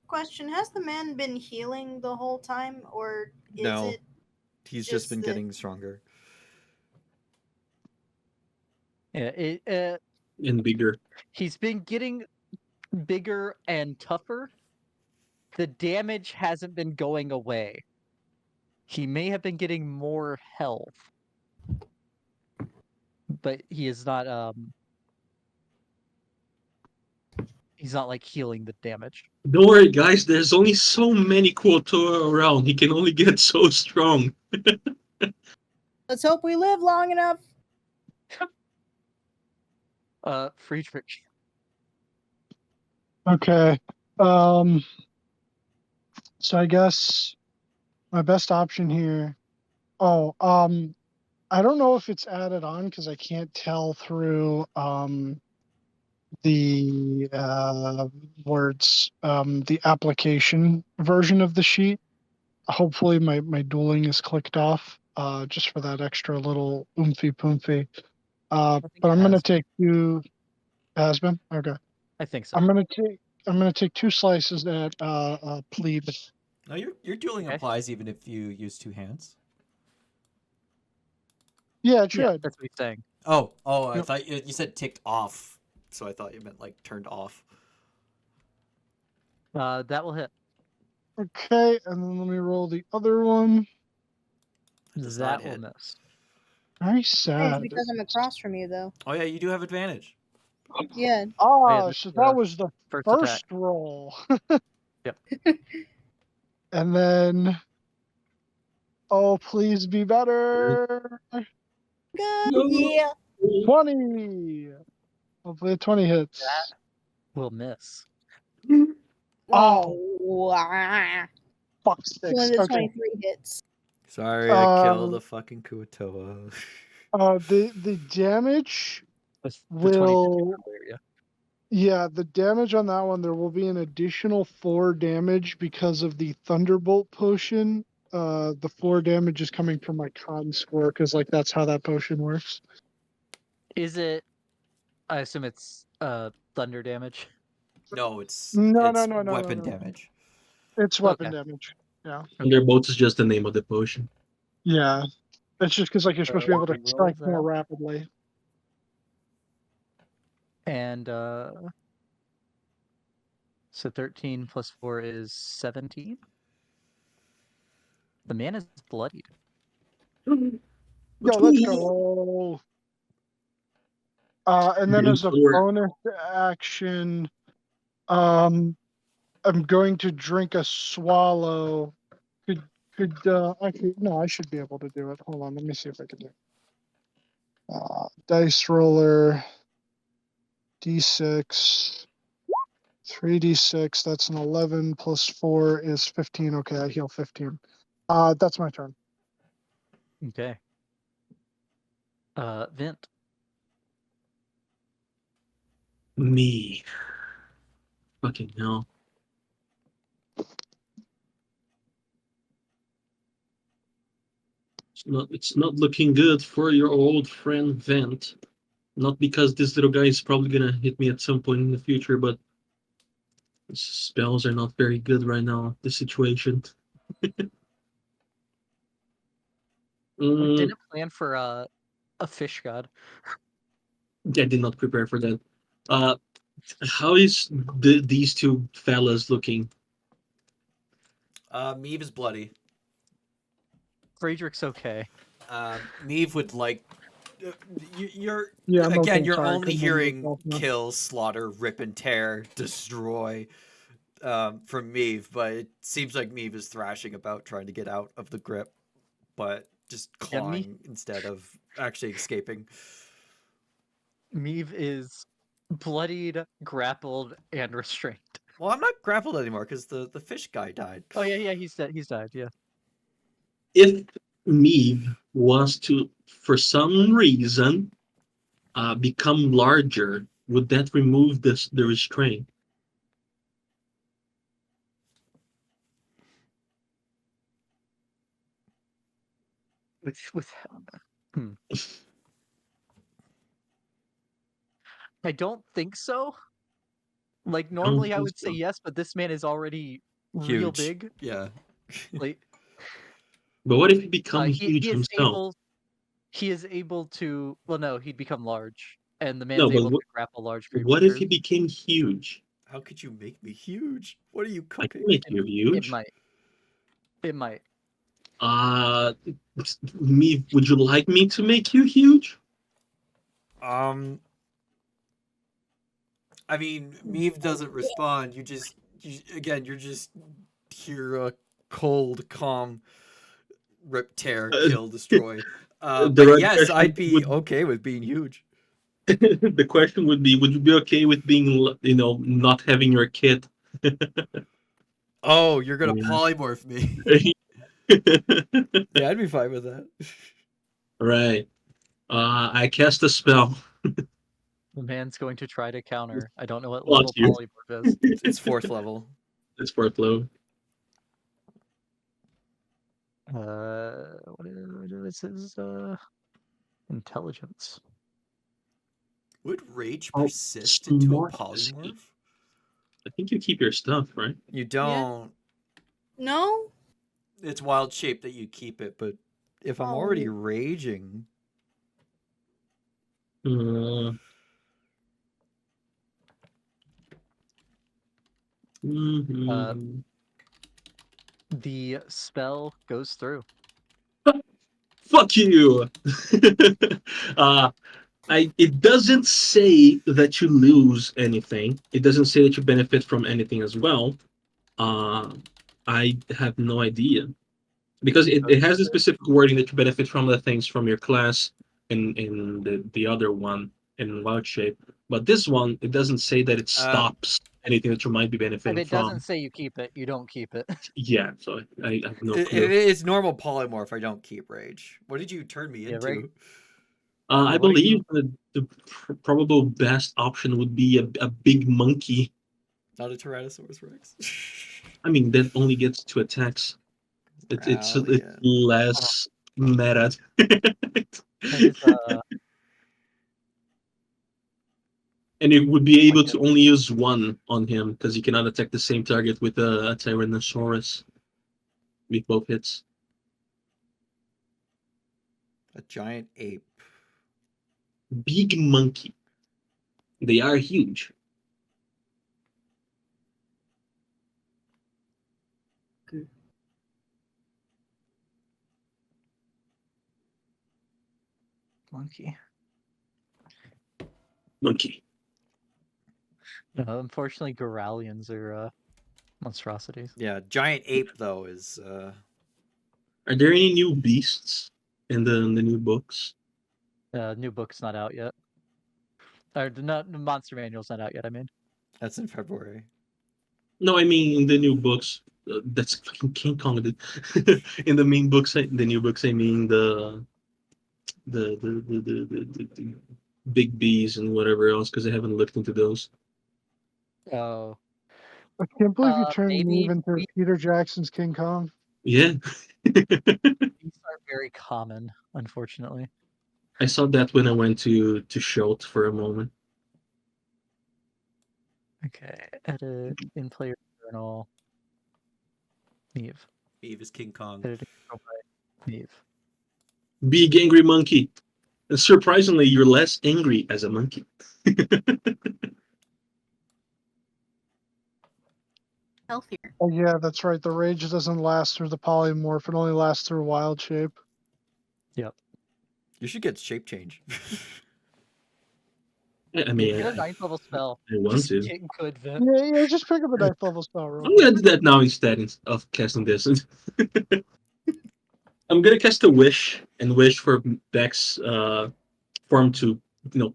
Question: has the man been healing the whole time, or is No. it He's just just been that- getting stronger. Yeah, And bigger. he's been getting bigger and tougher. The damage hasn't been going away. He may have been getting more health, but he is not he's not like healing the damage. Don't worry, guys. There's only so many Kuo-Toa around. He can only get so strong. Let's hope we live long enough. Friedrich. Okay. So I guess my best option here. Oh, I don't know if it's added on because I can't tell through the words the application version of the sheet. Hopefully my dueling is clicked off just for that extra little oomphy poomphy. I think But it I'm gonna has. take two. Has been okay. I think so. I'm gonna take two slices at PLEEB. No, your dueling Okay. applies even if you use two hands. Yeah, it Yeah, should. that's what he's saying. Oh, I Yep. thought you said ticked off, so I thought you meant like turned off. That will hit. Okay, and then let me roll the other one. It does That not will hit. miss. Very It's sad. because I'm across from you, though. Oh yeah, you do have advantage. Yeah. Ah, this so is that the was the first first attack. roll. Yep. And then, oh, please be better. Good. Yeah. 20. Hopefully, a 20 hits. That will miss. Oh, wow. fuck One sticks. of the Okay. 23 hits. Sorry, I killed the fucking Kuo-Toa. The damage The 20 will. area. Yeah, the damage on that one, there will be an additional 4 damage because of the Thunderbolt potion. The 4 damage is coming from my con score because, like, that's how that potion works. Is it? I assume it's thunder damage. No, it's No, weapon no. damage. It's weapon Okay. damage. Yeah. Thunderbolts is just the name of the potion. Yeah. It's just because, like, you're supposed to be able to Reroll strike more that. rapidly. And so 13 plus 4 is 17. The man is bloodied. Yo, let's go. And then as a bonus action, I'm going to drink a swallow. Could actually no, I should be able to do it. Hold on, let me see if I can do it. Dice roller, d6, 3d6. That's an 11 plus 4 is 15. Okay, I heal 15. That's my turn. Okay. Vint. Me. Fucking hell. It's not looking good for your old friend Vent. Not because this little guy is probably gonna hit me at some point in the future, but his spells are not very good right now. The situation. Didn't plan for a fish god. I did not prepare for that. How is these two fellas looking? Meave is bloody. Friedrich's okay. Meave would like. You're Yeah, I'm again. okay. You're Sorry, I only couldn't hearing unmute myself. kill, slaughter, rip and tear, destroy from Meave, but it seems like Meave is thrashing about trying to get out of the grip, but just Yeah, clawing instead of actually escaping. Meave is bloodied, grappled, and restrained. Well, I'm not grappled anymore because the fish guy died. Oh yeah, he's dead. He's died. Yeah. If Meave was to, for some reason, become larger, would that remove the restraint? With hmm. I don't think so. Like I don't normally I think would say so. yes, but this man is already real Huge. big. Yeah. Like But what if he becomes he huge is himself? able to, well no, he'd become large. And the No, man's but able to grapple large what if creatures. he became huge? How could you make me huge? What are you I can cooking? make you It huge. might. It might. Uh, me, would you like me to make you huge? I mean, Meave doesn't respond. You're just hear a cold, calm, rip, tear, Uh, kill, destroy. the But right yes, question I'd be would okay with being huge. the question would be, would you be okay with being, not having your kid? Oh, you're gonna Yeah. polymorph me. Yeah, I'd be fine with that. Right. I cast a spell. The man's going to try to counter. I don't know what Plus level you. polymorph is. It's fourth level. It's workload. What is his intelligence? Would rage Oh, persist into a smart. polymorph? I think you keep your stuff, right? You don't. No? It's wild shape that you keep it, but if I'm already Oh. raging, Uh, mhm. The spell goes through. Fuck you. uh, it doesn't say that you lose anything. It doesn't say that you benefit from anything as well. Uh, I have no idea because it has a specific wording that you benefit from the things from your class in the other one in wild shape. But this one, it doesn't say that it uh, stops anything that you might be If benefiting it doesn't from. say you keep it, you don't keep it. Yeah, so I have no if clue. it's normal polymorph, I don't keep rage. What did you turn me Yeah, right. into? I What are you? believe the probable best option would be a big monkey. Not a Tyrannosaurus Rex. I mean, that only gets 2 attacks. It's Yeah. less meta. That is And it would be like able to only use one on him because you cannot attack the same target with a Tyrannosaurus with both hits. A giant ape. Big monkey. They are huge. monkey. Monkey. No, unfortunately, Goralians are monstrosities. Yeah, giant ape though is Are there any new beasts in the new books? New book's not out yet. Or the monster manual's not out yet. I mean, that's in February. No, I mean in the new books. That's fucking King Kong. In the main books, the new books, I mean the big bees and whatever else, because I haven't looked into those. oh, I can't believe you turned maybe Neve into Peter Jackson's King Kong. Yeah. beasts are very common, unfortunately. I saw that when I went to Shot for a moment. Okay, edit in player journal. Neve. Eve is King Kong. Editing profile. Neve. Big angry monkey. And surprisingly, you're less angry as a monkey. Healthier. Oh yeah, that's right. The rage doesn't last through the polymorph. It only lasts through wild shape. You should get shape change. I You mean, get a 9th level spell. I want Just to. get good, Vin. Yeah, just pick up a 9th level spell real I'm quick. gonna do that now instead of casting this. I'm gonna cast a wish and wish for Beck's form to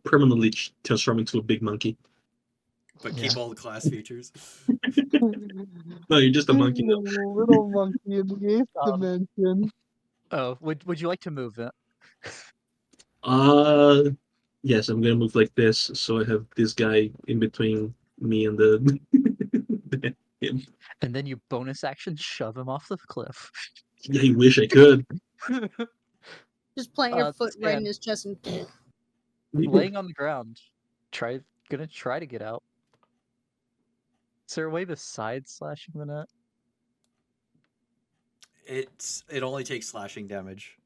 permanently transform into a big monkey. But keep all the class features. No, you're just a monkey now. Little monkey in the 8th Um, dimension. Oh, would you like to move, Vin? Yes, I'm gonna move like this, so I have this guy in between me and the him. And then you bonus action shove him off the cliff. Yeah, I wish I could. Just plant your foot right in Stan, his chest and laying on the ground, gonna try to get out. Is there a way besides slashing the net? It only takes slashing damage.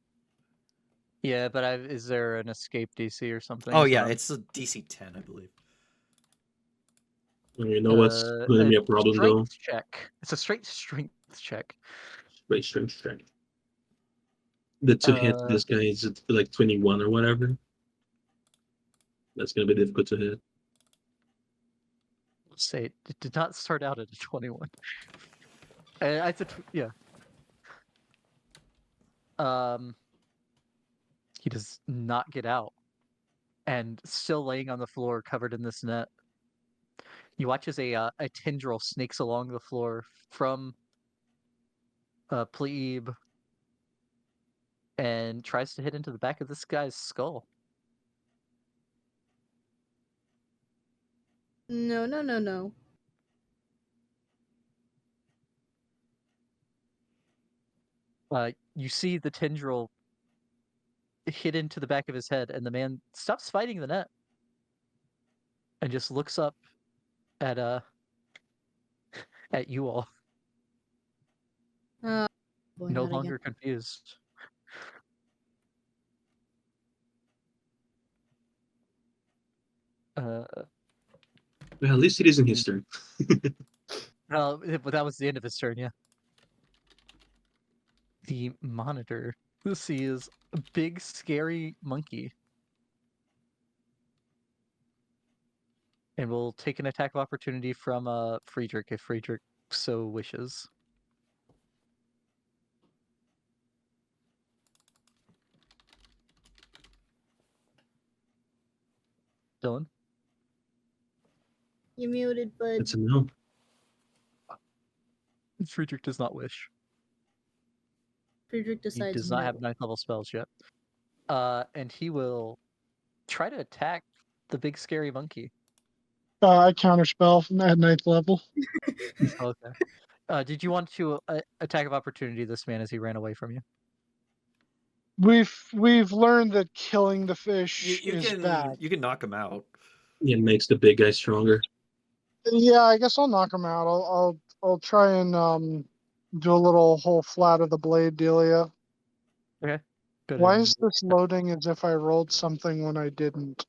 Yeah, but is there an escape DC or something? Oh is yeah, what it's a DC 10, I believe. You know what's going to be a problem though? Strength check. It's a straight strength check. Straight strength check. The to hit this guy is like 21 or whatever. That's gonna be difficult to hit. Say it did not start out at a 21. Yeah. He does not get out, and still laying on the floor, covered in this net. You watch as a tendril snakes along the floor from PLEEB and tries to hit into the back of this guy's skull. no, no, no, no. You see the tendril hit into the back of his head, and the man stops fighting the net and just looks up at you all, Boy, no not longer again. confused. Well, at least it isn't his turn. Well, but that was the end of his turn, yeah. The monitor sees a big, scary monkey. And we'll take an attack of opportunity from Friedrich if Friedrich so wishes. Dylan? You muted, bud. That's a no. Friedrich does not wish. Friedrich He decides does not no. have 9th level spells yet. And he will try to attack the big scary monkey. I counterspell at 9th level. Okay. Did you want to attack of opportunity this man as he ran away from you? We've learned that killing the fish is bad. You can knock him out. It makes the big guy stronger. Yeah, I guess I'll knock him out. I'll try and do a little whole flat of the blade dealia. Okay. Good. Why is this loading as if I rolled something when I didn't?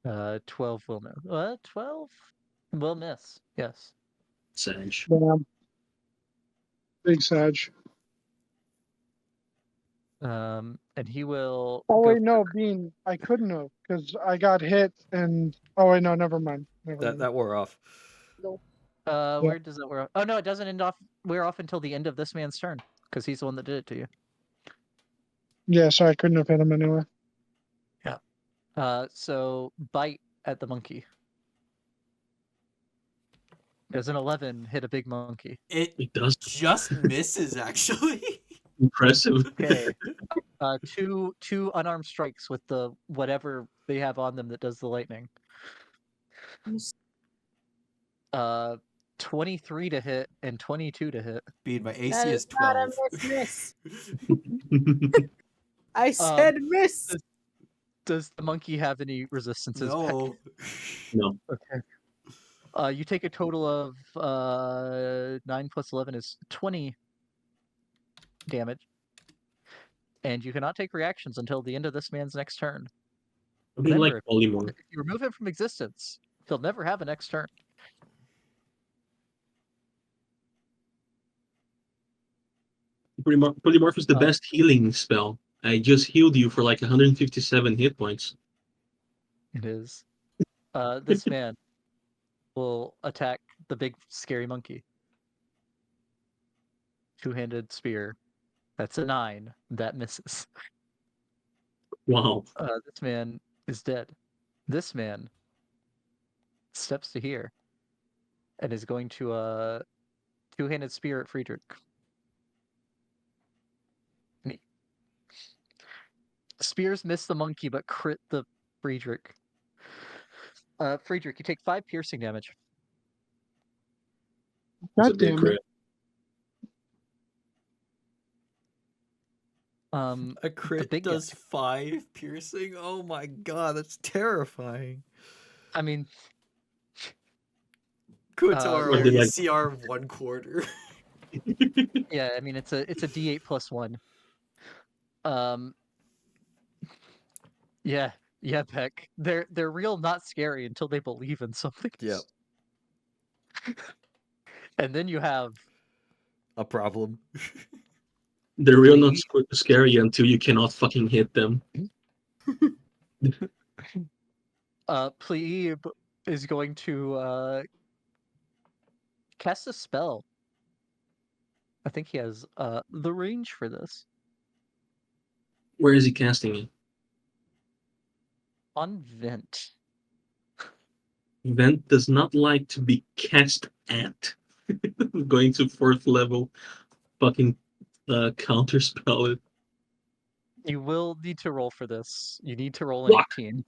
12 will miss. 12 will miss. Yes. Sag. Damn. Big Sag. And he will. Oh go wait, no, Bean. I couldn't have because I got hit and. Oh wait, no, never mind. That wore off. Where does it wear off? Oh no, it doesn't wear off until the end of this man's turn because he's the one that did it to you. Yeah, so I couldn't have hit him anyway. So bite at the monkey. Does an 11 hit a big monkey? It does. Just misses, actually. Impressive. Okay. Two unarmed strikes with the whatever they have on them that does the lightning. 23 to hit and 22 to hit. Being my AC That is is not 12. a miss. I said miss. Does the monkey have any resistances? No. No. Okay. You take a total of 9 plus 11 is 20 damage. And you cannot take reactions until the end of this man's next turn. I mean, like Remember, polymorph. if you remove him from existence, He'll never have a next turn. Polymorph is the best healing spell. I just healed you for like 157 hit points. It is. This man will attack the big scary monkey. Two-handed spear. That's a 9. That misses. Wow. This man is dead. This man steps to here and is going to two-handed spear at Friedrich. Spears miss the monkey, but crit the Friedrich. Friedrich, you take 5 piercing damage. That's a God big damn crit. it. A crit big does 5 piercing? Oh my god, that's terrifying. I mean, Kuo-Toa, Or did, only like- CR 1/4. yeah, I mean it's a D8 plus 1. Yeah, Beck. They're real not scary until they believe in something. Yep. And then you have A problem. They're real not scary until you cannot fucking hit them. Plebe is going to cast a spell. I think he has the range for this. Where is he casting it? On Vent. Vent does not like to be cast at. Going to 4th level, fucking counterspell it. You will need to roll for this. You need to roll an What? 18.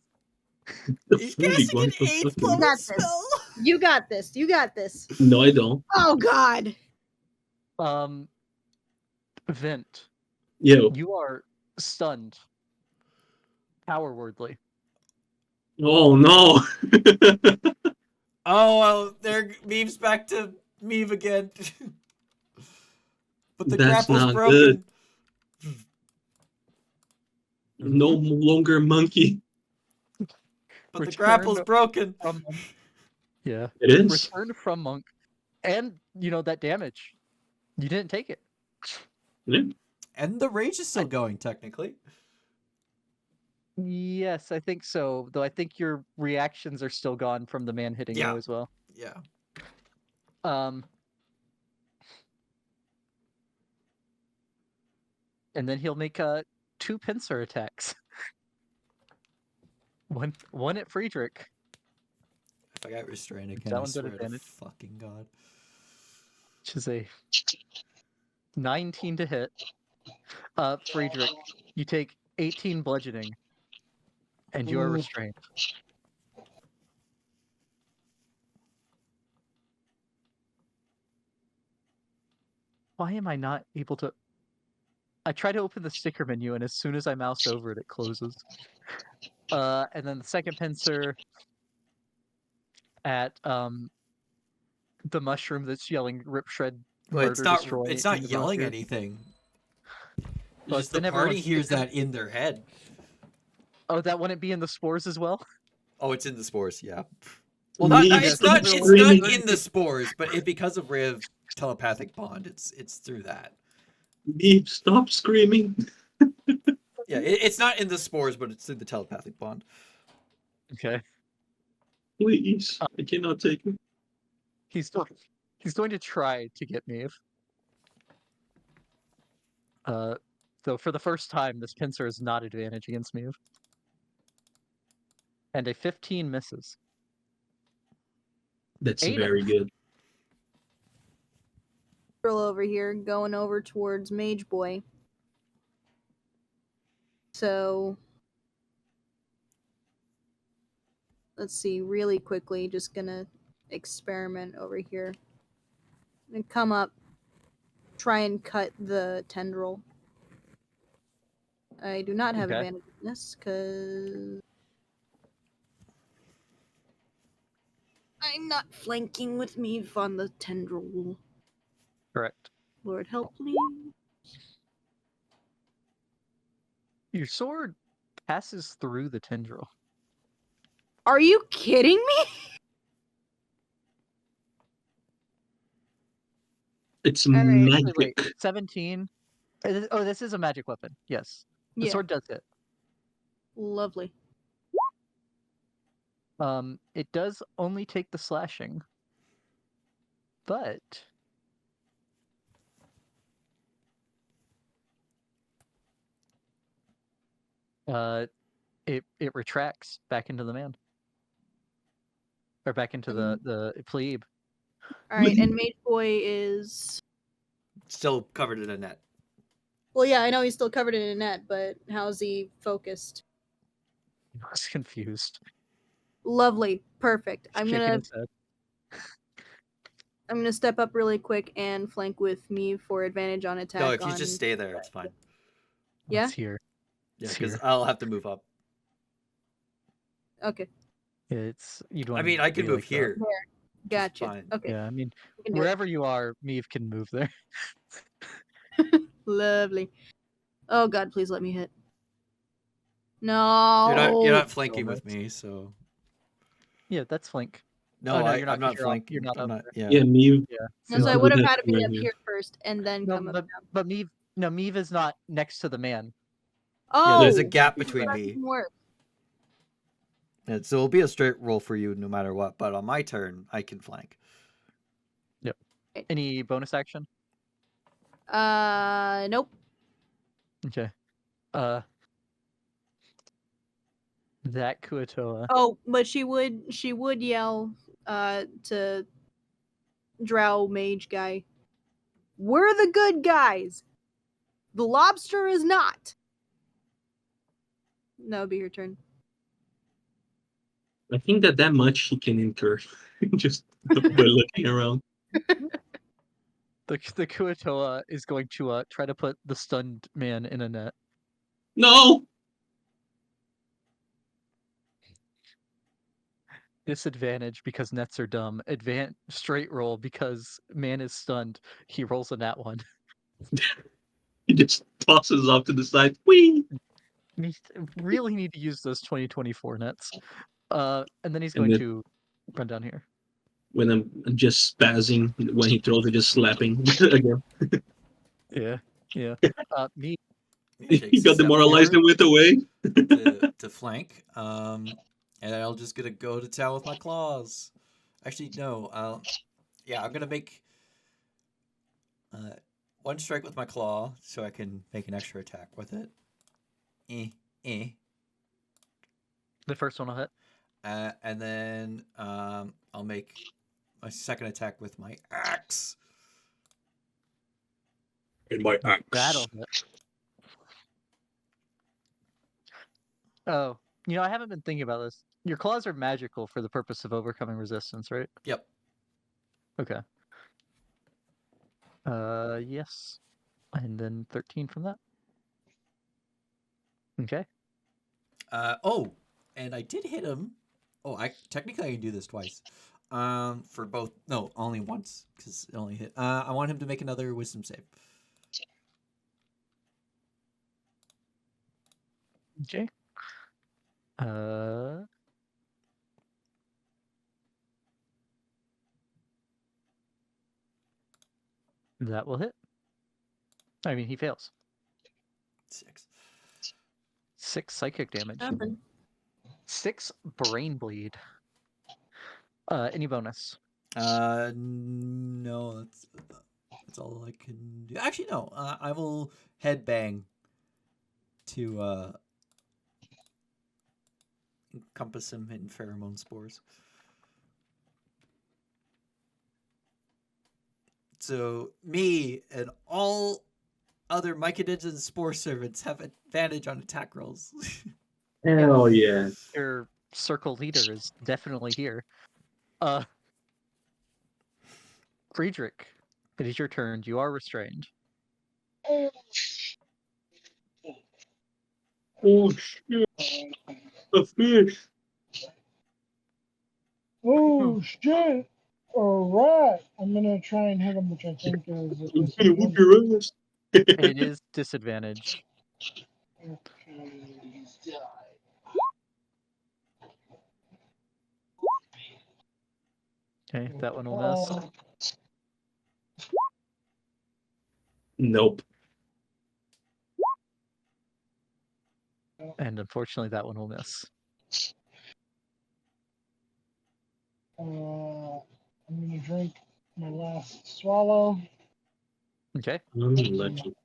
He's Fully casting going an for 8th fucking- level got this. spell! You got this. You got this. No, I don't. Oh god. Vent. Yo. You are stunned. Power-wordly. Oh no. Oh, well, there Meeve's back to Meeve again. But the That's grapple's not broken. No longer monkey. But the Return grapple's broken. From Monk. Yeah. It is. Return from Monk. And, that damage. You didn't take it. Yeah. And the rage is still going, technically. Yes, I think so. Though I think your reactions are still gone from the man hitting Yeah. you as well. Yeah. And then he'll make 2 pincer attacks. One at Friedrich. If I got restrained again, That I one's at swear to advantage. fucking god. Which is a 19 to hit. Friedrich, you take 18 bludgeoning. And you are Ooh. restrained. Why am I not able to... I try to open the sticker menu, and as soon as I mouse over it, it closes. And then the second pincer at the mushroom that's yelling "Rip, shred, Well, murder, destroy." it's not into yelling Rothir. anything. Well, Just the then party everyone's- hears that in their head. Oh, that wouldn't be in the spores as well? Oh, it's in the spores, yeah. Well, Me, it's not screaming. in the spores, but because of Riv telepathic bond, it's through that. Beep, stop screaming. Yeah, it's not in the spores, but it's through the telepathic bond. Okay. Please. I cannot take it. He's going to try to get Maeve. So for the first time, this pincer is not advantage against Maeve. And a 15 misses. That's Ada. very good. Girl over here going over towards Mage Boy. So let's see, really quickly, just gonna experiment over here. And come up, try and cut the tendril. I do not have Okay. advantage in this because I'm not flanking with me on the tendril. Correct. Lord help me. Your sword passes through the tendril. Are you kidding me? It's right. magic. Wait, 17. Oh, this is a magic weapon. Yes, the Yeah, sword does hit. lovely. It does only take the slashing, but uh, it retracts back into the man, or back into the plebe. All right, and Mage Boy is. Still covered in a net. Well, yeah, I know he's still covered in a net, but how's he focused? I was confused. Lovely, perfect. He's shaking his head. I'm gonna step up really quick and flank with me for advantage on attack. No, if you on... just stay there, it's fine. Yeah? It's here. Yeah, It's because here. I'll have to move up. Okay, It's you'd I want. mean, I can be move like that. here. gotcha. Fine. Okay, Yeah, I mean, we can do it. wherever you are, Meave can move there. Lovely. Oh God, please let me hit. No. You're not flanking Almost. with me, so Yeah, that's flank. no, Oh, no, you're not. I'm 'Cause not you're flanking. You're not I'm up not. there. Yeah. Yeah, me. Yeah. No, so I I'll would do have that had to be right up here. here first and then No, come up down. but Meave. No, Meave is not next to the man. Oh, There's a gap He's between back. me. even worse. And so it'll be a straight roll for you no matter what. But on my turn, I can flank. Yep. Any bonus action? Nope. Okay. That Kuo-Toa. Oh, but she would yell to Drow Mage guy. We're the good guys. The lobster is not. That would be your turn. I think that much he can incur just by looking around. The Kuo-Toa is going to try to put the stunned man in a net. No. Disadvantage because nets are dumb. Straight roll because man is stunned. He rolls a nat one. He just tosses off to the side. Whee! Really need to use those 2024 nets. And then he's And going then to run down here. when I'm just spazzing when he throws it, just slapping again. Yeah, yeah. Me. He Takes a got step demoralized and forward went away. to flank. And I'll just gonna go to town with my claws. Actually, no. Yeah, I'm gonna make one strike with my claw so I can make an extra attack with it. The first one will hit. And then I'll make my second attack with my axe. And my axe. That'll hit. Oh, I haven't been thinking about this. Your claws are magical for the purpose of overcoming resistance, right? Yep. Okay. Yes. And then 13 from that. Okay. Oh, and I did hit him. Oh, I technically I can do this twice. For both. No, only once because it only hit. I want him to make another wisdom save. Okay. That will hit. I mean, he fails. 6. 6 psychic damage. Nothing. 6 brain bleed. Any bonus? No, that's all I can do. Actually, no. I will headbang to encompass him in pheromone spores. So me and all other myconids and spore servants have advantage on attack rolls. Hell yeah. Your circle leader is definitely here. Friedrich, it is your turn. You are restrained. Oh shit. A fish. Oh shit! Alright, I'm gonna try and hit him, which I think is a I'm gonna whoop disadvantage. your ass. It is disadvantage. Okay, that one will miss. Nope. And unfortunately, that one will miss. I'm gonna drink my last swallow. Okay. Legend.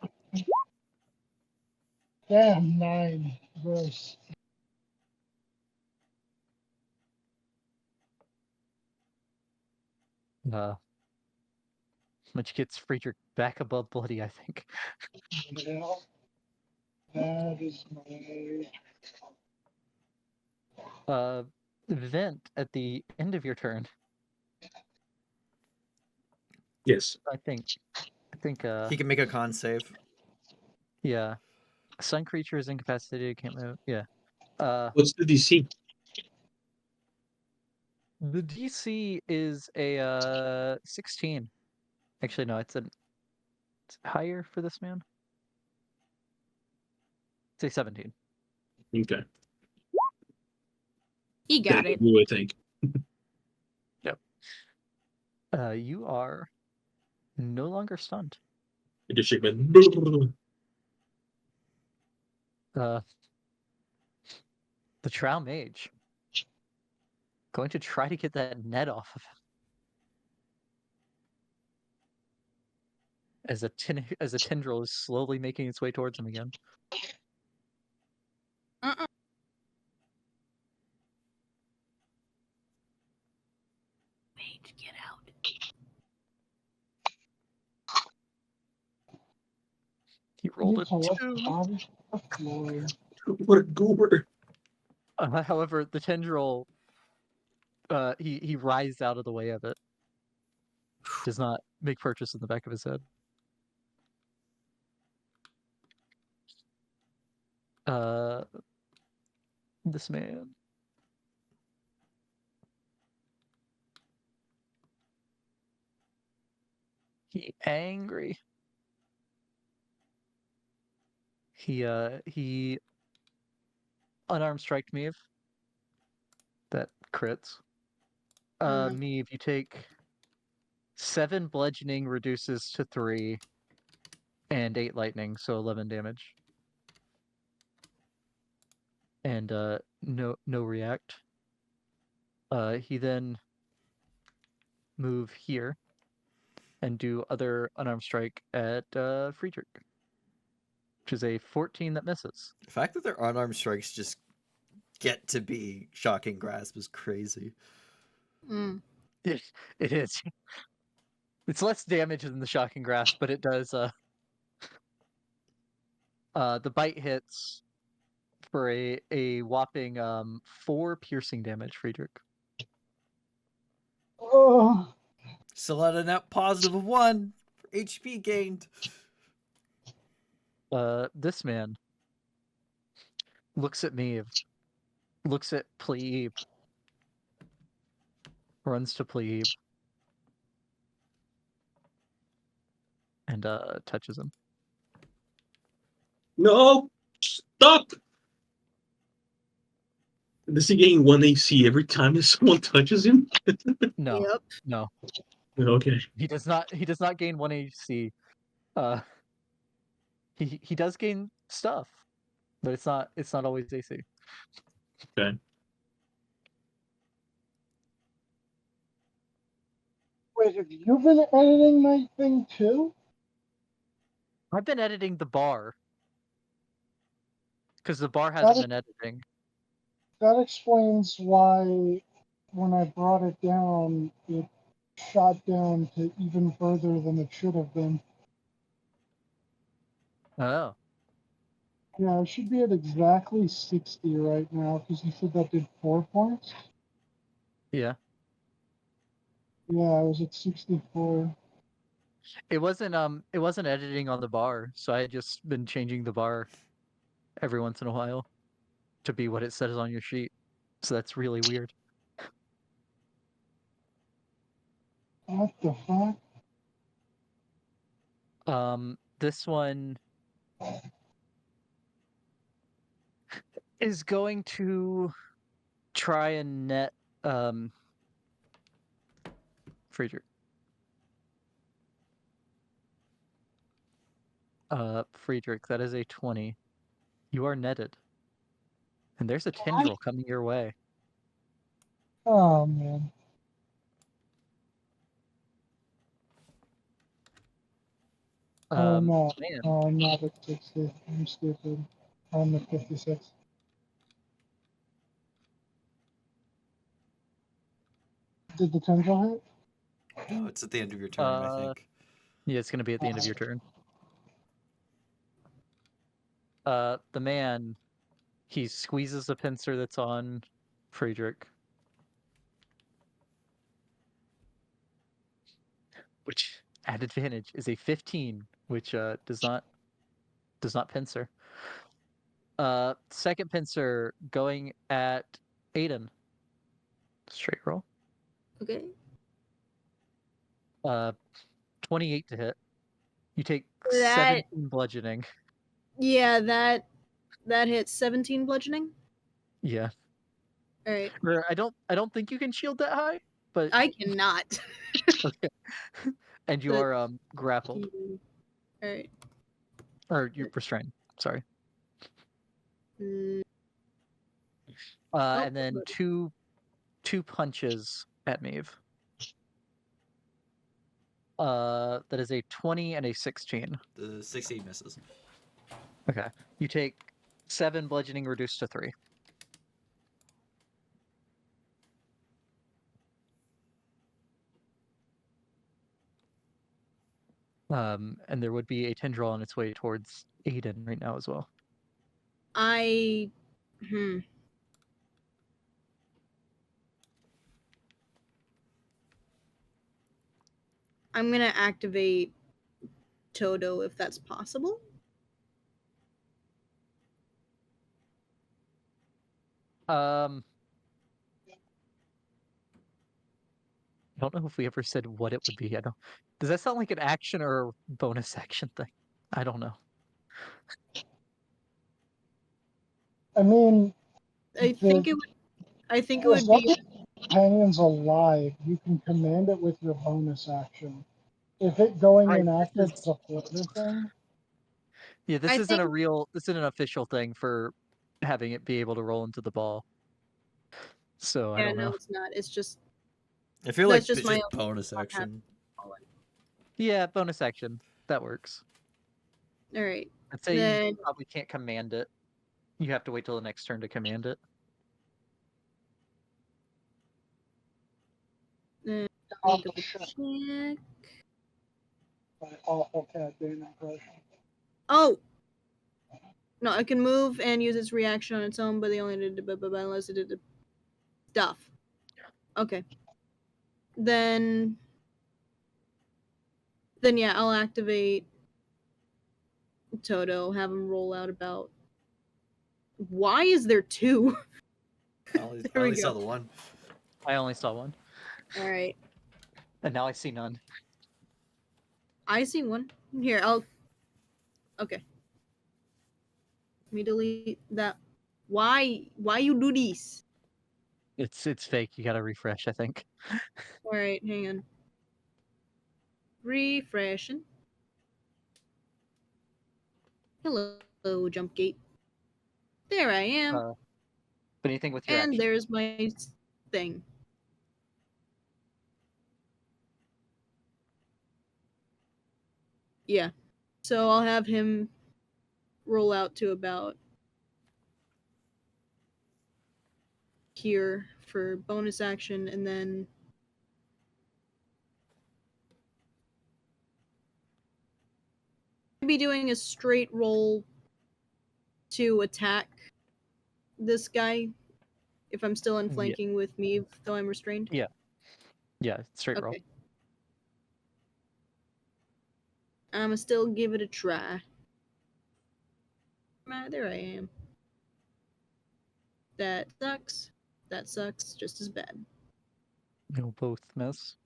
Damn, 9. Gross. Which gets Friedrich back above bloody, I think. Yeah. That is my. Vent at the end of your turn. Yes. I think. He can make a con save. Yeah. Sun creature is incapacitated. Can't move. Yeah. What's the DC? The DC is a 16. Actually, no, it's higher for this man. It's a 17. Okay. He got That it. you would think. Yep. You are no longer stunned. It just shake my. The Trow Mage going to try to get that net off of him. As a tendril is slowly making its way towards him again. Mage, get out. He rolled a collect 2. bodies off the floor. What a goober. However, the tendril, he writhes out of the way of it. Does not make purchase in the back of his head. This man. He angry. He unarmed strike Meave. That crits. Meave, you take 7 bludgeoning reduces to 3 and 8 lightning, so 11 damage. And no react. He then move here and do other unarmed strike at Friedrich, which is a 14 that misses. The fact that their unarmed strikes just get to be shocking grasp is crazy. It is. It's less damage than the shocking grasp, but it does. The bite hits for a whopping 4 piercing damage, Friedrich. Oh, Still at a net positive of 1 for HP gained. This man looks at me, looks at PLEEB, runs to PLEEB, and touches him. No! Stop! Does he gain 1 AC every time that someone touches him? No. Yep. No. Okay. He does not gain 1 AC. He does gain stuff, but it's not always AC. Okay. wait, have you been editing my thing too? I've been editing the bar because the bar hasn't been editing. That explains why when I brought it down, it shot down to even further than it should have been. Oh. Yeah, I should be at exactly 60 right now because you said that did 4 points. Yeah. Yeah, I was at 64. It wasn't editing on the bar, so I had just been changing the bar every once in a while to be what it says on your sheet. So that's really weird. What the fuck? This one is going to try and net Friedrich. Friedrich, that is a 20. You are netted. And there's a tendril coming your way. Oh man. Oh no. Man. Oh, I'm not at 60. I'm stupid. I'm at 56. Did the tendril hit? No, it's at the end of your turn, I think. Yeah, it's gonna be at the end of your turn. The man, he squeezes the pincer that's on Friedrich, which at advantage is a 15, which does not pincer. Second pincer going at Aiden. Straight roll. Okay. 28 to hit. You take That 17 bludgeoning. yeah, that hits 17 bludgeoning. Yeah. All right. Or I don't think you can shield that high, but I cannot. okay. And you But- are grappled. All right. Or you're restrained. Sorry. Mm, And then two punches at Maeve. That is a 20 and a 16. The 16 misses. Okay. You take 7 bludgeoning reduced to 3. And there would be a tendril on its way towards Aiden right now as well. I I'm gonna activate Toto if that's possible. I don't know if we ever said what it would be. I don't. Does that sound like an action or a bonus action thing? I don't know. I mean, I think it as would long be as the companion's alive, you can command it with your bonus action. If it going Right, inactive is a flitter thing, Yeah, this I isn't a think- real. This isn't an official thing for having it be able to roll into the ball. So I yeah, don't no, know. it's not. It's just I feel That's like just it's my just own bonus not action. Yeah, bonus action that works. all right. I'd say Then you probably can't command it. You have to wait till the next turn to command it. let I'll me double check check. my awful cat doing impression. Oh no, I can move and use its reaction on its own, but they only did unless it did the stuff. Okay. Then yeah, I'll activate Toto, have him roll out about. Why is there 2? I only we saw go. the one. I only saw one, All right. and now I see none. I see one. Here, I'll. Okay. Let me delete that. Why you do this? It's fake. You gotta refresh, I think. All right, hang on. Refreshing. Hello, jump gate. There I am. But anything with your And action. there's my thing. Yeah. So I'll have him roll out to about here for bonus action, and then be doing a straight roll to attack this guy if I'm still in Yeah. flanking with me, though I'm restrained. Yeah, straight roll. Okay. I'ma still give it a try. There I am. That sucks. That sucks just as bad. You'll both miss.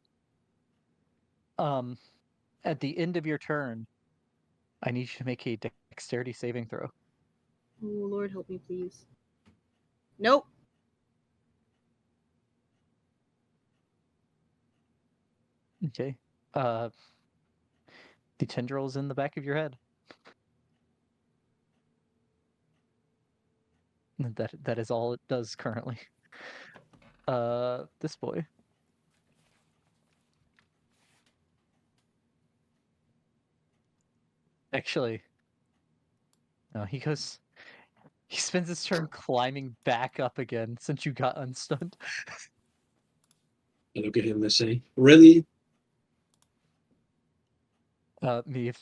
At the end of your turn, I need you to make a dexterity saving throw. Oh, Lord help me, please. Nope. Okay. The tendril is in the back of your head. That is all it does currently. This boy. Actually, no, he spends his turn climbing back up again since you got unstunned. I look at him and say, "Really?" Me.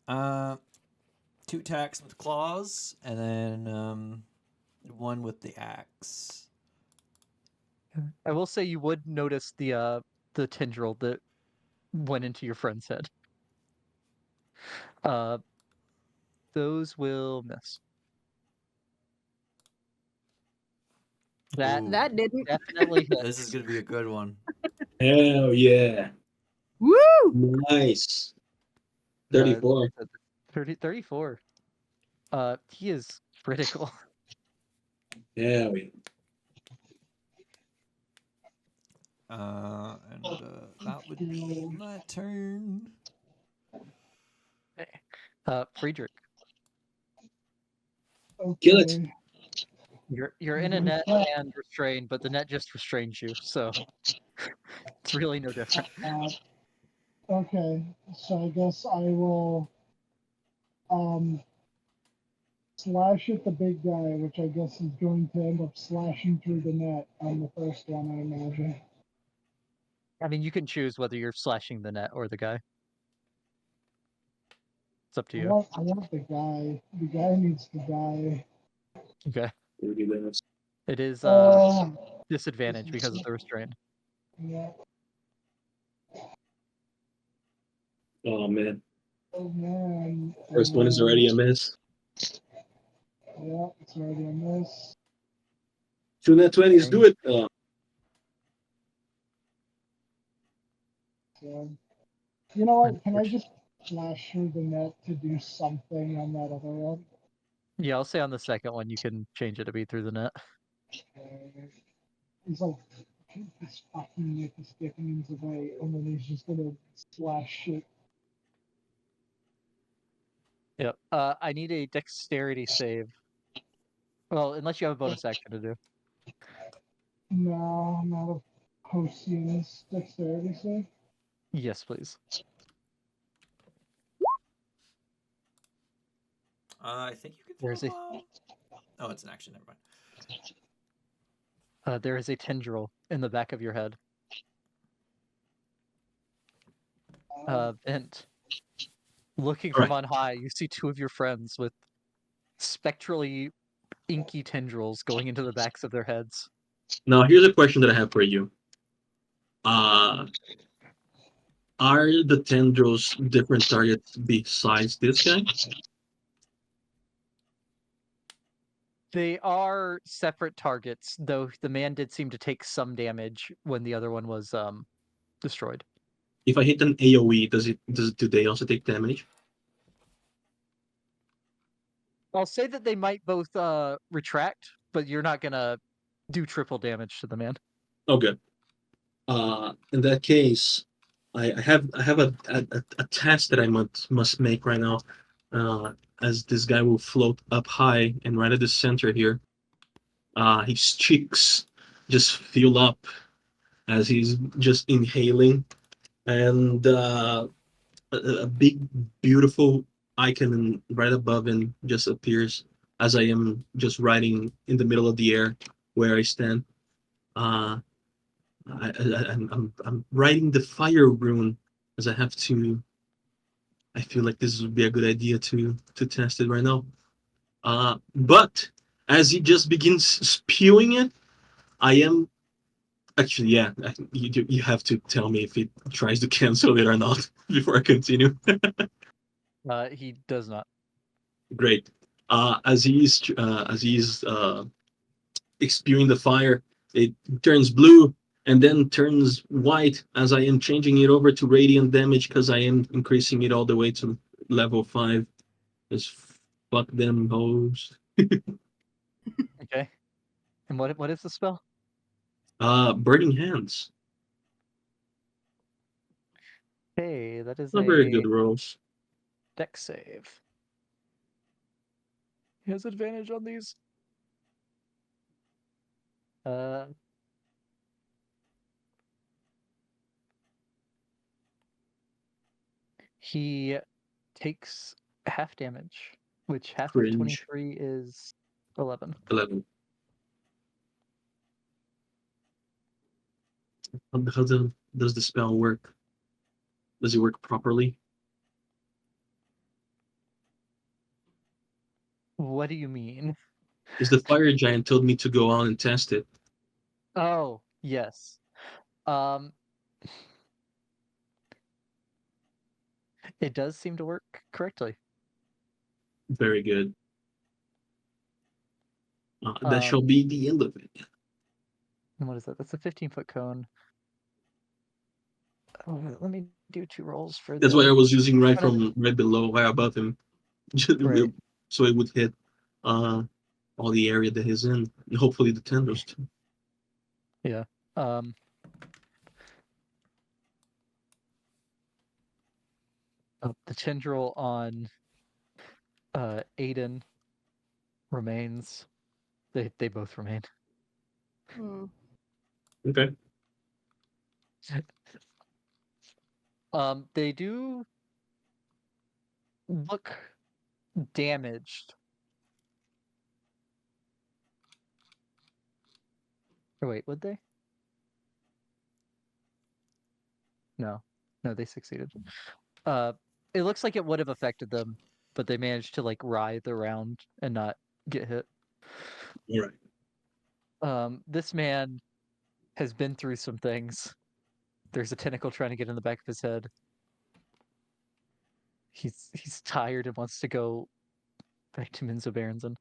2 attacks with claws, and then 1 with the axe. I will say you would notice the tendril that went into your friend's head. Those will miss. That Ooh. That didn't. definitely hits. This is gonna be a good one. Hell yeah! Woo! Nice. 34. 34. He is critical. Yeah, we. And that would be my turn. Friedrich, Kill it. Okay. you're in a net and restrained, but the net just restrains you, so it's really no different. Okay, so I guess I will slash at the big guy, which I guess is going to end up slashing through the net on the first one, I imagine. I mean, you can choose whether you're slashing the net or the guy. It's up to I you. want the guy. The guy needs to die. Okay. Really nice. It is Oh, disadvantage because of the restraint. yeah. Oh man, Oh man. first one is already a miss. Yeah, it's already a miss. 2 net 20s, do it. So, you know what? Can I just flash through the net to do something on that other one? Yeah, I'll say on the second one you can change it to be through the net. He's like, this fucking Nick is getting into way, and then he's just gonna slash shit. Yep. I need a dexterity save. Well, unless you have a bonus action to do. No, not a post-unus dexterity save. Yes, please. I think you can There's throw a bomb. Oh, it's an action. Never mind. there is a tendril in the back of your head. Bent. Looking from on high, you see 2 of your friends with spectrally inky tendrils going into the backs of their heads. Now here's a question that I have for you. Are the tendrils different targets besides this guy? They are separate targets, though the man did seem to take some damage when the other one was destroyed. If I hit an AoE, do they also take damage? I'll say that they might both retract, but you're not gonna do triple damage to the man. Oh, good. In that case, I have a task that I must make right now. As this guy will float up high and right at the center here. His cheeks just fill up as he's just inhaling, and a big beautiful icon right above him just appears as I am just riding in the middle of the air where I stand. Uh, I'm writing the fire rune as I have to. I feel like this would be a good idea to test it right now. But as he just begins spewing it, I am actually, yeah. You have to tell me if it tries to cancel it or not before I continue. He does not. Great. As he's spewing the fire, it turns blue and then turns white as I am changing it over to radiant damage because I am increasing it all the way to level 5. Just fuck them hoes. Okay. And what is the spell? Burning hands. Hey, that is Not very a good rolls. dex save. He has advantage on these. Uh, he takes half damage, which half of Cringe. 23 is 11. 11. Does the spell work? Does it work properly? What do you mean? Is the fire giant told me to go on and test it? Oh, yes. Um, it does seem to work correctly. Very good. That shall be the end of it. And what is that? That's a 15-foot cone. Oh, let me do 2 rolls for That's why I the. was using right below, right above him, Right. so it would hit all the area that he's in, and hopefully the tendrils too. Yeah. Um, the tendril on Aiden remains. They both remain. Hmm. Okay. They do look damaged. Or wait, would they? No. No, they succeeded. It looks like it would have affected them, but they managed to like writhe around and not get hit. All right. This man has been through some things. There's a tentacle trying to get in the back of his head. He's tired and wants to go back to Minzo Berenson.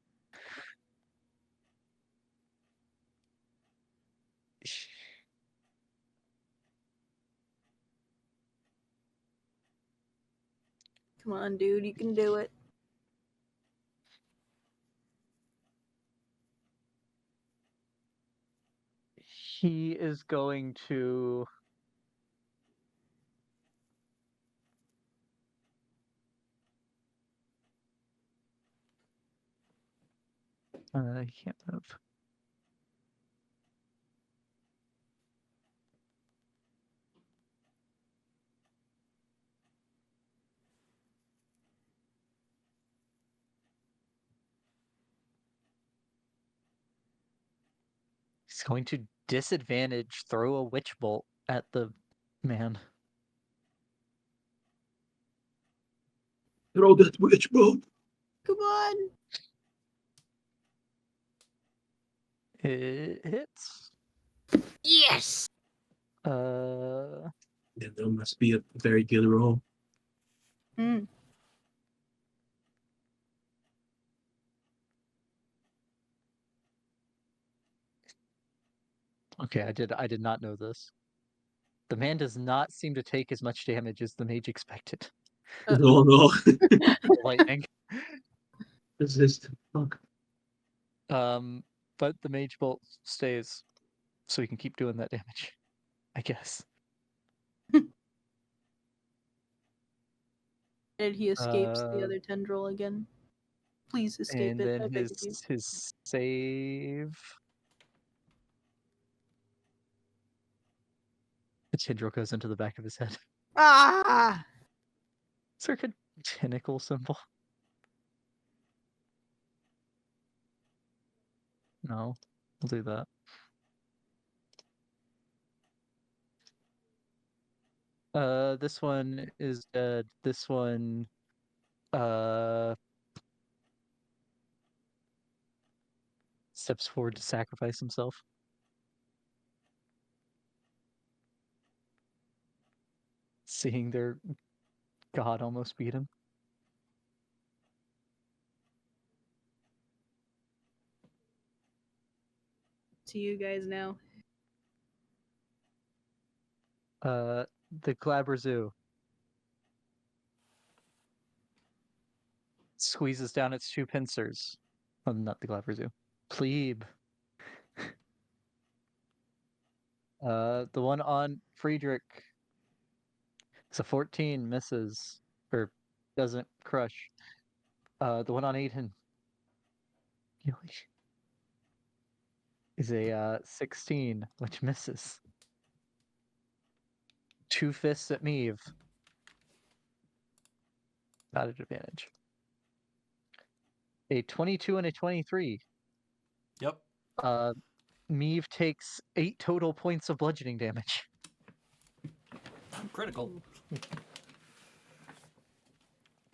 Come on, dude, you can do it. He is going to he can't move. He's going to disadvantage throw a witch bolt at the man. Throw that witch bolt. Come on. It hits. Yes. Uh, Yeah, that must be a very good roll. Hmm. okay, I did not know this. The man does not seem to take as much damage as the mage expected. No, no. Lightning. This is fuck. But the mage bolt stays, so he can keep doing that damage. I guess. And he escapes the other tendril again. Please escape And it. then I beg of you. his save. The tendril goes into the back of his head. Ah! Is there a tentacle symbol? No, we'll do that. This one is dead. This one, steps forward to sacrifice himself. Seeing their god almost beat him. To you guys now. The Glabrezu squeezes down its 2 pincers. Oh, not the Glabrezu. Plebe. The one on Friedrich. It's a 14, misses. Or doesn't crush. The one on Aiden. is a 16, which misses. 2 fists at Meave. Not at advantage. A 22 and a 23. Yep. Meave takes 8 total points of bludgeoning damage. Critical.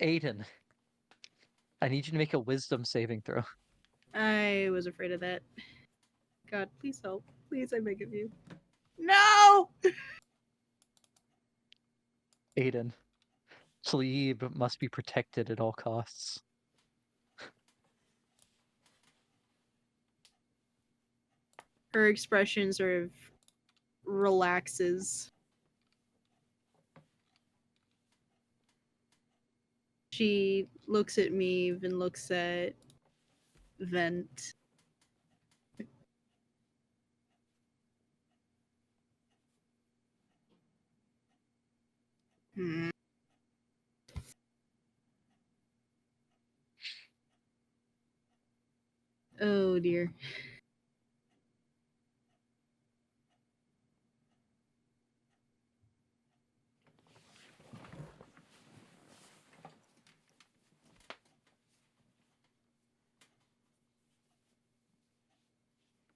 Aiden, I need you to make a wisdom saving throw. I was afraid of that. God, please help. Please, I beg of you. No! Aiden, PLEEB must be protected at all costs. Her expression sort of relaxes. She looks at me and looks at Vent. Hmm. Oh dear.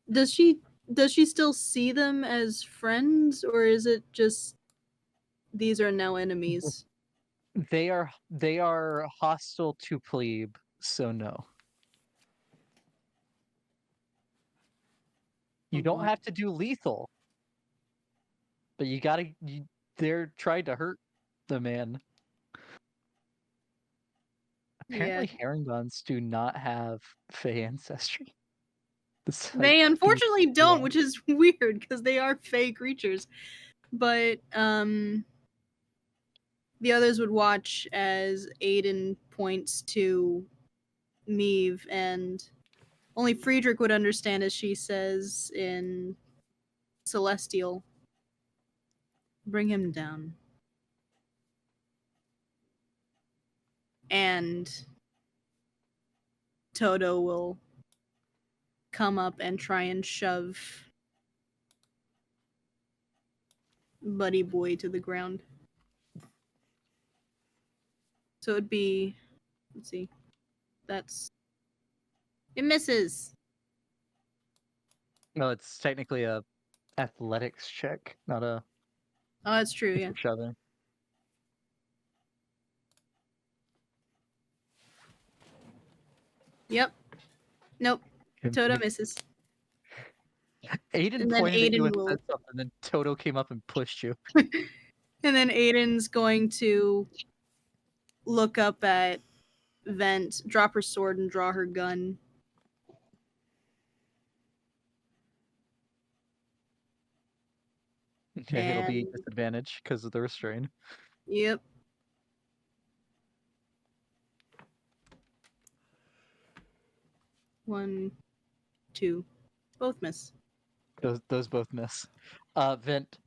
Does she still see them as friends, or is it just these are now enemies? They are hostile to PLEEB, so no. You don't have to do lethal, but you gotta. They're trying to hurt the man. Apparently, herringons do not have Fey ancestry. They unfortunately don't, which is weird because they are Fey creatures. But the others would watch as Aiden points to Meave, and only Friedrich would understand as she says in Celestial, "Bring him down." And Toto will come up and try and shove Buddy Boy to the ground. So it'd be, let's see, it misses. No, it's technically a athletics check, not a. Oh, that's true. Yeah. Shoving. Yep. Nope. Toto misses. Aiden And then pointed at you Aiden and will- said something, and then Toto came up and pushed you. And then Aiden's going to look up at Vent, drop her sword, and draw her gun. Okay, it'll be And- disadvantage because of the restrain. Yep. One, two, both miss. Those both miss. Vent,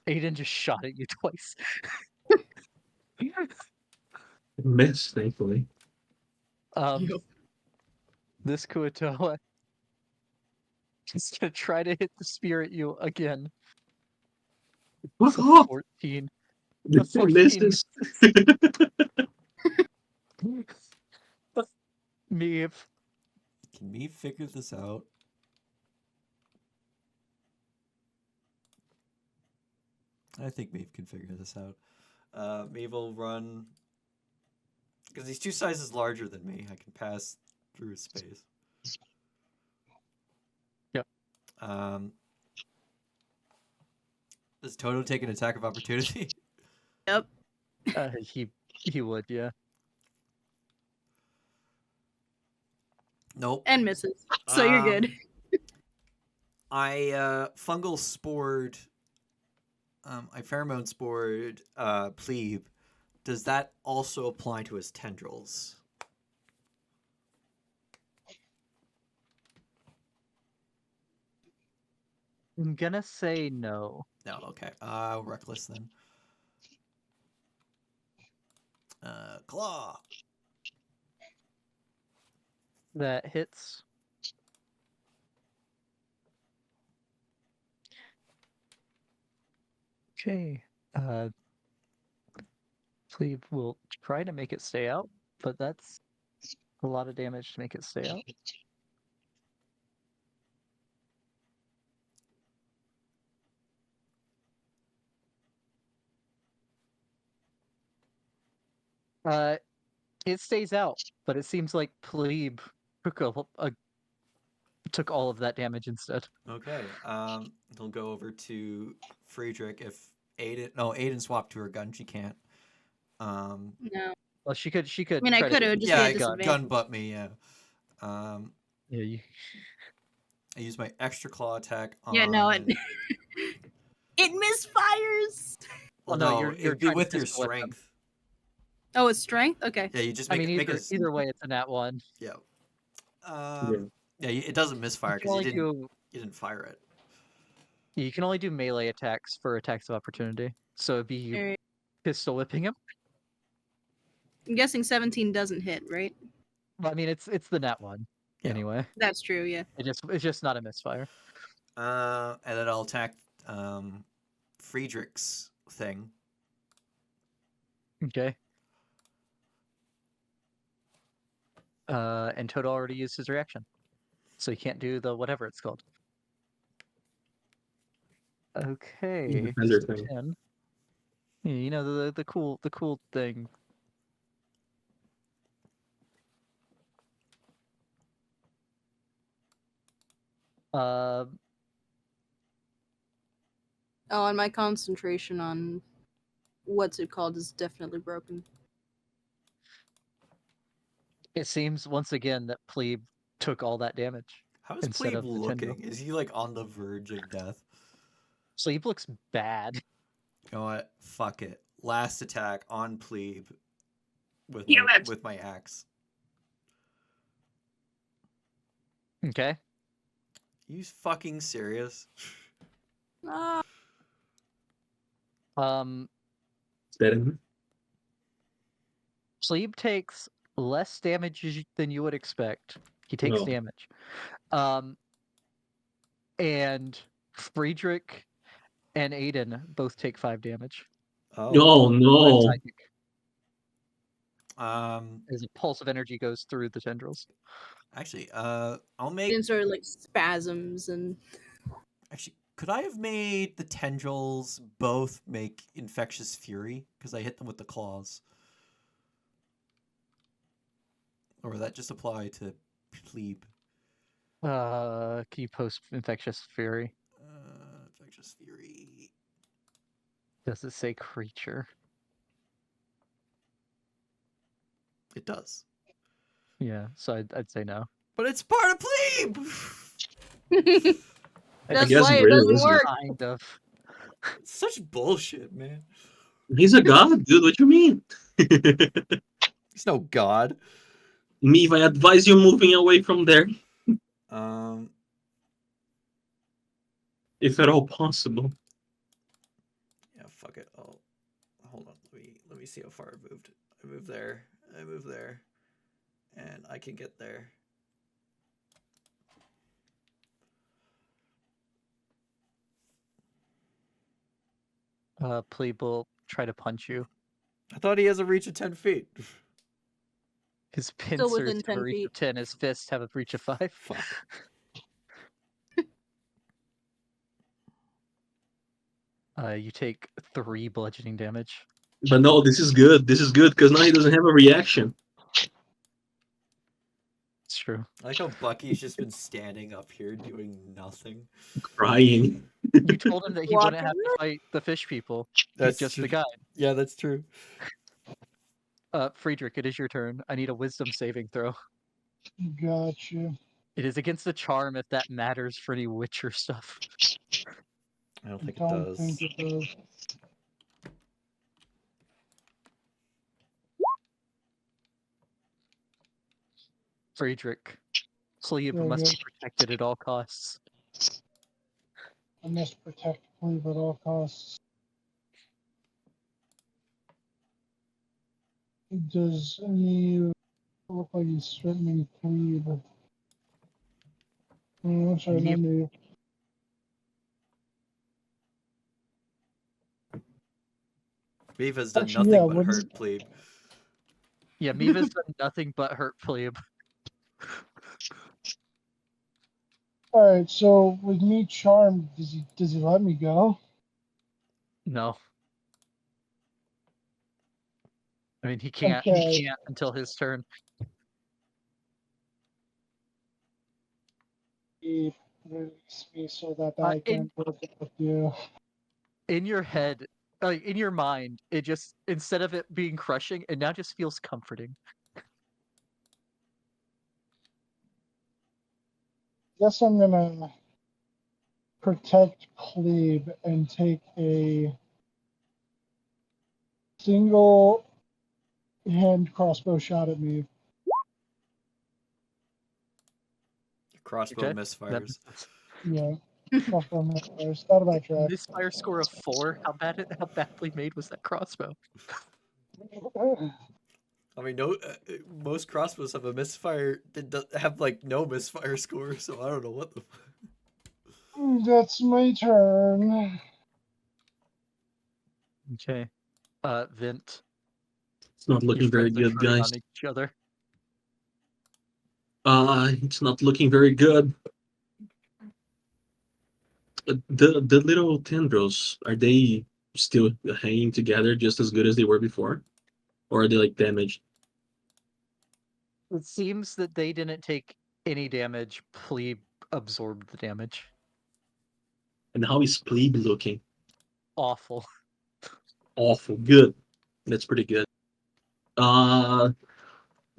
Aiden just shot at you twice. Miss, thankfully. This Kuo-Toa is gonna try to hit the spear at you again. What? 14. This 14 misses. Meave. Can me figure this out? I think Maeve can figure this out. Maeve will run because he's 2 sizes larger than me. I can pass through his space. Yep. Does Toto take an attack of opportunity? Yep. He would, yeah. Nope. And misses. So you're good. I fungal spored. I pheromone spored plebe. Does that also apply to his tendrils? I'm gonna say no. No, okay. Reckless then. Claw. That hits. Okay. Pleeb will try to make it stay out, but that's a lot of damage to make it stay out. It stays out, but it seems like Plebe took all of that damage instead. Okay. He'll go over to Friedrich if Aiden swapped to her gun. She can't. No. Well, she could I mean, I try could to have just Yeah, be a gun. disadvantage. gun butt me. Yeah. Yeah, you, I use my extra claw attack on. Yeah, no, it it misfires. Well, no, no, you're it'd be trying to with your pistol whip him. strength. Oh, it's strength. Okay. Yeah, you just I make mean, make a either way, it's a nat one. yeah. Yeah. Yeah, it doesn't misfire because you didn't fire it. You can only do melee attacks for attacks of opportunity. So it'd be you Alright. pistol whipping him. I'm guessing 17 doesn't hit, right? Well, I mean, it's the nat one Yeah. anyway. That's true. Yeah. It's just not a misfire. And then I'll attack Friedrich's thing. Okay. And Toto already used his reaction, so he can't do the whatever it's called. Okay. Defender so thing. 10. Yeah, you know the cool thing. Oh, and my concentration on what's it called is definitely broken. It seems once again that Plebe took all that damage. How is Instead Plebe of the tendril. looking? Is he like on the verge of death? Plebe looks bad. You know what? Fuck it. Last attack on Plebe with Heal it. with my axe. Okay. You fucking serious? Ah, Is that him? Plebe takes less damage than you would expect. He takes No. damage. And Friedrich and Aiden both take 5 damage. Oh. Oh no! Psychic, Um. as a pulse of energy goes through the tendrils. Actually, I'll make. and sort of like spasms and Actually, could I have made the tendrils both make infectious fury because I hit them with the claws? Or would that just apply to Plebe? Can you post infectious fury? Infectious fury. Does it say creature? It does. Yeah, so I'd say no. But it's part of Plebe! that's guess why it Bryn doesn't is work. Kind of. It's such bullshit, man. He's a god, dude. What you mean? He's no god. Me, I advise you moving away from there, if at all possible. Yeah, fuck it. Oh, hold on. Let me see how far I moved. I moved there. I moved there, and I can get there. Plebe will try to punch you. I thought he has a reach of 10 feet. His Still pincers within have 10 a reach feet. of 10. His fists have a reach of 5. Fuck. You take 3 bludgeoning damage. But no, this is good. This is good because now he doesn't have a reaction. It's true. I like how Bucky's just been standing up here doing nothing. Crying. You told him that he wouldn't have to Walking. fight the fish people. That's He's just true. the guy. Yeah, that's true. Friedrich, it is your turn. I need a wisdom saving throw. Gotcha. It is against a charm if that matters for any Witcher stuff. I don't think it Don't does. think it does. Friedrich, Plebe Very must good. be protected at all costs. I must protect Cleve at all costs. Does any look like he's threatening Cleve? I'm sorry, Yep. not me. Meave has done Actually, nothing yeah, but what's- hurt plebe. Yeah, Miva's done nothing but hurt plebe. All right, so with me charmed, does he let me go? No. I mean, he can't. He Okay. can't until his turn. He release me so that Uh, I can work with you. In your head, in your mind, it just, instead of it being crushing, it now just feels comforting. Guess I'm gonna protect plebe and take a single hand crossbow shot at me. Crossbow Okay? That misfires. Yeah, crossbow misfires. Thought about that. misfire score of 4. How badly made was that crossbow? I mean, no, most crossbows have a misfire. Have like no misfire score, so I don't know what the. That's my turn. Okay. Vint. It's not Your looking very friends are good, turning guys. on each other. It's not looking very good. The little tendrils, are they still hanging together just as good as they were before, or are they like damaged? It seems that they didn't take any damage. Plebe absorbed the damage. And how is Plebe looking? Awful. Awful. Good. That's pretty good.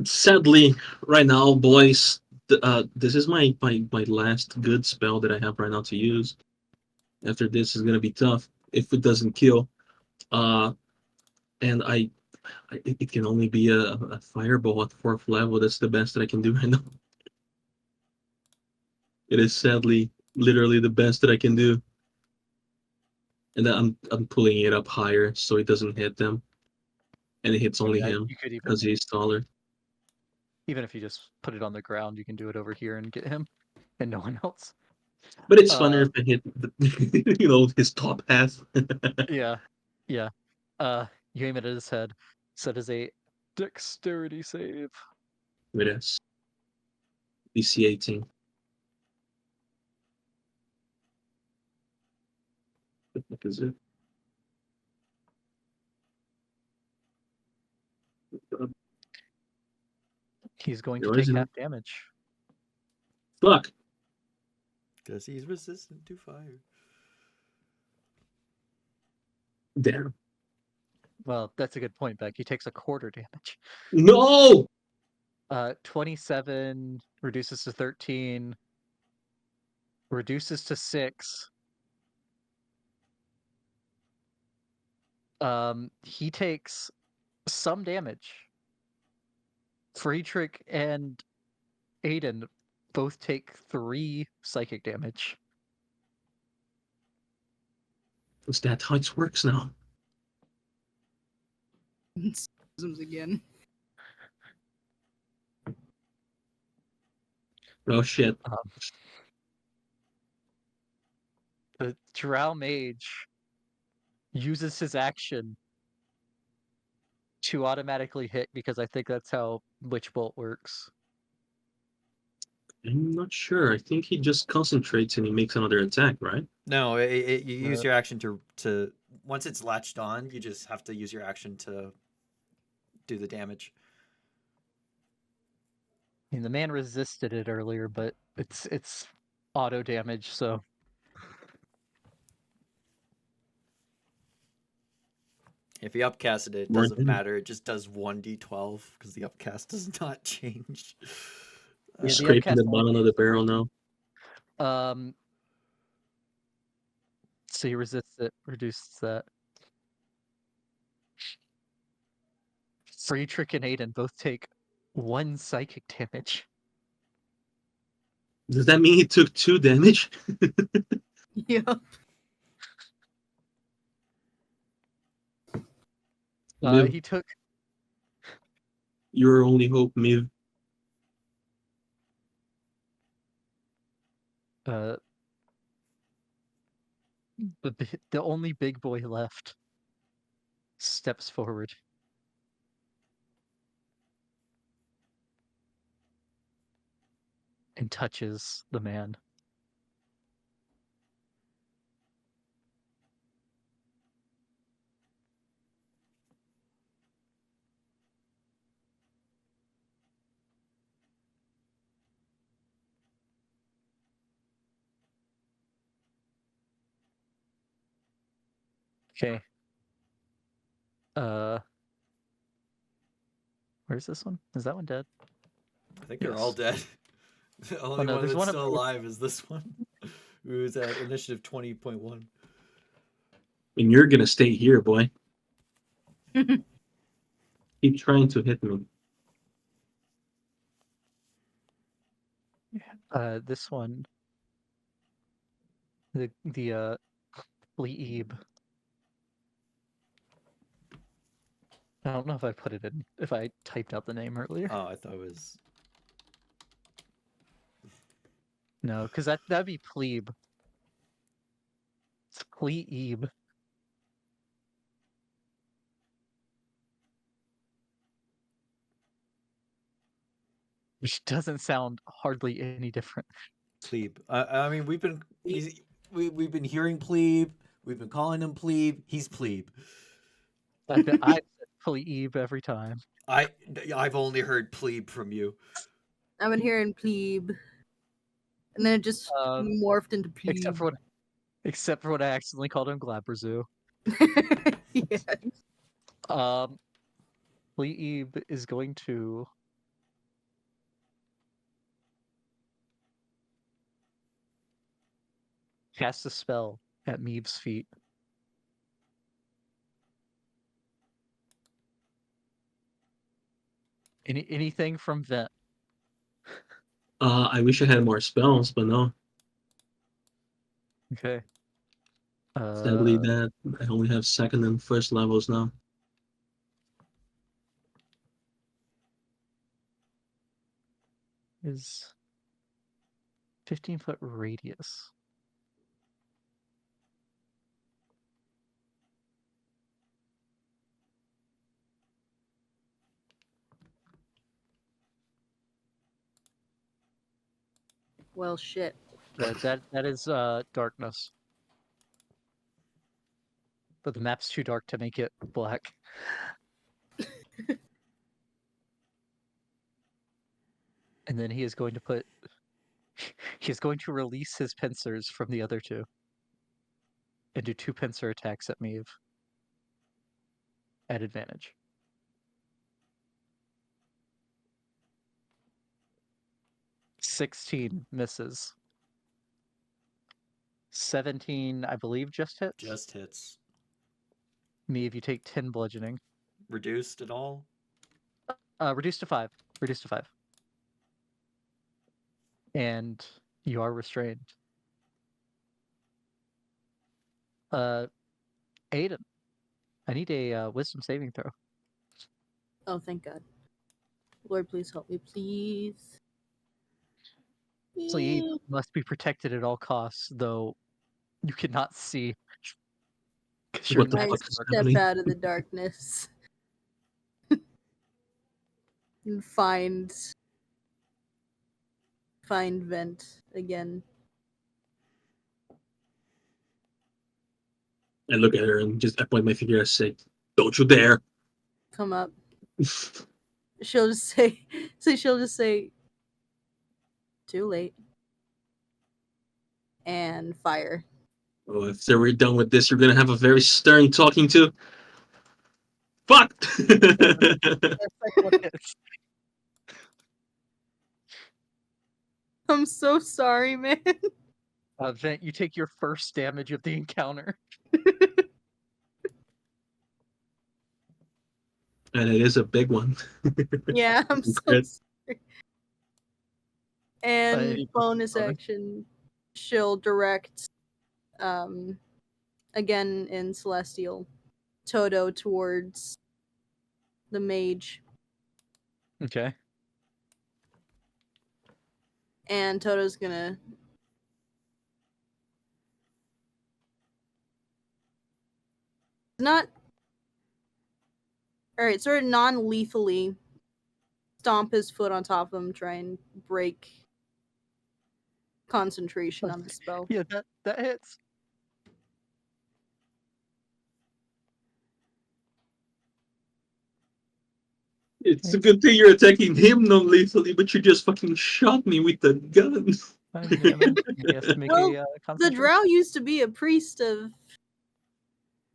Sadly, right now, boys, this is my last good spell that I have right now to use. After this is gonna be tough if it doesn't kill. Uh, and it can only be a fireball at 4th level. That's the best that I can do right now. It is sadly literally the best that I can do. And then I'm pulling it up higher so it doesn't hit them. And it hits only Yeah, him you could because he's taller. even if you just put it on the ground, you can do it over here and get him, and no one else. But it's funner if I hit his top half. Yeah, yeah. You aim it at his head. So it is a dexterity save. It is. DC 18. What the fuck is it? He's going to Where is take it? half damage. Fuck. Because he's resistant to fire. Damn. Well, that's a good point, Beck. He takes a quarter damage. No! 27 reduces to 13, reduces to 6. He takes some damage. Friedrich and Aiden both take 3 psychic damage. Is that how it works now? Zooms again. Oh shit. The Drow Mage uses his action to automatically hit because I think that's how Witch Bolt works. I'm not sure. I think he just concentrates and he makes another attack, right? No, you use Uh, your action to once it's latched on, you just have to use your action to do the damage. I mean, the man resisted it earlier, but it's auto damage, so If you upcasted it, it More doesn't damage. matter. It just does 1d12 because the upcast does not change. Yeah, the Scraping the upcast only bottom of the barrel now. So he resists it, reduces that. Friedrich and Aiden both take 1 psychic damage. Does that mean he took 2 damage? Yeah. Miv, He took your only hope, Miv. the only big boy left. steps forward. And touches the man. Okay. Where's this one? Is that one dead? I think they're all Yes. dead. The only no, one there's that's one still up- alive is this one, who's at initiative 20.1. And you're gonna stay here, boy. Keep trying to hit me. This one. The PLEEB. I don't know if I put it in. If I typed out the name earlier. Oh, I thought it was. No, because that'd be plebe. It's PLEEB. Which doesn't sound hardly any different. Plebe. I mean, we've been been hearing plebe. We've been calling him plebe. He's plebe. I've said PLEEB every time. I've only heard plebe from you. I've been hearing plebe, and then it just morphed into plebe. Except for when I accidentally called him Glabrazoo. Yeah. PLEEB is going to cast a spell at Meeb's feet. Anything from Vent. I wish I had more spells, but no. Okay. Sadly, that I only have second and first levels now. Is 15-foot radius. Well, shit. That is darkness. But the map's too dark to make it black. And then he is going to release his pincers from the other two. And do 2 pincer attacks at Meave. At advantage. 16 misses. 17, I believe, just hits. Just hits. Meave, you take 10 bludgeoning. Reduced at all? Reduced to 5. Reduced to 5. And you are restrained. Aiden, I need a wisdom saving throw. Oh, thank God. Lord, please help me, please. Sleep must be protected at all costs, though you cannot see. 'Cause you're What in the I fuck is step happening? out of the darkness and find vent again. I look at her and just I point my finger and say, "Don't you dare!" Come up. She'll just say, too late. And fire. Oh, after we're done with this, you're gonna have a very stern talking to. Fuck! I'm so sorry, man. Vent, you take your first damage of the encounter. And it is a big one. Yeah, I'm so Crit. sorry. And Any bonus bonus? action, she'll direct, again in Celestial, Toto towards the mage. Okay. And Toto's gonna not All right, sort of non-lethally stomp his foot on top of him, try and break concentration on the spell. Yeah, that hits. It's a good thing you're attacking him non-lethally, but you just fucking shot me with the gun. 5 damage. He has to make Well, a The concentration. drow used to be a priest of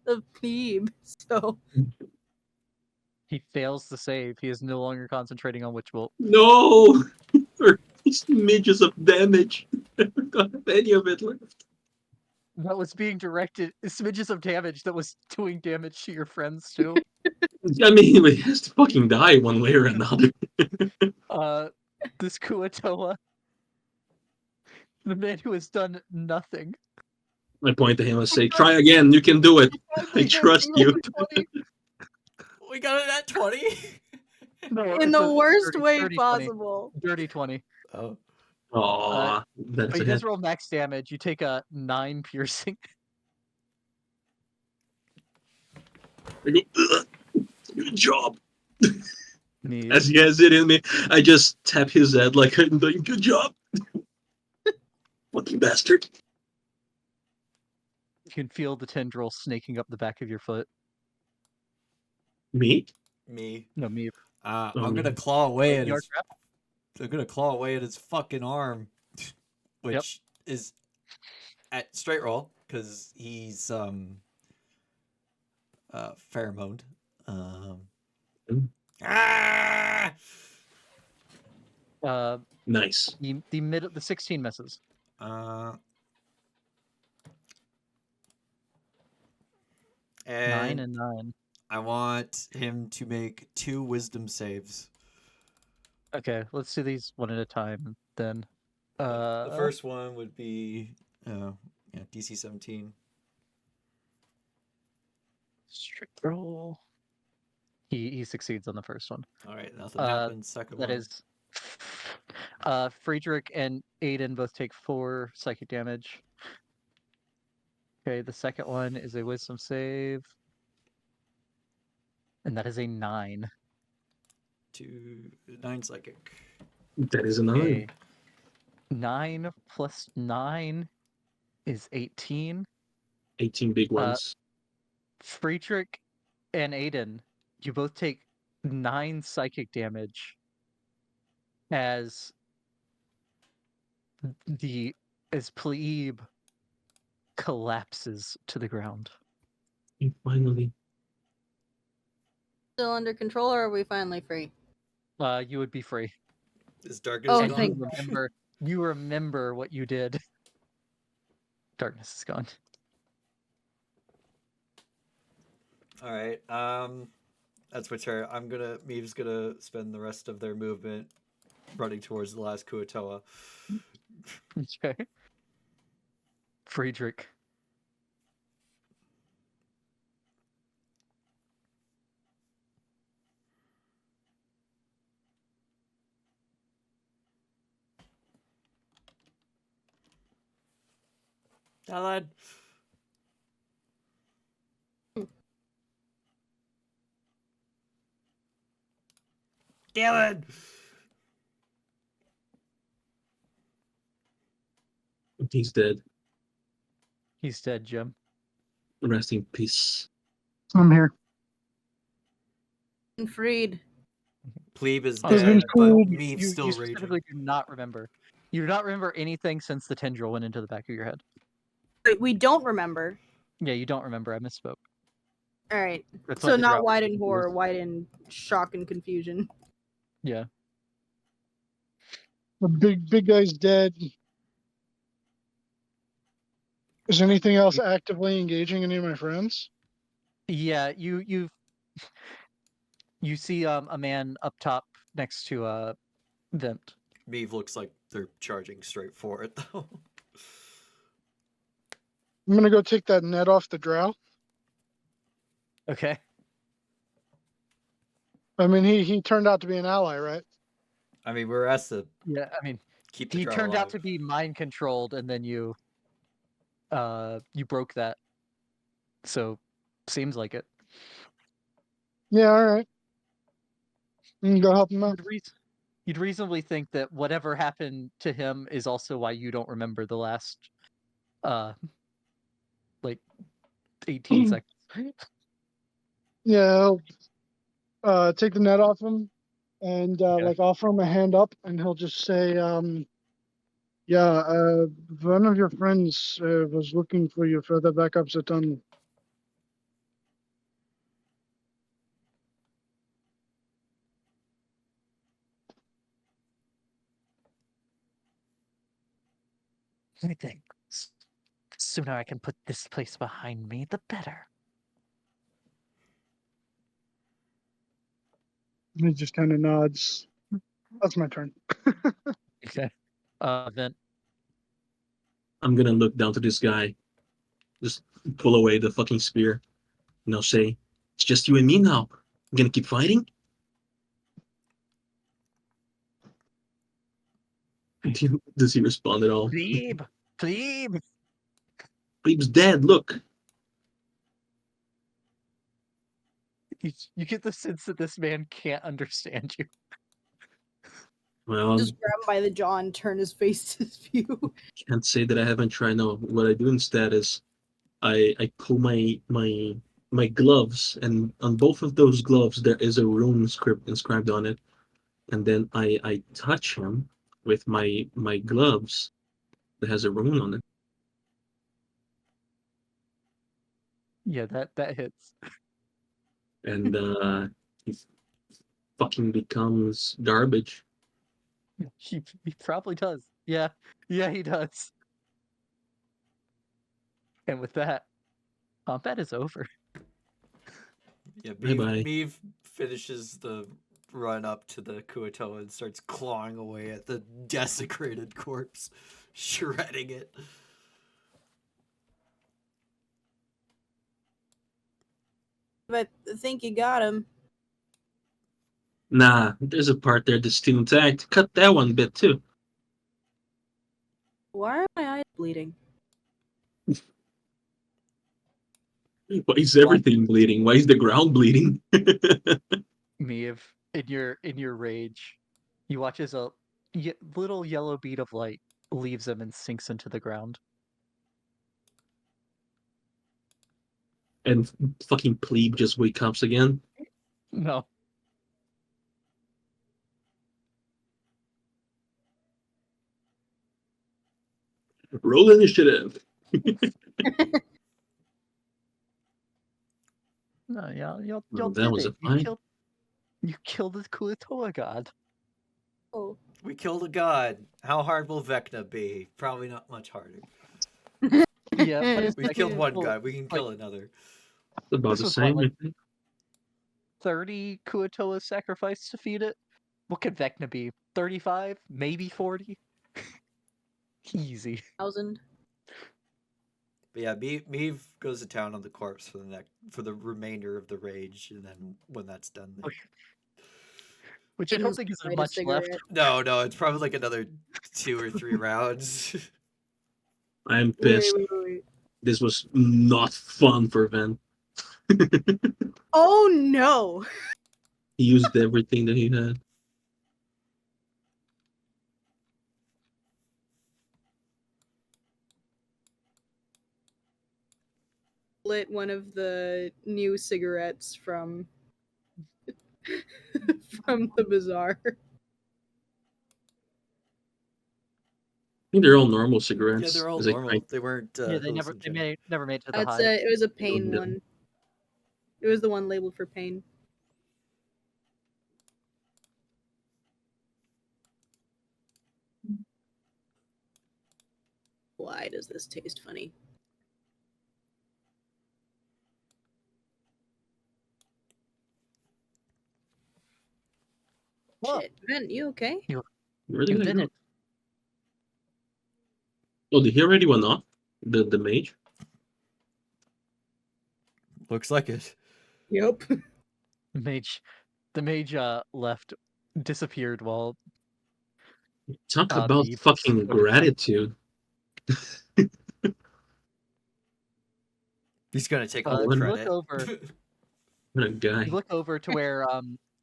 PLEEB, so He fails the save. He is no longer concentrating on Witch Bolt. No! For smidges of damage. I don't have any of it left. That was being directed. Smidges of damage that was doing damage to your friends too. I mean, he has to fucking die one way or another. This Kuo-Toa, the man who has done nothing. I point to him and say, "Try again. You can do it. I trust you." We got it at 20. No, in it's the a worst 30, way 30, 20. possible. Dirty 20. Oh. Aw, that's But he a does hit. roll max damage. You take a 9 piercing. I go, "Ugh, good job." Me. As he has it in me, I just tap his head like I'm doing good job. Fucking bastard. You can feel the tendril snaking up the back of your foot. Me? Me. No, me. I'm Oh, gonna me. claw away at Your his. trap? I'm gonna claw away at his fucking arm, which is at straight roll because he's pheromoned. Mm. Ah! Nice. The 16 misses. And 9 and 9. I want him to make 2 wisdom saves. Okay, let's do these one at a time then. The first one would be DC 17. Strict roll. He succeeds on the first one. All right, nothing happens. Second That one. is Friedrich and Aiden both take 4 psychic damage. Okay, the second one is a wisdom save. And that is a 9. 9 psychic. That is a 9. Okay. 9 plus 9 is 18. 18 big ones. Friedrich and Aiden, you both take 9 psychic damage as PLEEB collapses to the ground. Finally. Still under control, or are we finally free? You would be free. Is darkness Oh, gone? thank You remember what you did. Darkness is gone. All right. That's my turn. Meev's gonna spend the rest of their movement running towards the last Kuo-Toa. Okay. Friedrich. Dylan. Dylan. He's dead. He's dead, Jim. Rest in peace. I'm here. And freed. Plebe is Oh, dead, cool. but Meev's still you raging. specifically do not remember. You do not remember anything since the tendril went into the back of your head. Wait, we don't remember. Yeah, you don't remember. I misspoke. All right. That's So what the not drought white was in confused. horror, white in shock and confusion. Yeah. The big guy's dead. Is anything else actively engaging any of my friends? Yeah, you see a man up top next to a vent. Meev looks like they're charging straight for it, though. I'm gonna go take that net off the drow. Okay. I mean, he turned out to be an ally, right? I mean, we're asked to Yeah, I mean, keep the he drow turned out alive. to be mind controlled, and then you broke that. So, seems like it. Yeah, all right. You can go help him out. You'd reasonably think that whatever happened to him is also why you don't remember the last, like, 18 seconds. Yeah, he'll take the net off him and like offer him a hand up, and he'll just say, "Yeah, one of your friends was looking for you further back up the tunnel." I think the sooner I can put this place behind me, the better. He just kind of nods. That's my turn. Okay. Then I'm gonna look down to this guy, just pull away the fucking spear, and I'll say, "It's just you and me now. I'm gonna keep fighting." Does he respond at all? PLEEB! PLEEB! Pleeb's dead. Look. You get the sense that this man can't understand you. Well, Just grab him by the jaw and turn his face to view. can't say that I haven't tried. No, what I do instead is I pull my gloves, and on both of those gloves there is a rune script inscribed on it, and then I touch him with my gloves that has a rune on it. Yeah, that hits. And he fucking becomes garbage. He probably does. Yeah, he does. And with that, combat is over. Yeah, Bye-bye. Meave finishes the run up to the Kuo-Toa and starts clawing away at the desecrated corpse, shredding it. But I think you got him. Nah, there's a part there that's still intact. Cut that one bit too. Why are my eyes bleeding? Why is everything bleeding? Why is the ground bleeding? Miv, in your rage, you watch as a little yellow bead of light leaves him and sinks into the ground. And fucking plebe just wakes up again. No. Roll initiative. No, y'all Well, that did was it. a fight. You killed the Kuo-Toa god. Oh. We killed a god. How hard will Vecna be? Probably not much harder. Yeah, but We killed one god. We can kill another. About this the was same. what, like I think. 30 Kuo-Toas sacrificed to feed it? What could Vecna be? 35? Maybe 40? Easy. 1,000. But yeah, Meave goes to town on the corpse for the remainder of the rage, and then when that's done, Which I don't think is Light a much left. cigarette. no, it's probably like another 2 or 3 rounds. I'm pissed. Wait. This was not fun for Ven. Oh no! He used everything that he had. Lit one of the new cigarettes from from the bazaar. I think they're all normal cigarettes. Yeah, they're all It's like, normal. They weren't. Yeah, they never made it to the That's hive. it was a pain Yeah. one. It was the one labeled for pain. Why does this taste funny? Whoa. Shit. Ben, you okay? Where You did I did go? it. Oh, did he already went off? The mage? Looks like it. Yep. The mage left, disappeared while Talk about Meave was fucking going down. gratitude. He's gonna take all the If you look credit. over, What a guy. You look over to where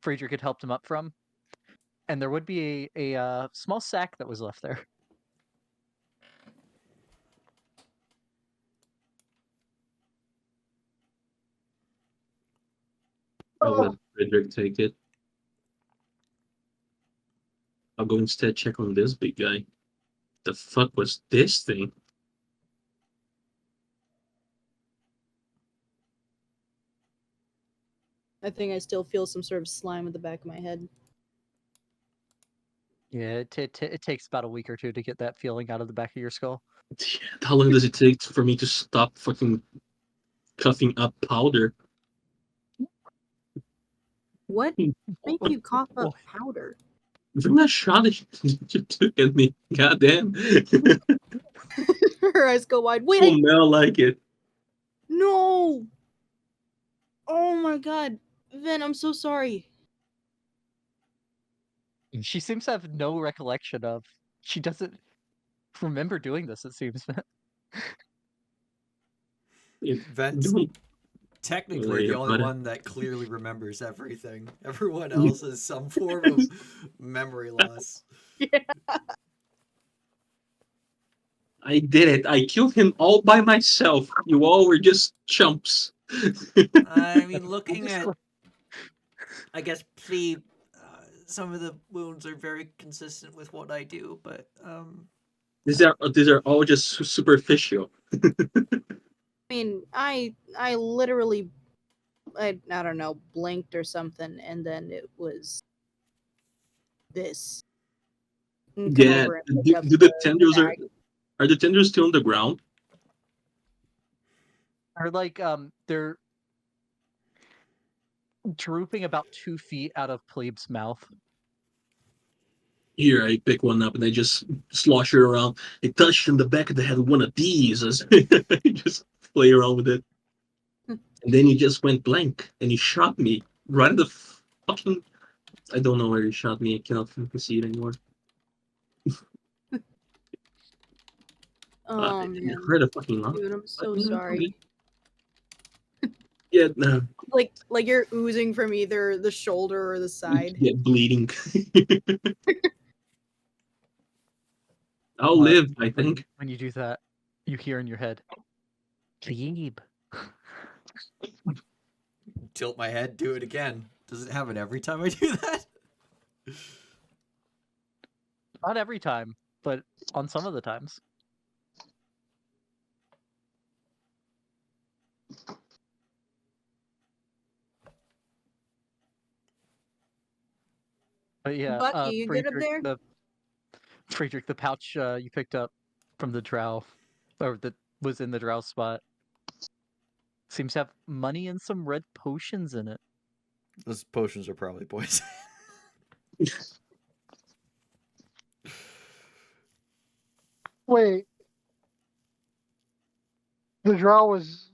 Friedrich had helped him up from, and there would be a small sack that was left there. I'll let Frederick take it. I'll go instead check on this big guy. The fuck was this thing? I think I still feel some sort of slime at the back of my head. Yeah, it takes about a week or two to get that feeling out of the back of your skull. How long does it take for me to stop fucking coughing up powder? What make you cough up powder? From that shot that you took at me, goddamn. Her eyes go wide. Wait, Will Mel like it? no! Oh my god, Vin, I'm so sorry. She seems to have no recollection of. She doesn't remember doing this. It seems. Vent's Don't technically worry the only about it. one that clearly remembers everything. Everyone else has some form of memory loss. I did it. I killed him all by myself. You all were just chumps. I mean, looking just at, go- I guess, PLEEB, some of the wounds are very consistent with what I do, but These are all just superficial. I mean, I literally, I don't know, blinked or something, and then it was this. And come Yeah. over and pick Do, up do the the tendrils bag. are the tendrils still on the ground? Or like they're drooping about 2 feet out of Plebe's mouth. Here, I pick one up and I just slosh it around. I touched in the back of the head with one of these. As I just play around with it. And then he just went blank and he shot me right in the fucking. I don't know where he shot me. I cannot fucking see it anymore. Oh I man, heard a fucking lot. dude, I'm so Yeah, sorry. Yeah, no. Like you're oozing from either the shoulder or the side. Yeah, bleeding. I'll live, I think. When you do that, you hear in your head, "Pleeb." tilt my head, do it again. Does it happen every time I do that? Not every time, but on some of the times. But yeah, Bucky, you good up there? Friedrich, the pouch you picked up from the drow, or that was in the drow spot, seems to have money and some red potions in it. Those potions are probably poison. Wait. The drow was.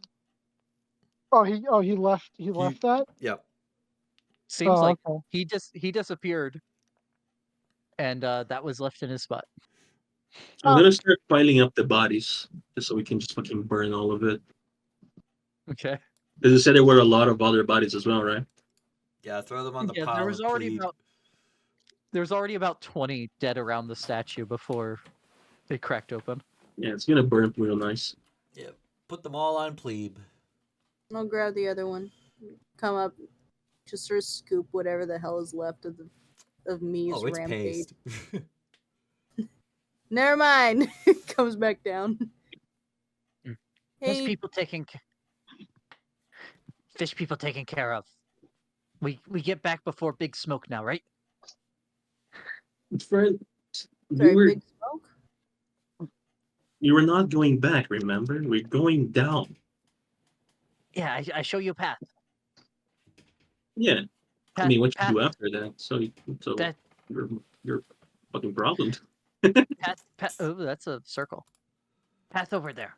Oh, he left. He left that. Yep. Seems like okay. he disappeared, and that was left in his spot. I'm gonna start piling up the bodies just so we can just fucking burn all of it. Okay. Because you said there were a lot of other bodies as well, right? Yeah, throw them on the Yeah, pile there was of already PLEEB. about 20 dead around the statue before it cracked open. Yeah, it's gonna burn real nice. Yep. Put them all on PLEEB. I'll grab the other one. Come up, just sort of scoop whatever the hell is left of Me's Oh, it's rampage. paste. Never mind. Comes back down. Fish Hey, people taken care of. We get back before Big Smoke now, right? Friend, sorry, Big Smoke? you were not going back, remember? We're going down. Yeah, I show you a path. Yeah. Path, I mean, what you path, do after that? So that your fucking problem. path. Oh, that's a circle. Path over there.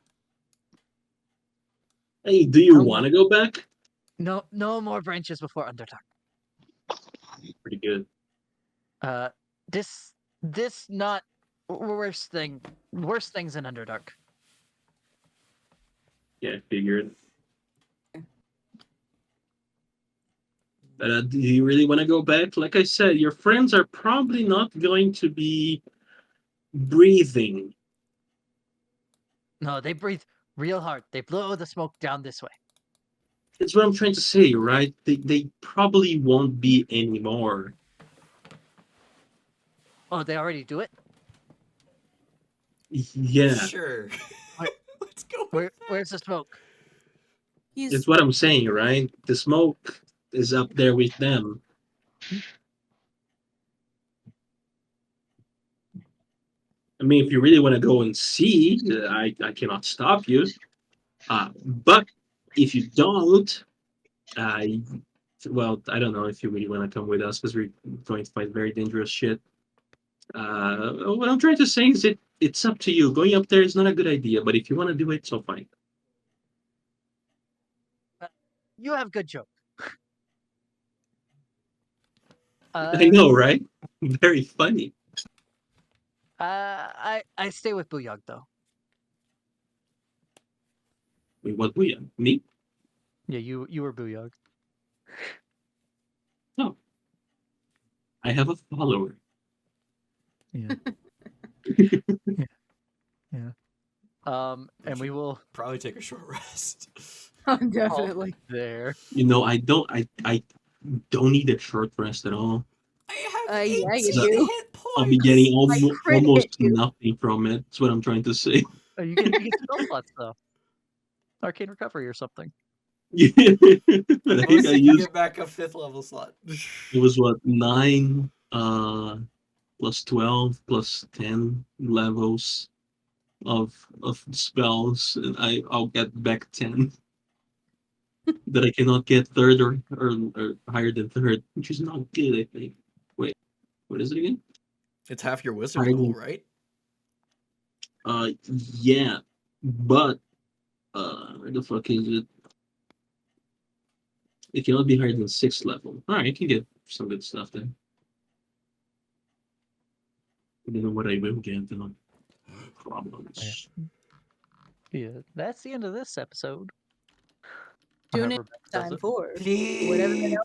Hey, do you No want to go back? No more branches before Underdark. Pretty good. This not worst things in Underdark. Yeah, I figured. Do you really want to go back? Like I said, your friends are probably not going to be breathing. No, they breathe real hard. They blow the smoke down this way. That's what I'm trying to say, right? They probably won't be anymore. Oh, they already do it? Yeah, Sure. Wait. Let's go. With Where's the smoke? He's it's what I'm saying, right? The smoke is up there with them. I mean, if you really want to go and see, I cannot stop you. But if you don't, uh, well, I don't know if you really want to come with us because we're going to fight very dangerous shit. What I'm trying to say is it's up to you. Going up there is not a good idea, but if you want to do it, so fine. You have good joke. I know, right? Very funny. I stay with Booyog though. Wait, what we me? Yeah, you were Booyog. No, I have a follower. Yeah. yeah. Yeah. And we will probably take a short rest. oh, definitely. there. You know, I don't need a short rest at all. I have Yeah, 18 you do. hit points. I'll be getting crit almost hit you. nothing from it. That's what I'm trying to say. Oh, you get spell slots though. Arcane recovery or something. Yeah, but I think Plus, I you used get back a 5th level slot. it was what 9 plus 12 plus 10 levels of spells, and I'll get back 10 that I cannot get third or higher than third, which is not good. I think. Wait, what is it again? It's half your wizard Higher level, than right? uh yeah, but where the fuck is it? It cannot be higher than 6th level. All right, you can get some good stuff then. I don't know what I will get though. Problems. Yeah, that's the end of this episode. Tune in However, Beck does time it. for PLEEB. whatever the hell